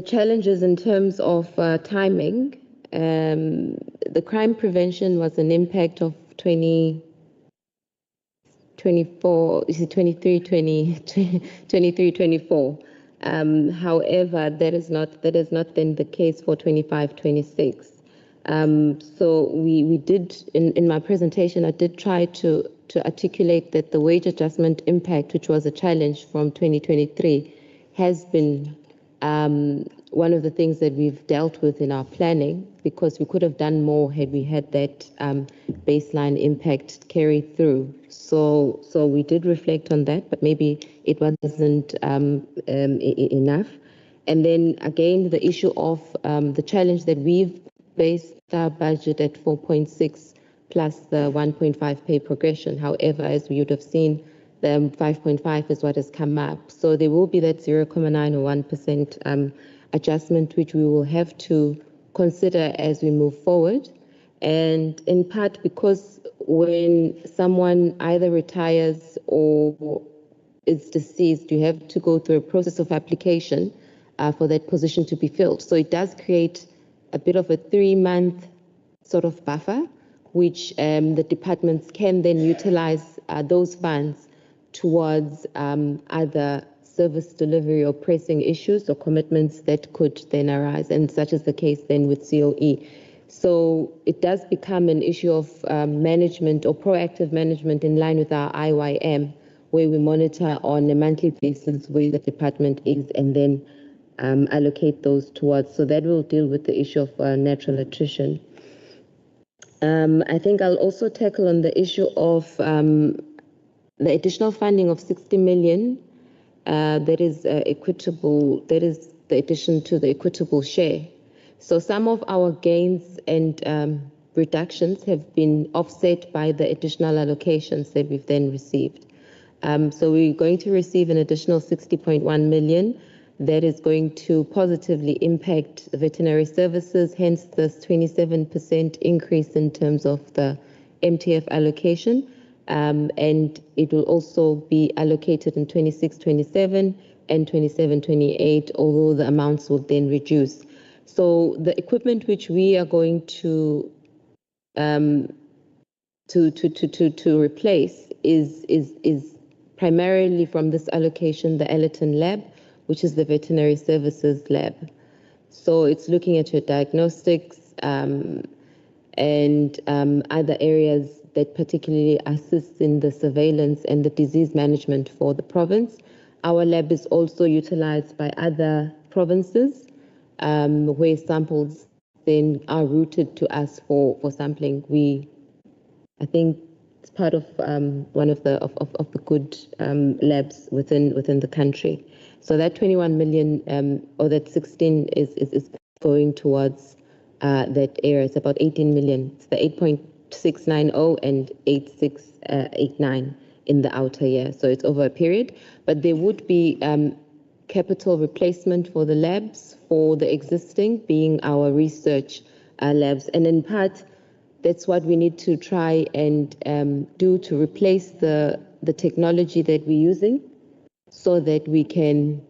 challenges in terms of timing, the crime prevention was an impact of 24, 24. However, that is not then the case for 25-26. So we did, in my presentation, I did try to articulate that the wage adjustment impact, which was a challenge from 2023, has been one of the things that we've dealt with in our planning, because we could have done more had we had that baseline impact carried through. So we did reflect on that, but maybe it wasn't enough. And then again, the issue of the challenge that we've based our budget at 4.6 plus the 1.5 pay progression. However, as we would have seen, the 5.5 is what has come up. So there will be that 0.9 or 1% adjustment, which we will have to consider as we move forward. And in part because when someone either retires or is deceased, you have to go through a process of application for that position to be filled. So it does create a bit of a 3-month sort of buffer, which the departments can then utilize those funds towards either service delivery or pressing issues or commitments that could then arise, and such is the case then with COE. So it does become an issue of management or proactive management in line with our IYM, where we monitor on a monthly basis where the department is and then allocate those towards. So that will deal with the issue of natural attrition. I think I'll also tackle on the issue of the additional funding of 60 million that is equitable, that is the addition to the equitable share. So some of our gains and reductions have been offset by the additional allocations that we've then received. So we're going to receive an additional 60.1 million that is going to positively impact veterinary services, hence this 27% increase in terms of the MTEF allocation. And it will also be allocated in 26-27 and 27-28, although the amounts will then reduce. So the equipment which we are going to replace is primarily from this allocation, the Allerton lab, which is the veterinary services lab. So it's looking at your diagnostics and other areas that particularly assist in the surveillance and the disease management for the province. Our lab is also utilized by other provinces where samples then are routed to us for sampling. I think it's part of one of the good labs within the country. So that 21 million or that 16 is going towards that area. It's about 18 million. It's the 8.690 and 8689 in the outer year. So it's over a period. But there would be capital replacement for the labs, for the existing being our research labs. And in part, that's what we need to try and do to replace the technology that we're using, so that we can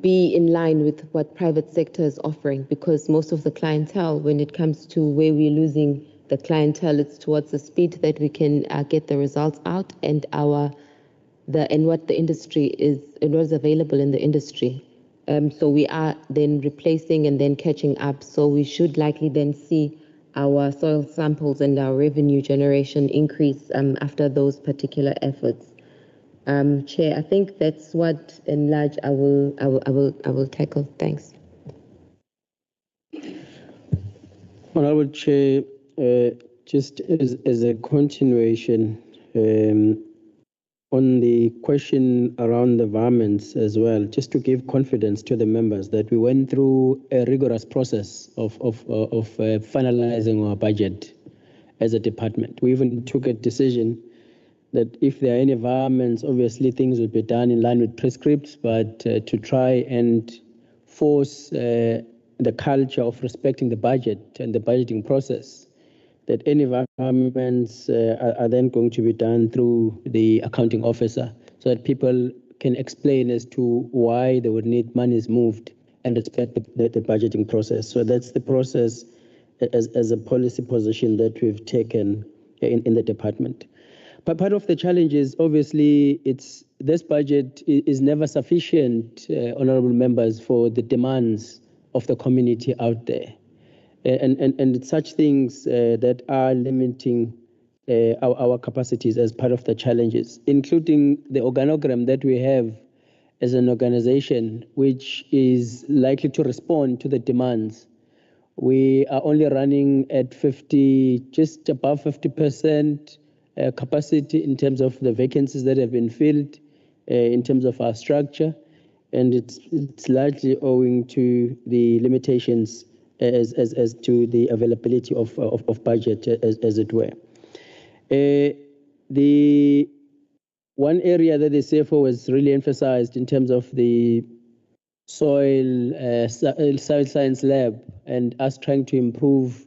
be in line with what private sector is offering, because most of the clientele, when it comes to where we're losing the clientele, it's towards the speed that we can get the results out and what the industry is and what's available in the industry. So we are then replacing and then catching up. So we should likely then see our soil samples and our revenue generation increase after those particular efforts. Chair, I think that's what in large I will tackle. Thanks. Honorable Chair, just as a continuation on the question around the varmints as well, just to give confidence to the members that we went through a rigorous process of finalizing our budget as a department. We even took a decision that if there are any varmints, obviously things will be done in line with prescripts, but to try and force the culture of respecting the budget and the budgeting process, that any requirements are then going to be done through the accounting officer so that people can explain as to why they would need monies moved and respect the budgeting process. So that's the process as a policy position that we've taken in the department. But part of the challenge is obviously this budget is never sufficient, honorable members, for the demands of the community out there. And such things that are limiting our capacities as part of the challenges, including the organogram that we have as an organization, which is likely to respond to the demands. We are only running at 50, just above 50% capacity in terms of the vacancies that have been filled, in terms of our structure, and it's largely owing to the limitations as to the availability of budget, as it were. The one area that the CFO has really emphasized in terms of the soil science lab and us trying to improve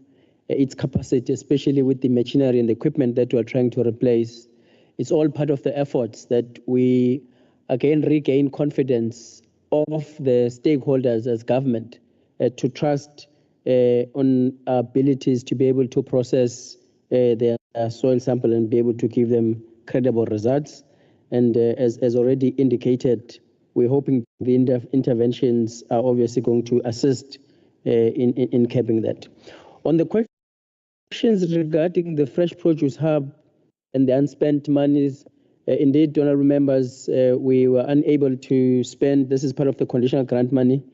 its capacity, especially with the machinery and the equipment that we are trying to replace. It's all part of the efforts that we again regain confidence of the stakeholders as government to trust on our abilities to be able to process their soil sample and be able to give them credible results. And as already indicated, we're hoping the interventions are obviously going to assist in capping that. On the questions regarding the fresh produce hub and the unspent monies, indeed, honourable members, we were unable to spend, this is part of the conditional grant money,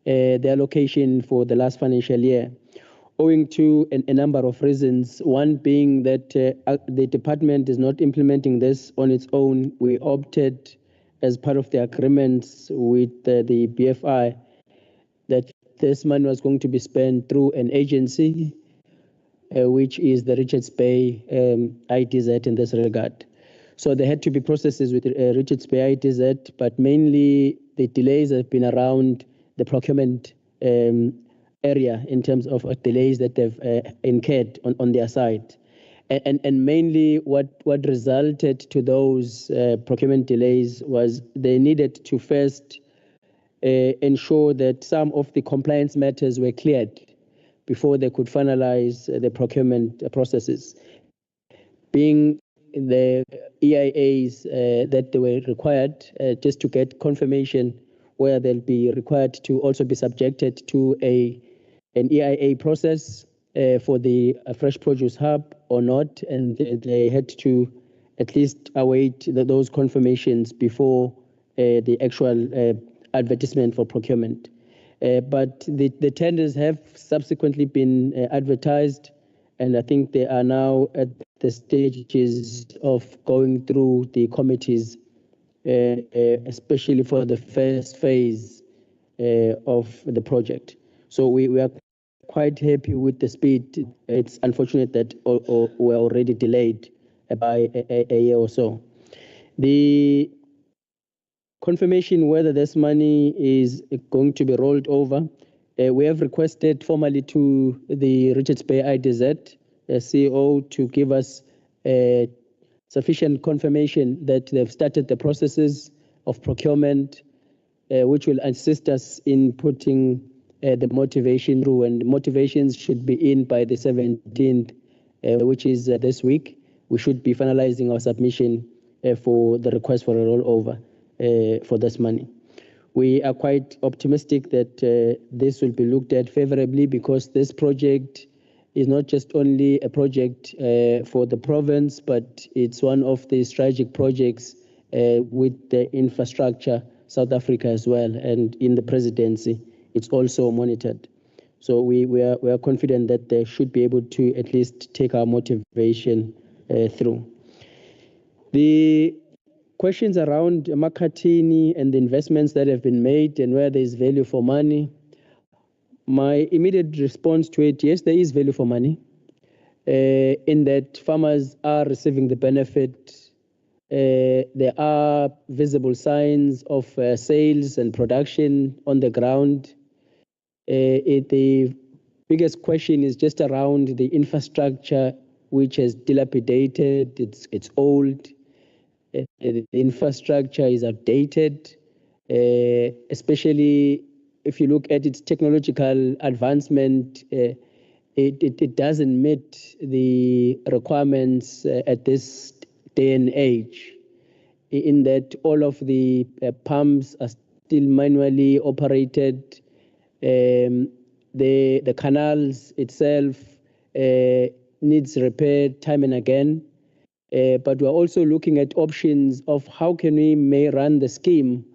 the allocation for the last financial year, owing to a number of reasons. One being that the department is not implementing this on its own. We opted, as part of the agreements with the BFI, that this money was going to be spent through an agency, which is the Richards Bay ITZ in this regard. So there had to be processes with Richards Bay ITZ, but mainly the delays have been around the procurement area in terms of delays that they've incurred on their side. And mainly what resulted to those procurement delays was they needed to first ensure that some of the compliance matters were cleared before they could finalize the procurement processes, being the EIAs that they were required just to get confirmation where they'll be required to also be subjected to an EIA process for the fresh produce hub or not, and they had to at least await those confirmations before the actual advertisement for procurement. But the tenders have subsequently been advertised, and I think they are now at the stages of going through the committees, especially for the first phase of the project. So we are quite happy with the speed. It's unfortunate that we're already delayed by a year or so. The confirmation whether this money is going to be rolled over, we have requested formally to the Richards Bay ITZ CEO to give us sufficient confirmation that they've started the processes of procurement, which will assist us in putting the motivation through, and motivations should be in by the 17th, which is this week. We should be finalizing our submission for the request for a rollover for this money. We are quite optimistic that this will be looked at favorably, because this project is not just only a project for the province, but it's one of the strategic projects with the infrastructure South Africa as well, and in the presidency it's also monitored. So we are confident that they should be able to at least take our motivation through. The questions around Makhathini and the investments that have been made and where there is value for money, my immediate response to it, yes, there is value for money, in that farmers are receiving the benefit. There are visible signs of sales and production on the ground. The biggest question is just around the infrastructure, which has dilapidated. It's old. The infrastructure is outdated, especially if you look at its technological advancement. It doesn't meet the requirements at this day and age, in that all of the pumps are still manually operated. The canals itself needs repair time and again. But we're also looking at options of how can we may run the scheme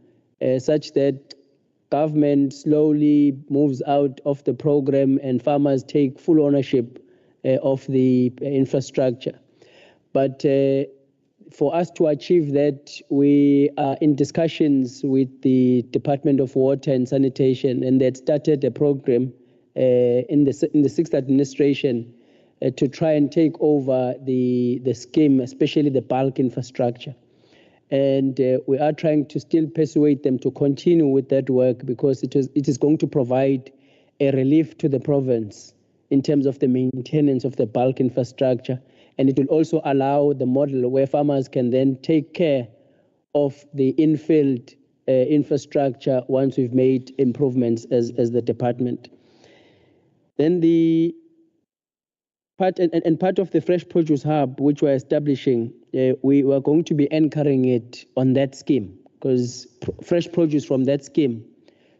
such that government slowly moves out of the program and farmers take full ownership of the infrastructure. But for us to achieve that, we are in discussions with the Department of Water and Sanitation, and they had started a program in the sixth administration to try and take over the scheme, especially the bulk infrastructure. And we are trying to still persuade them to continue with that work, because it is going to provide a relief to the province in terms of the maintenance of the bulk infrastructure. And it will also allow the model where farmers can then take care of the infield infrastructure once we've made improvements as the department. Then the part of the fresh produce hub, which we're establishing, we were going to be anchoring it on that scheme, because fresh produce from that scheme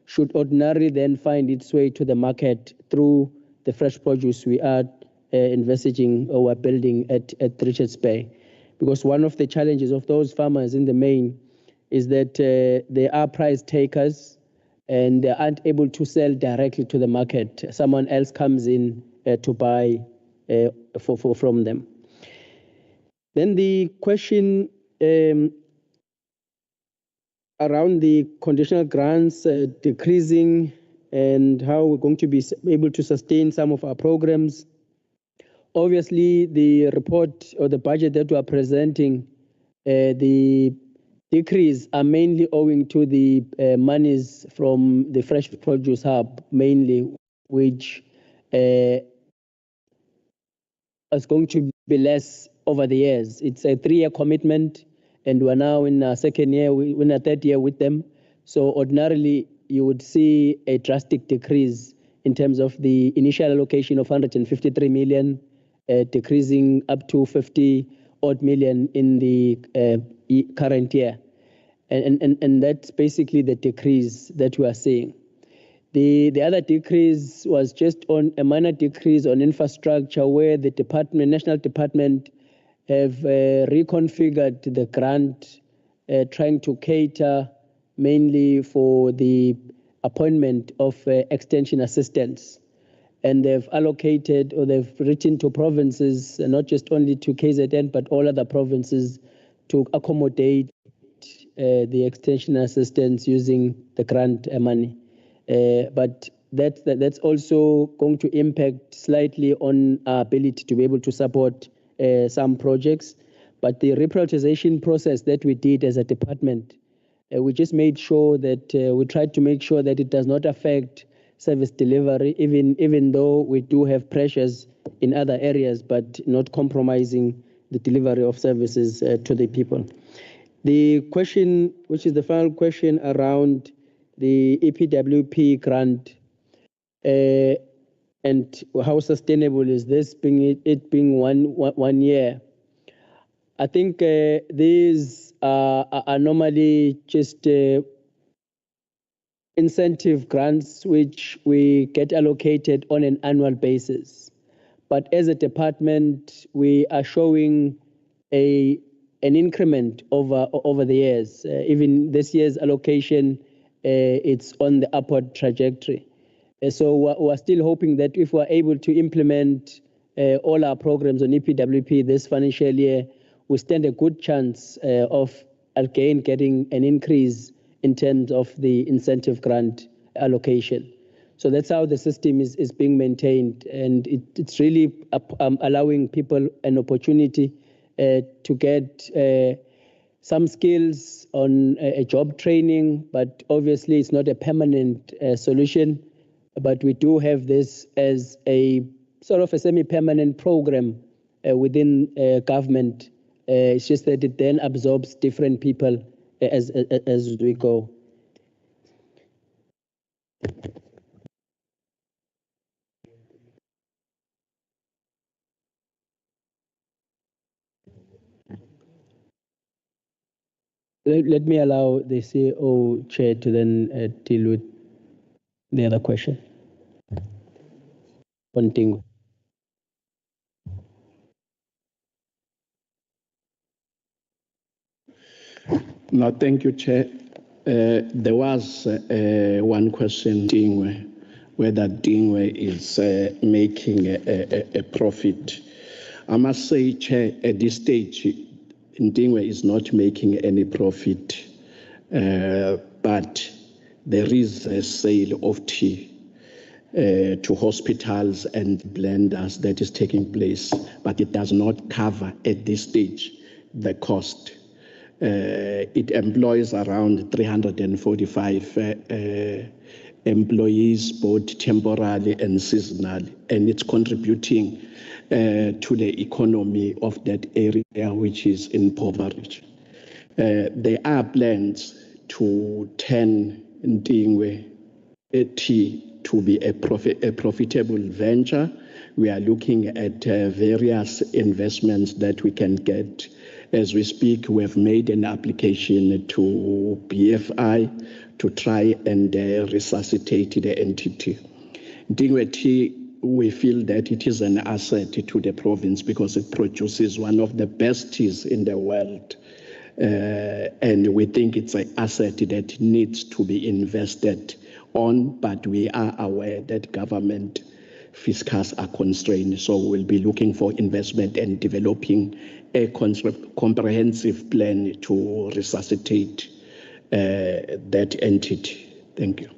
should ordinarily then find its way to the market through the fresh produce we are envisaging or we're building at Richards Bay. Because one of the challenges of those farmers in the main is that they are price takers and they aren't able to sell directly to the market. Someone else comes in to buy from them. Then the question around the conditional grants decreasing and how we're going to be able to sustain some of our programs. Obviously, the report or the budget that we are presenting, the decrease are mainly owing to the monies from the fresh produce hub, mainly, which is going to be less over the years. It's a 3-year commitment, and we're now in our second year, we're in our third year with them. So ordinarily, you would see a drastic decrease in terms of the initial allocation of 153 million, decreasing up to 50 odd million in the current year. And that's basically the decrease that we are seeing. The other decrease was just on a minor decrease on infrastructure, where the national department have reconfigured the grant, trying to cater mainly for the appointment of extension assistants. And they've allocated, or they've written to provinces, not just only to KZN, but all other provinces, to accommodate the extension assistants using the grant money. But that's also going to impact slightly on our ability to be able to support some projects. But the reprioritization process that we did as a department, we just made sure that we tried to make sure that it does not affect service delivery, even though we do have pressures in other areas, but not compromising the delivery of services to the people. The question, which is the final question around the EPWP grant, and how sustainable is this, it being one year? I think these are normally just incentive grants which we get allocated on an annual basis. But as a department, we are showing an increment over the years. Even this year's allocation, it's on the upward trajectory. So we're still hoping that if we're able to implement all our programs on EPWP this financial year, we stand a good chance of again getting an increase in terms of the incentive grant allocation. So that's how the system is being maintained, and it's really allowing people an opportunity to get some skills on a job training, but obviously it's not a permanent solution. but we do have this as a sort of a semi-permanent program within government. It's just that it then absorbs different people as we go. Let me allow the CEO chair to then deal with the other question. One thing. No, thank you, Chair. There was one question, Dingwe, whether Dingwe is making a profit. I must say, Chair, at this stage, Dingwe is not making any profit, but there is a sale of tea to hospitals and blenders that is taking place, but it does not cover at this stage the cost. It employs around 345 employees, both temporarily and seasonally, and it's contributing to the economy of that area, which is impoverished. There are plans to turn Ndingwe tea to be a profitable venture. We are looking at various investments that we can get. As we speak, we have made an application to BFI to try and resuscitate the entity. Ndingwe tea, we feel that it is an asset to the province because it produces one of the best teas in the world. And we think it's an asset that needs to be invested on, but we are aware that government fiscals are constrained. So we'll be looking for investment and developing a comprehensive plan to resuscitate that entity. Thank you.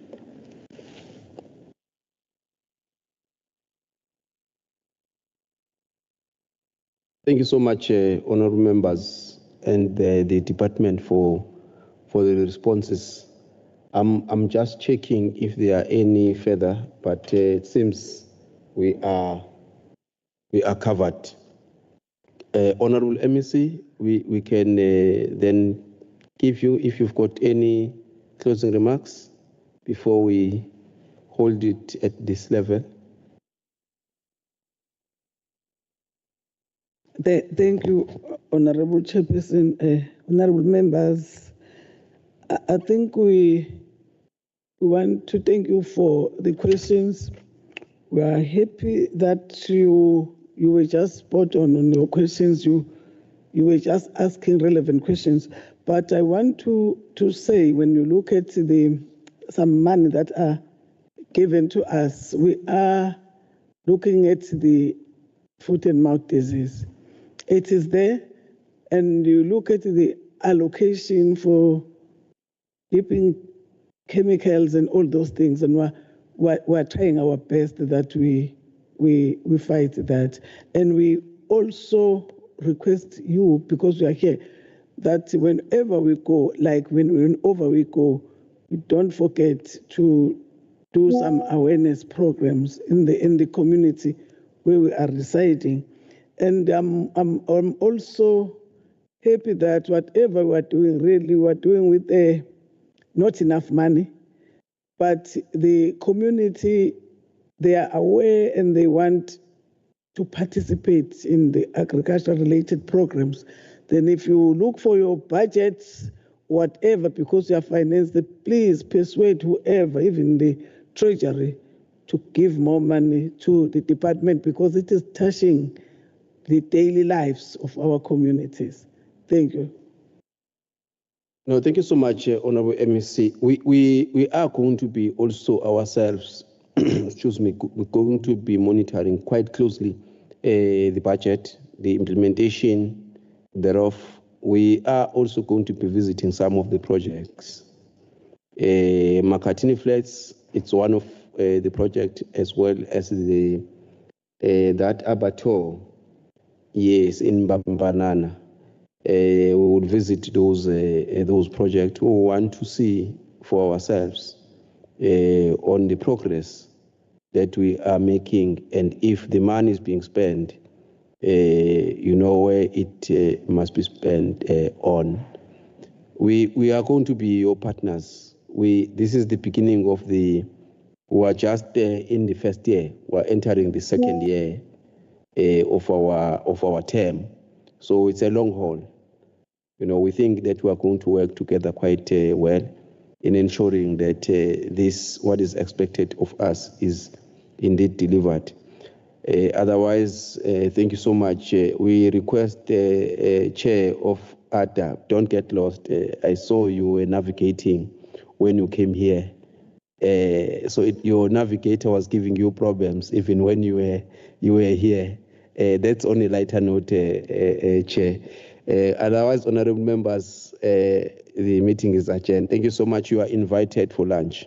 Thank you so much, honorable members and the department for the responses. I'm just checking if there are any further, but it seems we are covered. Honorable MEC, we can then give you, if you've got any closing remarks before we hold it at this level. Thank you, Honorable Chairperson, honorable members. I think we want to thank you for the questions. We are happy that you were just spot on your questions. You were just asking relevant questions. But I want to say, when you look at some money that are given to us, we are looking at the foot and mouth disease. It is there, and you look at the allocation for dipping chemicals and all those things, and we're trying our best that we fight that. And we also request you, because we are here, that whenever we go, like whenever we go, we don't forget to do some awareness programs in the community where we are residing. And I'm also happy that whatever we're doing, really, we're doing with not enough money, but the community, they are aware and they want to participate in the agriculture-related programs. Then if you look for your budgets, whatever, because you are financed, please persuade whoever, even the treasury, to give more money to the department, because it is touching the daily lives of our communities. Thank you. No, thank you so much, Honorable MEC. We are going to be also ourselves, excuse me, we're going to be monitoring quite closely the budget, the implementation thereof. We are also going to be visiting some of the projects. Makatini Flats, it's one of the project, as well as the that abattoir, yes, in Bambanana. We would visit those projects. We want to see for ourselves on the progress that we are making, and if the money is being spent, you know where it must be spent on. We are going to be your partners. This is the beginning of we are just in the first year. We are entering the second year of our term. So it's a long haul. You know, we think that we are going to work together quite well in ensuring that what is expected of us is indeed delivered. Otherwise, thank you so much. We request Chair of ADA, don't get lost. I saw you were navigating when you came here. So your navigator was giving you problems even when you were here. That's on a lighter note, Chair. Otherwise, honorable members, the meeting is adjourned. Thank you so much. You are invited for lunch.